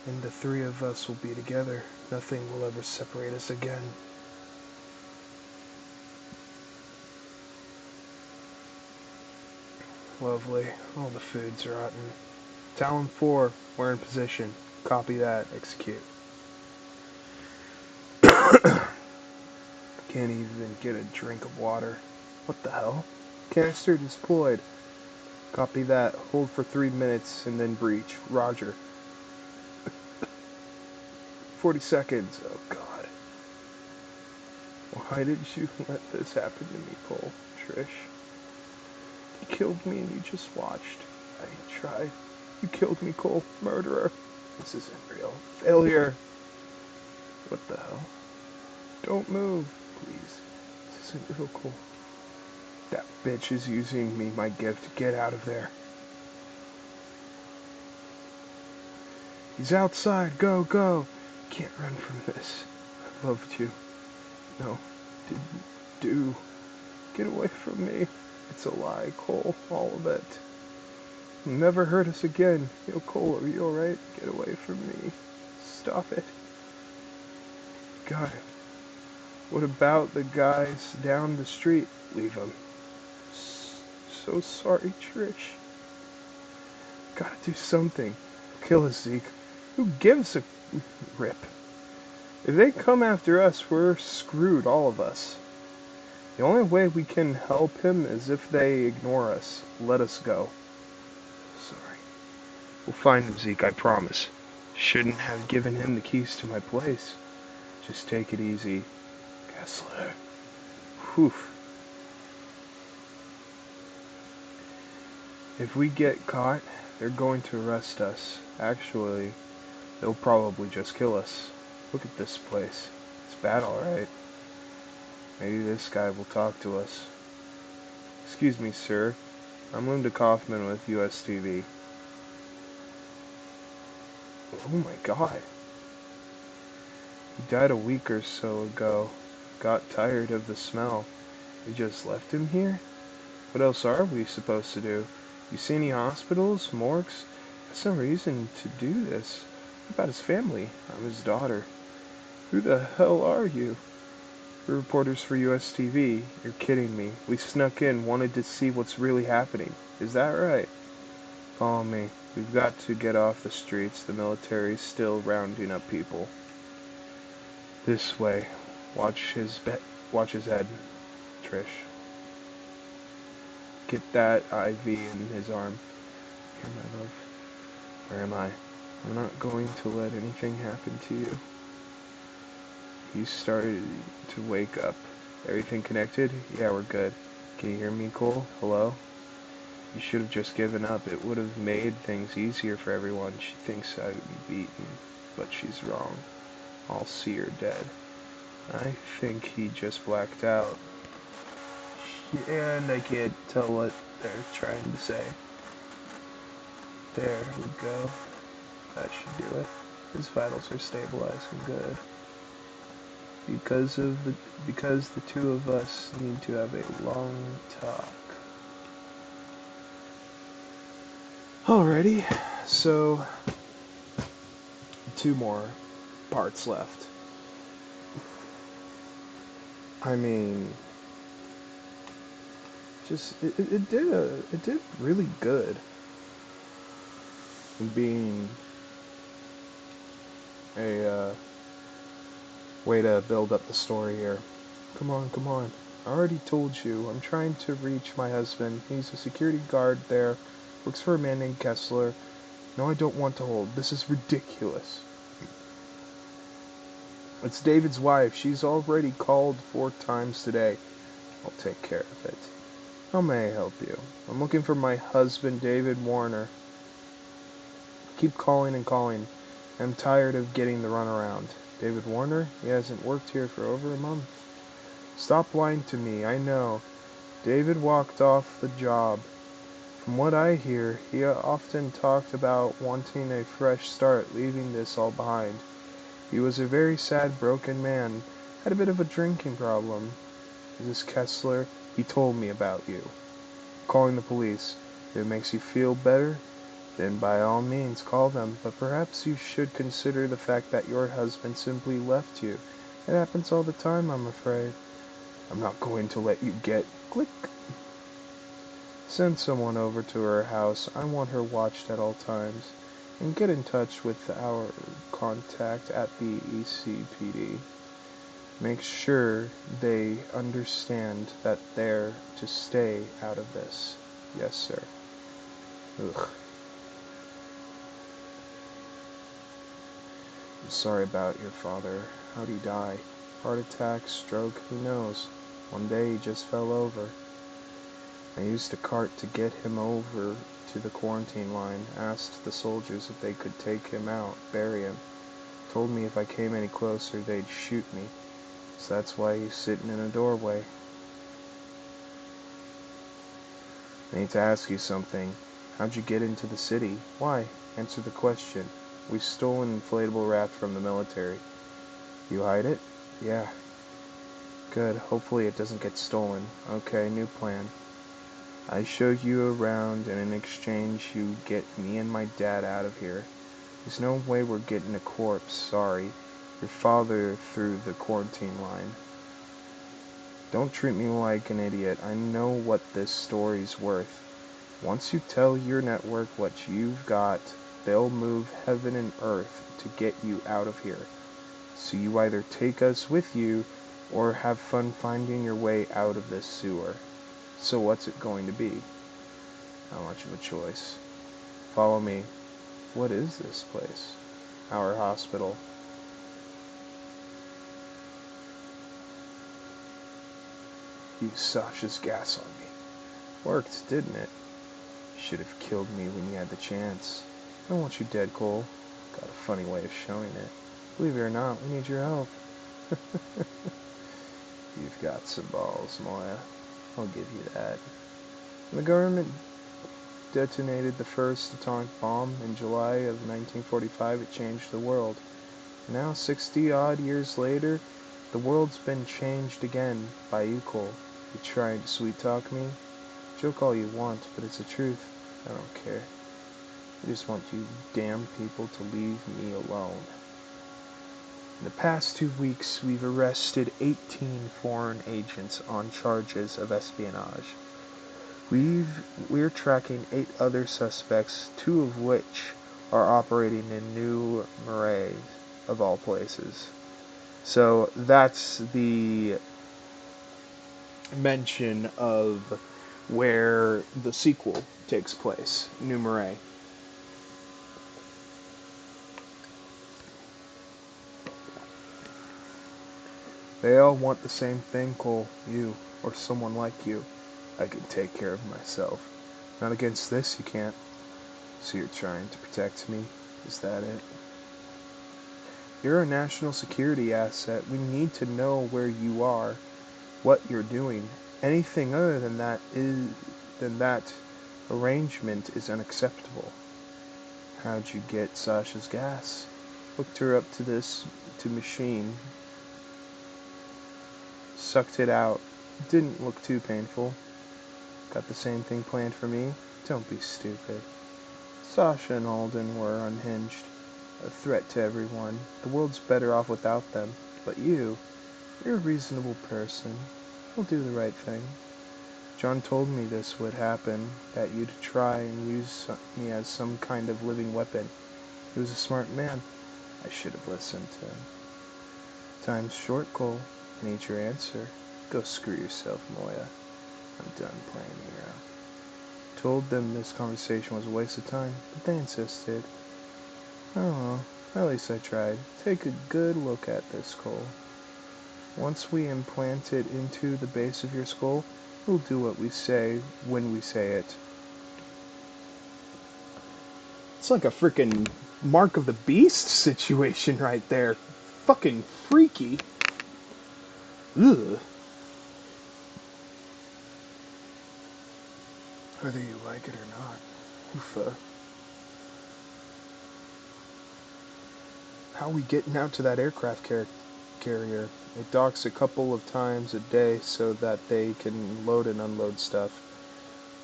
and the three of us will be together. Nothing will ever separate us again. Lovely. All the food's rotten. Talon 4, we're in position. Copy that. Execute. Can't even get a drink of water. What the hell? Canister deployed. Copy that. Hold for 3 minutes and then breach. Roger. 40 seconds. Oh god. Why did you let this happen to me, Cole? Trish? You killed me and you just watched. I tried. You killed me, Cole. Murderer. This isn't real. Failure. What the hell? Don't move, please. This isn't real, Cole. That bitch is using me, my gift. Get out of there. He's outside. Go, go. Can't run from this. I loved you. No, didn't do. Get away from me. It's a lie, Cole. All of it. You'll never hurt us again. Yo, Cole, are you alright? Get away from me. Stop it. God. What about the guys down the street? Leave them. So sorry, Trish. Gotta do something. Kill us, Zeke. Who gives a rip? If they come after us, we're screwed, all of us. The only way we can help him is if they ignore us. Let us go. Sorry. We'll find him, Zeke, I promise. Shouldn't have given him the keys to my place. Just take it easy. Kessler. Whew. If we get caught, they're going to arrest us. Actually, they'll probably just kill us. Look at this place. It's bad, alright. Maybe this guy will talk to us. Excuse me, sir. I'm Linda Kaufman with USTV. Oh my god. He died a week or so ago. Got tired of the smell. We just left him here? What else are we supposed to do? You see any hospitals, morgues? There's no reason to do this. What about his family? I'm his daughter. Who the hell are you? We're reporters for USTV. You're kidding me. We snuck in, wanted to see what's really happening. Is that right? Follow me. We've got to get off the streets. The military's still rounding up people. This way. Watch his head, Trish. Get that IV in his arm. Here, my love. Where am I? I'm not going to let anything happen to you. You started to wake up. Everything connected? Yeah, we're good. Can you hear me, Cole? Hello? You should have just given up. It would have made things easier for everyone. She thinks I would be beaten, but she's wrong. I'll see her dead. I think he just blacked out. And I can't tell what they're trying to say. There we go. That should do it. His vitals are stabilizing good. Because the two of us need to have a long talk. Alrighty, so 2 more parts left. I mean, just it did really good in being a way to build up the story here. Come on, come on. I already told you, I'm trying to reach my husband. He's a security guard there, works for a man named Kessler. No, I don't want to hold. This is ridiculous. It's David's wife. She's already called 4 times today. I'll take care of it. How may I help you? I'm looking for my husband, David Warner. Keep calling and calling. I'm tired of getting the runaround. David Warner? He hasn't worked here for over a month. Stop lying to me. I know. David walked off the job. From what I hear, he often talked about wanting a fresh start, leaving this all behind. He was a very sad, broken man. Had a bit of a drinking problem. Is this Kessler? He told me about you. Calling the police. If it makes you feel better, then by all means call them, but perhaps you should consider the fact that your husband simply left you. It happens all the time, I'm afraid. I'm not going to let you get... Click. Send someone over to her house. I want her watched at all times. And get in touch with our contact at the ECPD. Make sure they understand that they're to stay out of this. Yes, sir. Ugh. I'm sorry about your father. How'd he die? Heart attack, stroke, who knows? One day he just fell over. I used a cart to get him over to the quarantine line, asked the soldiers if they could take him out, bury him. Told me if I came any closer they'd shoot me. So that's why he's sitting in a doorway. I need to ask you something. How'd you get into the city? Why? Answer the question. We stole an inflatable raft from the military. You hide it? Yeah. Good. Hopefully it doesn't get stolen. Okay, new plan. I show you around, and in exchange you get me and my dad out of here. There's no way we're getting a corpse, sorry. Your father through the quarantine line. Don't treat me like an idiot. I know what this story's worth. Once you tell your network what you've got, they'll move heaven and earth to get you out of here. So you either take us with you, or have fun finding your way out of this sewer. So what's it going to be? Not much of a choice. Follow me. What is this place? Our hospital. Used Sasha's gas on me. Worked, didn't it? Should have killed me when you had the chance. I don't want you dead, Cole. Got a funny way of showing it. Believe it or not, we need your help. You've got some balls, Moya. I'll give you that. When the government detonated the first atomic bomb in July of 1945, it changed the world. Now, 60-odd years later, the world's been changed again by you, Cole. You trying to sweet-talk me? Joke all you want, but it's the truth. I don't care. I just want you damn people to leave me alone. In the past 2 weeks, we've arrested 18 foreign agents on charges of espionage. We're tracking 8 other suspects, 2 of which are operating in New Marais, of all places. So that's the mention of where the sequel takes place, New Marais. They all want the same thing, Cole. You, or someone like you. I can take care of myself. Not against this, you can't. So you're trying to protect me? Is that it? You're a national security asset. We need to know where you are, what you're doing. Anything other than that arrangement is unacceptable. How'd you get Sasha's gas? Hooked her up to machine. Sucked it out. Didn't look too painful. Got the same thing planned for me? Don't be stupid. Sasha and Alden were unhinged, a threat to everyone. The world's better off without them. But you're a reasonable person. You'll do the right thing. John told me this would happen, that you'd try and use me as some kind of living weapon. He was a smart man. I should have listened to him. Time's short, Cole. I need your answer. Go screw yourself, Moya. I'm done playing hero. Told them this conversation was a waste of time, but they insisted. Oh well, at least I tried. Take a good look at this, Cole. Once we implant it into the base of your skull, we'll do what we say when we say it. It's like a freaking Mark of the Beast situation right there. Fucking freaky. Ugh. Whether you like it or not. Oofa. How are we getting out to that aircraft carrier? It docks a couple of times a day so that they can load and unload stuff.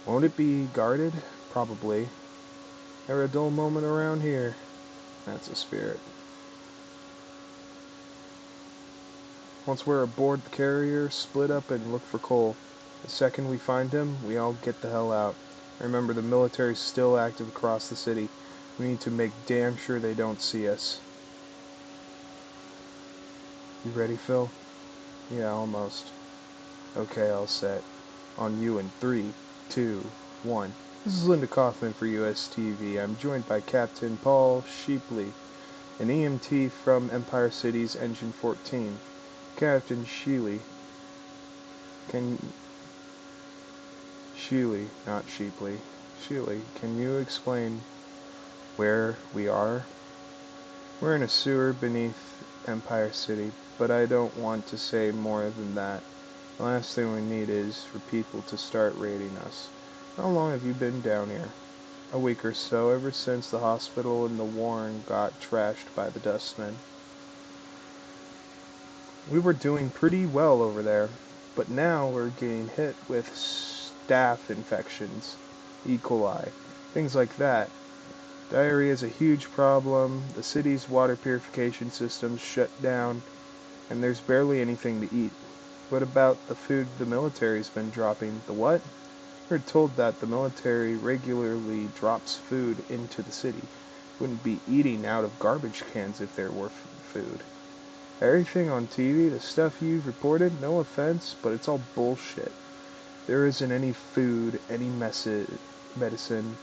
Won't it be guarded? Probably. Never a dull moment around here. That's a spirit. Once we're aboard the carrier, split up and look for Cole. The second we find him, we all get the hell out. Remember, the military's still active across the city. We need to make damn sure they don't see us. You ready, Phil? Yeah, almost. Okay, all set. On you in 3, 2, 1. This is Linda Kaufman for USTV. I'm joined by Captain Paul Sheepley, an EMT from Empire City's Engine 14. Captain Sheely, not Sheepley. Sheely, can you explain where we are? We're in a sewer beneath Empire City, but I don't want to say more than that. The last thing we need is for people to start raiding us. How long have you been down here? A week or so, ever since the hospital in the Warren got trashed by the dustmen. We were doing pretty well over there, but now we're getting hit with staph infections, E. coli, things like that. Diarrhea is a huge problem, the city's water purification system's shut down, and there's barely anything to eat. What about the food the military's been dropping? The what? We're told that the military regularly drops food into the city. Wouldn't be eating out of garbage cans if there were food. Everything on TV, the stuff you've reported, no offense, but it's all bullshit. There isn't any food, any medicine.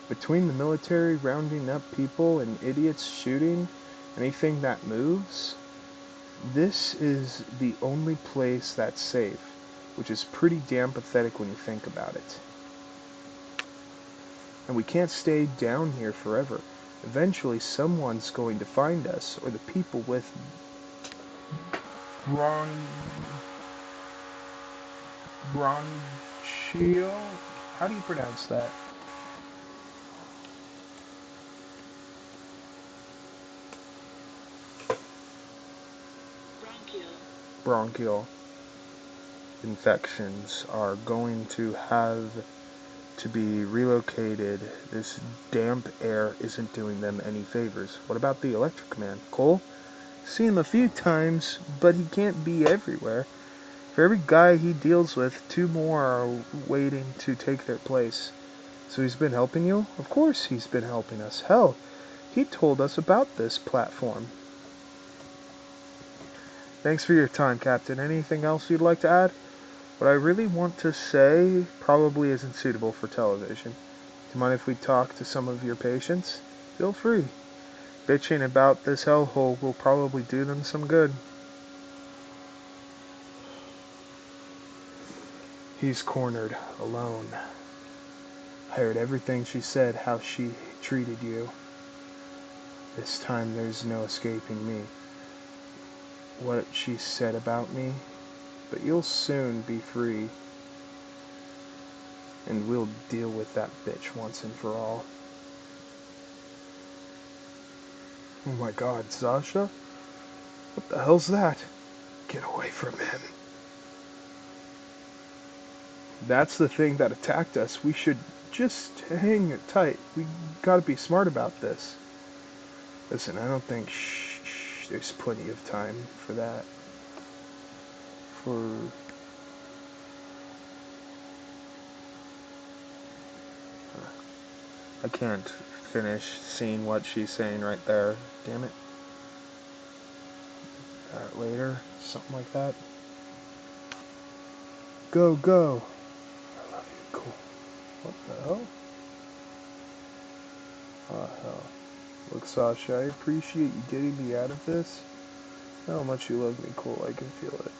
Between the military rounding up people and idiots shooting anything that moves, this is the only place that's safe, which is pretty damn pathetic when you think about it. And we can't stay down here forever. Eventually someone's going to find us, or the people with bronchial? How do you pronounce that? Bronchial infections are going to have to be relocated. This damp air isn't doing them any favors. What about the electric man? Cole? Seen him a few times, but he can't be everywhere. For every guy he deals with, 2 more are waiting to take their place. So he's been helping you? Of course he's been helping us. Hell, he told us about this platform. Thanks for your time, Captain. Anything else you'd like to add? What I really want to say probably isn't suitable for television. Do you mind if we talk to some of your patients? Feel free. Bitching about this hellhole will probably do them some good. He's cornered, alone. I heard everything she said, how she treated you. This time there's no escaping me. What she said about me, but you'll soon be free. And we'll deal with that bitch once and for all. Oh my god, Sasha? What the hell's that? Get away from him. that's the thing that attacked us. We should just hang it tight. We gotta be smart about this. Listen, I don't think there's plenty of time for that. I can't finish seeing what she's saying right there. Damn it. Later, something like that. Go, go. I love you. Cool. What the hell? Oh, hell. Look, Sasha, I appreciate you getting me out of this. How much you love me, Cole. I can feel it.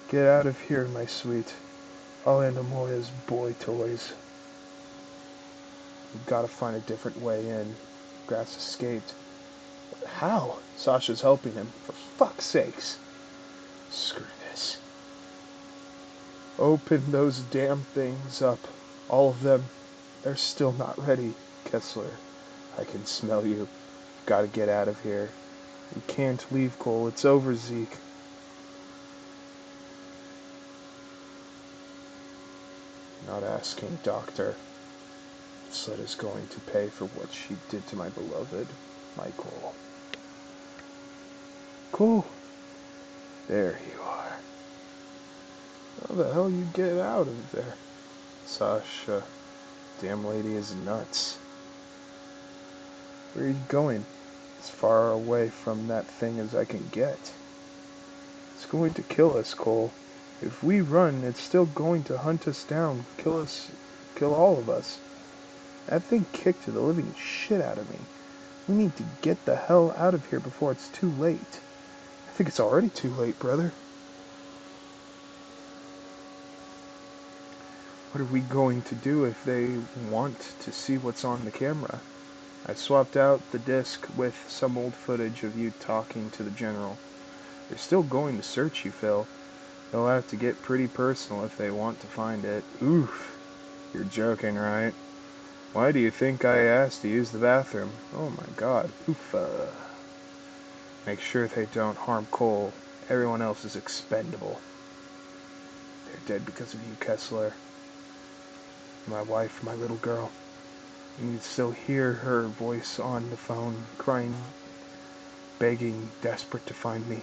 Get out of here, my sweet. I'll handle Moya's boy toys. We've got to find a different way in. Grass escaped. How? Sasha's helping him. For fuck's sakes. Screw this. Open those damn things up. All of them. They're still not ready. Kessler, I can smell you. Gotta get out of here. We can't leave, Cole. It's over, Zeke. Not asking, Doctor. Slit is going to pay for what she did to my beloved, Michael. Cool. There you are. How the hell you get out of there? Sasha, damn lady is nuts. Where are you going? As far away from that thing as I can get. It's going to kill us, Cole. If we run, it's still going to hunt us down, kill all of us. That thing kicked the living shit out of me. We need to get the hell out of here before it's too late. I think it's already too late, brother. What are we going to do if they want to see what's on the camera? I swapped out the disc with some old footage of you talking to the general. They're still going to search you, Phil. They'll have to get pretty personal if they want to find it. Oof. You're joking, right? Why do you think I asked to use the bathroom? Oh my god. Oof. Make sure they don't harm Cole. Everyone else is expendable. They're dead because of you, Kessler. My wife, my little girl. You can still hear her voice on the phone, crying, begging, desperate to find me.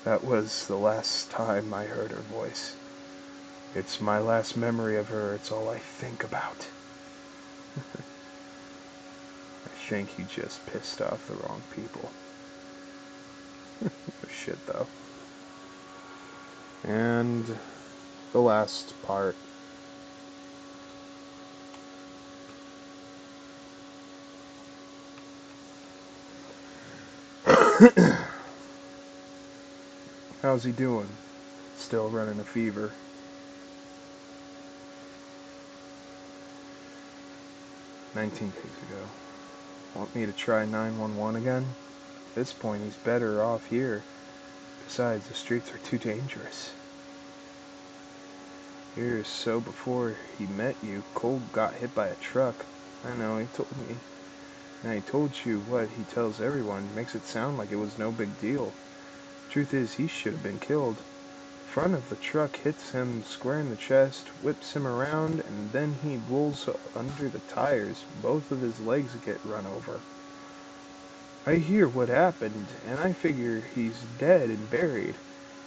That was the last time I heard her voice. It's my last memory of her. It's all I think about. I think you just pissed off the wrong people. No shit, though. And the last part. How's he doing? Still running a fever. 19 days ago. Want me to try 911 again? At this point, he's better off here. Besides, the streets are too dangerous. Years so before he met you, Cole got hit by a truck. I know, he told me. And I told you what he tells everyone. Makes it sound like it was no big deal. Truth is, he should have been killed. Front of the truck hits him square in the chest, whips him around, and then he rolls under the tires. Both of his legs get run over. I hear what happened, and I figure he's dead and buried,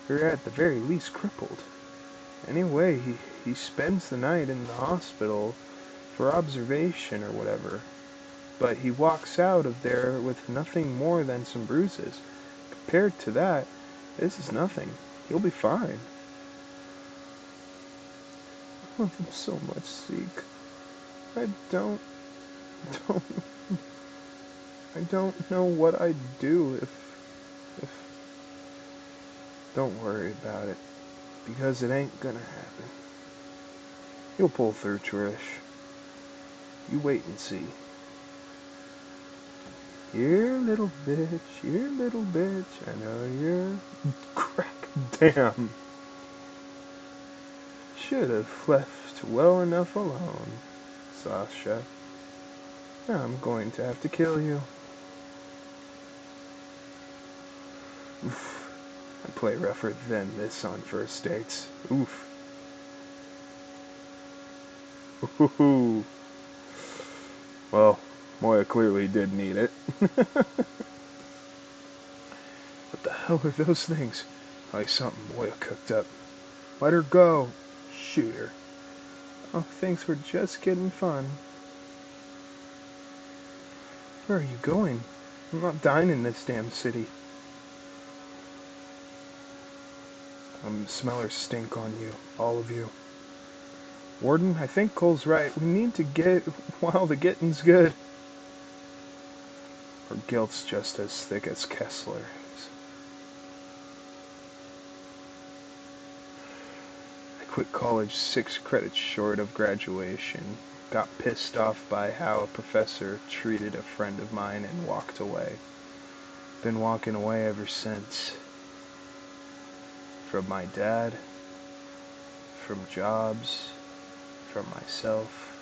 or at the very least crippled. Anyway, he spends the night in the hospital for observation or whatever, but he walks out of there with nothing more than some bruises. Compared to that, this is nothing. He'll be fine. I love him so much, Zeke. I don't know what I'd do if... Don't worry about it, because it ain't gonna happen. You'll pull through, Trish. You wait and see. You're a little bitch, you're a little bitch, I know you're... Crack, damn. Should have left well enough alone, Sasha. I'm going to have to kill you. Oof. I play rougher than this on first dates. Oof. Ooh. Well, Moya clearly did need it. What the hell are those things? Like something Moya cooked up. Let her go. Shoot her. Oh, thanks for just getting fun. Where are you going? I'm not dying in this damn city. Smell her stink on you. All of you. Warden, I think Cole's right. We need to get while the getting's good. Her guilt's just as thick as Kessler's. I quit college 6 credits short of graduation. Got pissed off by how a professor treated a friend of mine and walked away. Been walking away ever since. From my dad, from jobs, from myself.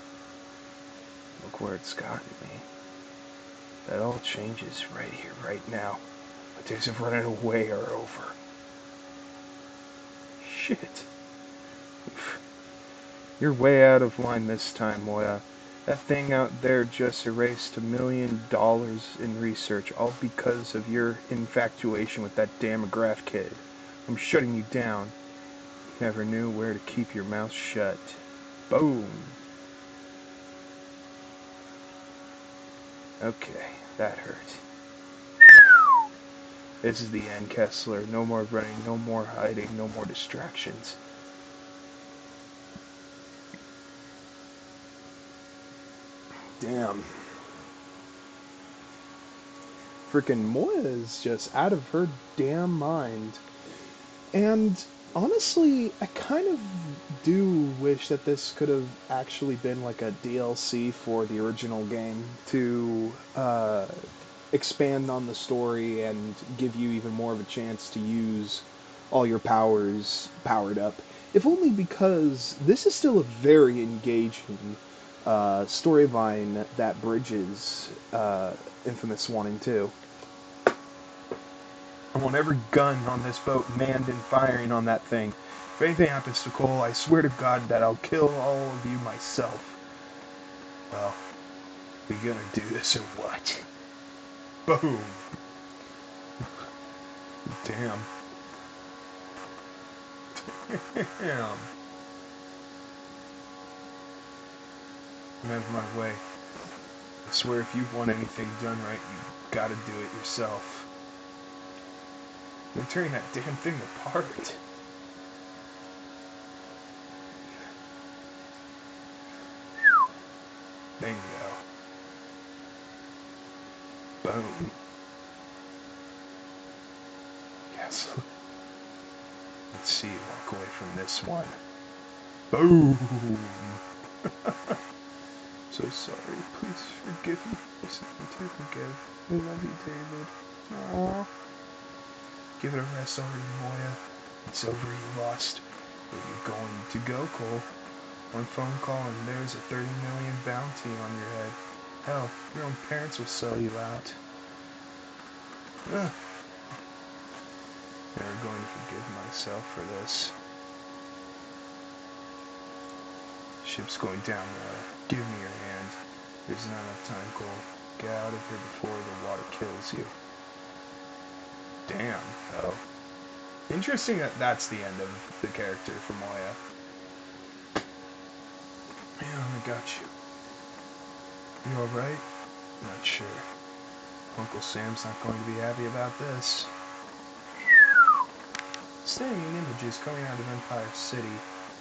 Look where it's gotten me. That all changes right here, right now. My days of running away are over. Shit. You're way out of line this time, Moya. That thing out there just erased $1 million in research, all because of your infatuation with that damn McGrath kid. I'm shutting you down. You never knew where to keep your mouth shut. Boom. Okay, that hurt. This is the end, Kessler. No more running, no more hiding, no more distractions. Damn. Freaking Moya is just out of her damn mind. And honestly, I kind of do wish that this could have actually been like a DLC for the original game to expand on the story and give you even more of a chance to use all your powers powered up. If only because this is still a very engaging storyline that bridges Infamous 1 and 2. I want every gun on this boat manned and firing on that thing. If anything happens to Cole, I swear to God that I'll kill all of you myself. Well, we gonna do this or what? Boom. Damn. Damn. I'm out of my way. I swear if you want anything done right, you gotta do it yourself. They're tearing that damn thing apart. Bingo. Boom. Yes. Let's see, walk away from this one. Boom. So sorry. Please forgive me. There's nothing to forgive. I love you, David. Aww. Give it a rest already, Moya. It's over, you lost. Where you going to go, Cole? One phone call and there's a 30 million bounty on your head. Hell, your own parents will sell you out. Ugh. Never going to forgive myself for this. Ship's going down, Moya. Give me your hand. There's not enough time, Cole. Get out of here before the water kills you. Damn, though. Interesting that that's the end of the character for Moya. Yeah, I got you. You alright? Not sure. Uncle Sam's not going to be happy about this. Stunning images coming out of Empire City,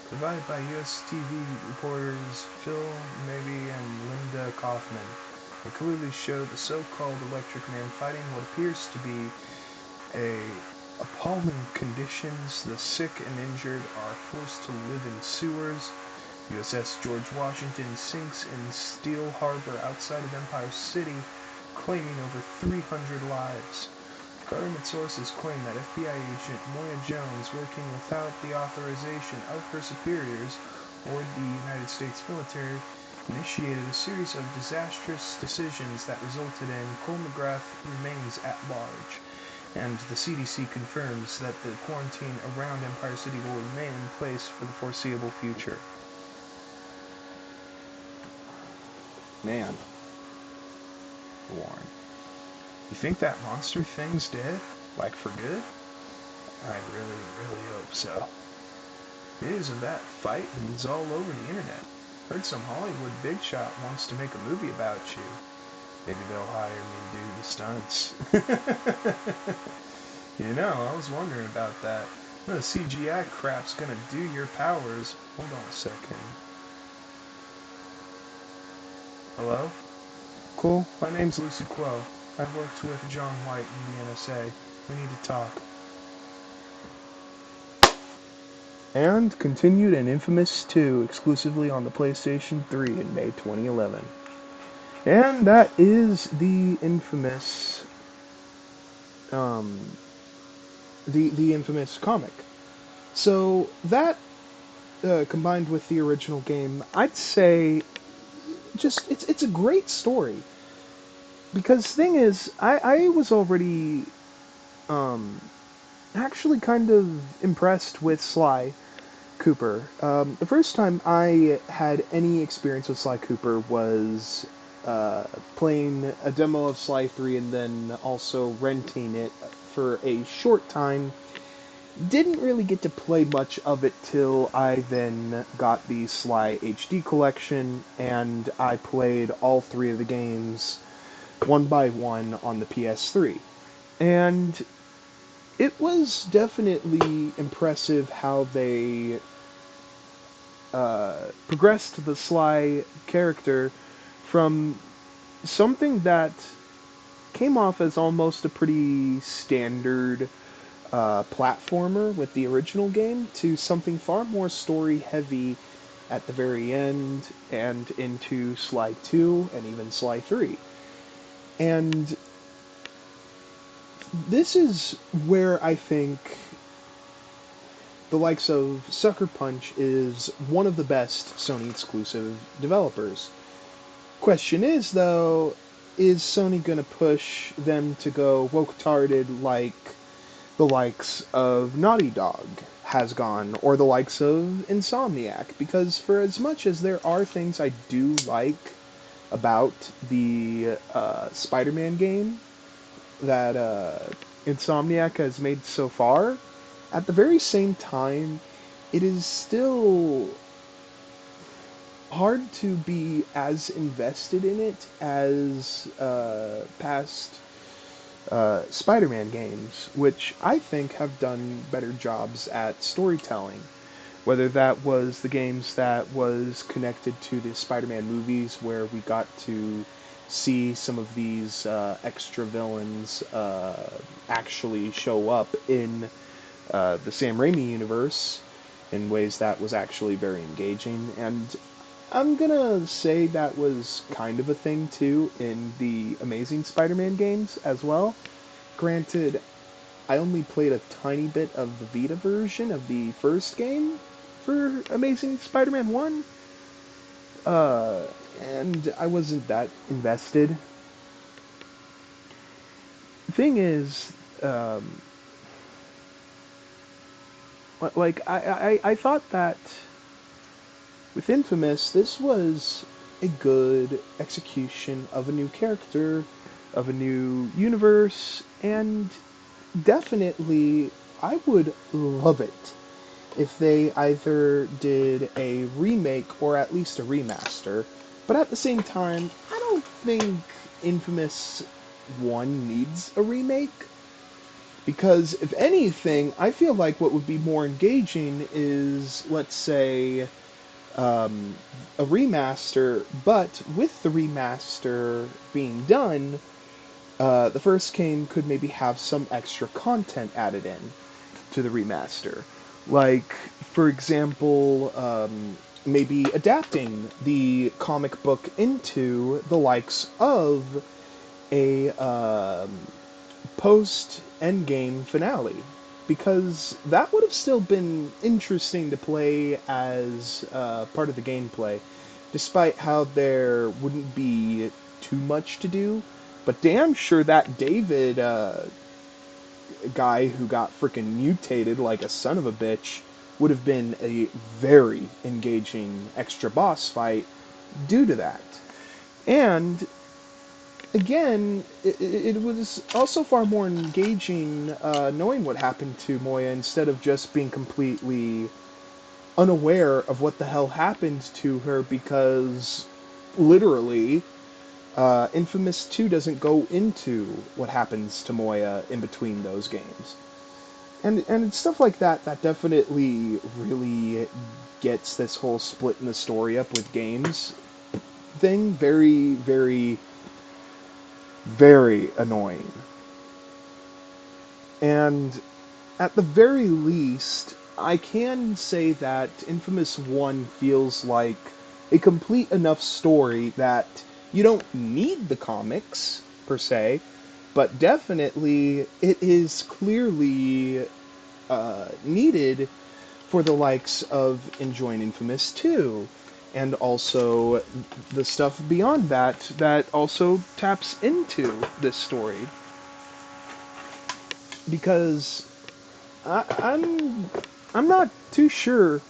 provided by US TV reporters Phil Mabey and Linda Kaufman. They clearly show the so-called Electric Man fighting what appears to be appalling conditions. The sick and injured are forced to live in sewers. USS George Washington sinks in Steel Harbor outside of Empire City, claiming over 300 lives. Government sources claim that FBI agent Moya Jones, working without the authorization of her superiors or the United States military, initiated a series of disastrous decisions that resulted in Cole McGrath remains at large. And the CDC confirms that the quarantine around Empire City will remain in place for the foreseeable future. Man, Warren, you think that monster thing's dead? Like for good? I really, really hope so. News of that fight is all over the internet. Heard some Hollywood big shot wants to make a movie about you. Maybe they'll hire me to do the stunts. You know, I was wondering about that. The CGI crap's gonna do your powers. Hold on a second. Hello? Cool. My name's Lucy Quo. I've worked with John White in the NSA. We need to talk. And continued in Infamous 2 exclusively on the PlayStation 3 in May 2011. And that is the infamous the infamous comic. So that combined with the original game, I'd say just it's a great story. Because the thing is, I was already actually kind of impressed with Sly Cooper. The first time I had any experience with Sly Cooper was playing a demo of Sly 3 and then also renting it for a short time. Didn't really get to play much of it till I then got the Sly HD collection, and I played all three of the games one by one on the PS3. And it was definitely impressive how they progressed the Sly character from something that came off as almost a pretty standard platformer with the original game to something far more story heavy at the very end and into Sly 2 and even Sly 3. And this is where I think the likes of Sucker Punch is one of the best Sony exclusive developers. Question is, though, is Sony going to push them to go woke-tarded like the likes of Naughty Dog has gone, or the likes of Insomniac? Because for as much as there are things I do like about the Spider-Man game that Insomniac has made so far, at the very same time, it is still hard to be as invested in it as past Spider-Man games, which I think have done better jobs at storytelling. Whether that was the games that was connected to the Spider-Man movies, where we got to see some of these extra villains actually show up in the Sam Raimi universe in ways that was actually very engaging. And I'm gonna say that was kind of a thing too in the Amazing Spider-Man games as well. Granted, I only played a tiny bit of the Vita version of the first game for Amazing Spider-Man 1, and I wasn't that invested. The thing is, I thought that with Infamous, this was a good execution of a new character, of a new universe, and definitely I would love it if they either did a remake or at least a remaster. But at the same time, I don't think Infamous 1 needs a remake. Because if anything, I feel like what would be more engaging is, let's say, a remaster, but with the remaster being done, the first game could maybe have some extra content added in to the remaster. Like, for example, maybe adapting the comic book into the likes of a post-endgame finale. Because that would have still been interesting to play as part of the gameplay, despite how there wouldn't be too much to do. But damn sure that David guy who got freaking mutated like a son of a bitch would have been a very engaging extra boss fight due to that. And again, it was also far more engaging knowing what happened to Moya instead of just being completely unaware of what the hell happened to her, because literally Infamous 2 doesn't go into what happens to Moya in between those games. And stuff like that definitely really gets this whole split in the story up with games thing very, very, very annoying. And at the very least, I can say that Infamous 1 feels like a complete enough story that you don't need the comics, per se, but definitely it is clearly needed for the likes of enjoying Infamous 2, and also the stuff beyond that that also taps into this story. Because I'm not too sure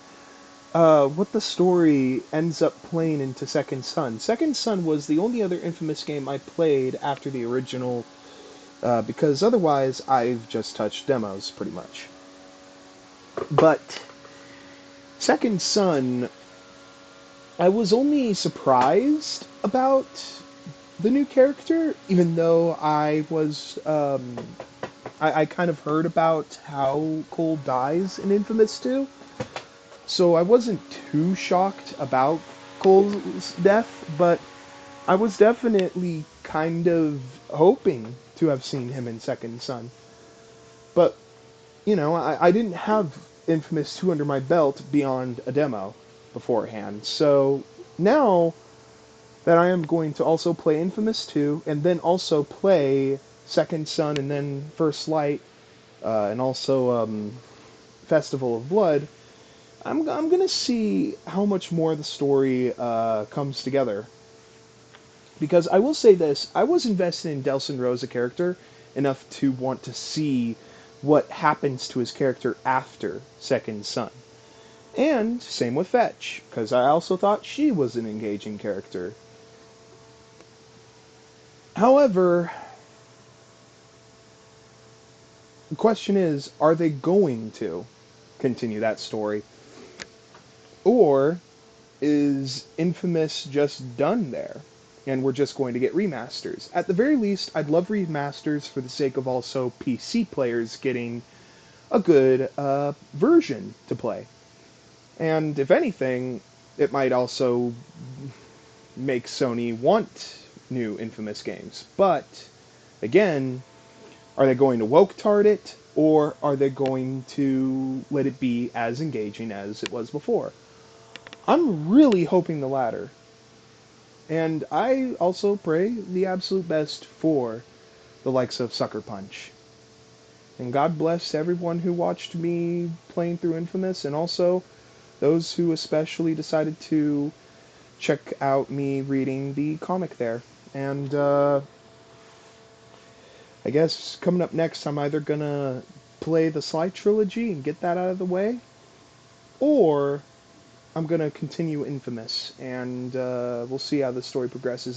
what the story ends up playing into Second Son. Second Son was the only other Infamous game I played after the original, because otherwise I've just touched demos pretty much. But Second Son, I was only surprised about the new character, even though I was I kind of heard about how Cole dies in Infamous 2, so I wasn't too shocked about Cole's death, but I was definitely kind of hoping to have seen him in Second Son. But, you know, I didn't have Infamous 2 under my belt beyond a demo beforehand, so now that I am going to also play Infamous 2, and then also play Second Son, and then First Light, and also Festival of Blood, I'm gonna see how much more the story comes together. Because I will say this, I was invested in Delsin Rosa character enough to want to see what happens to his character after Second Son. And same with Fetch, because I also thought she was an engaging character. However, the question is, are they going to continue that story? Or is Infamous just done there, and we're just going to get remasters? At the very least, I'd love remasters for the sake of also PC players getting a good version to play. And if anything, it might also make Sony want new Infamous games. But, again, are they going to woke-tard it, or are they going to let it be as engaging as it was before? I'm really hoping the latter. And I also pray the absolute best for the likes of Sucker Punch. And God bless everyone who watched me playing through Infamous, and also those who especially decided to check out me reading the comic there. And I guess coming up next, I'm either gonna play the Sly trilogy and get that out of the way, or I'm gonna continue Infamous, and we'll see how the story progresses.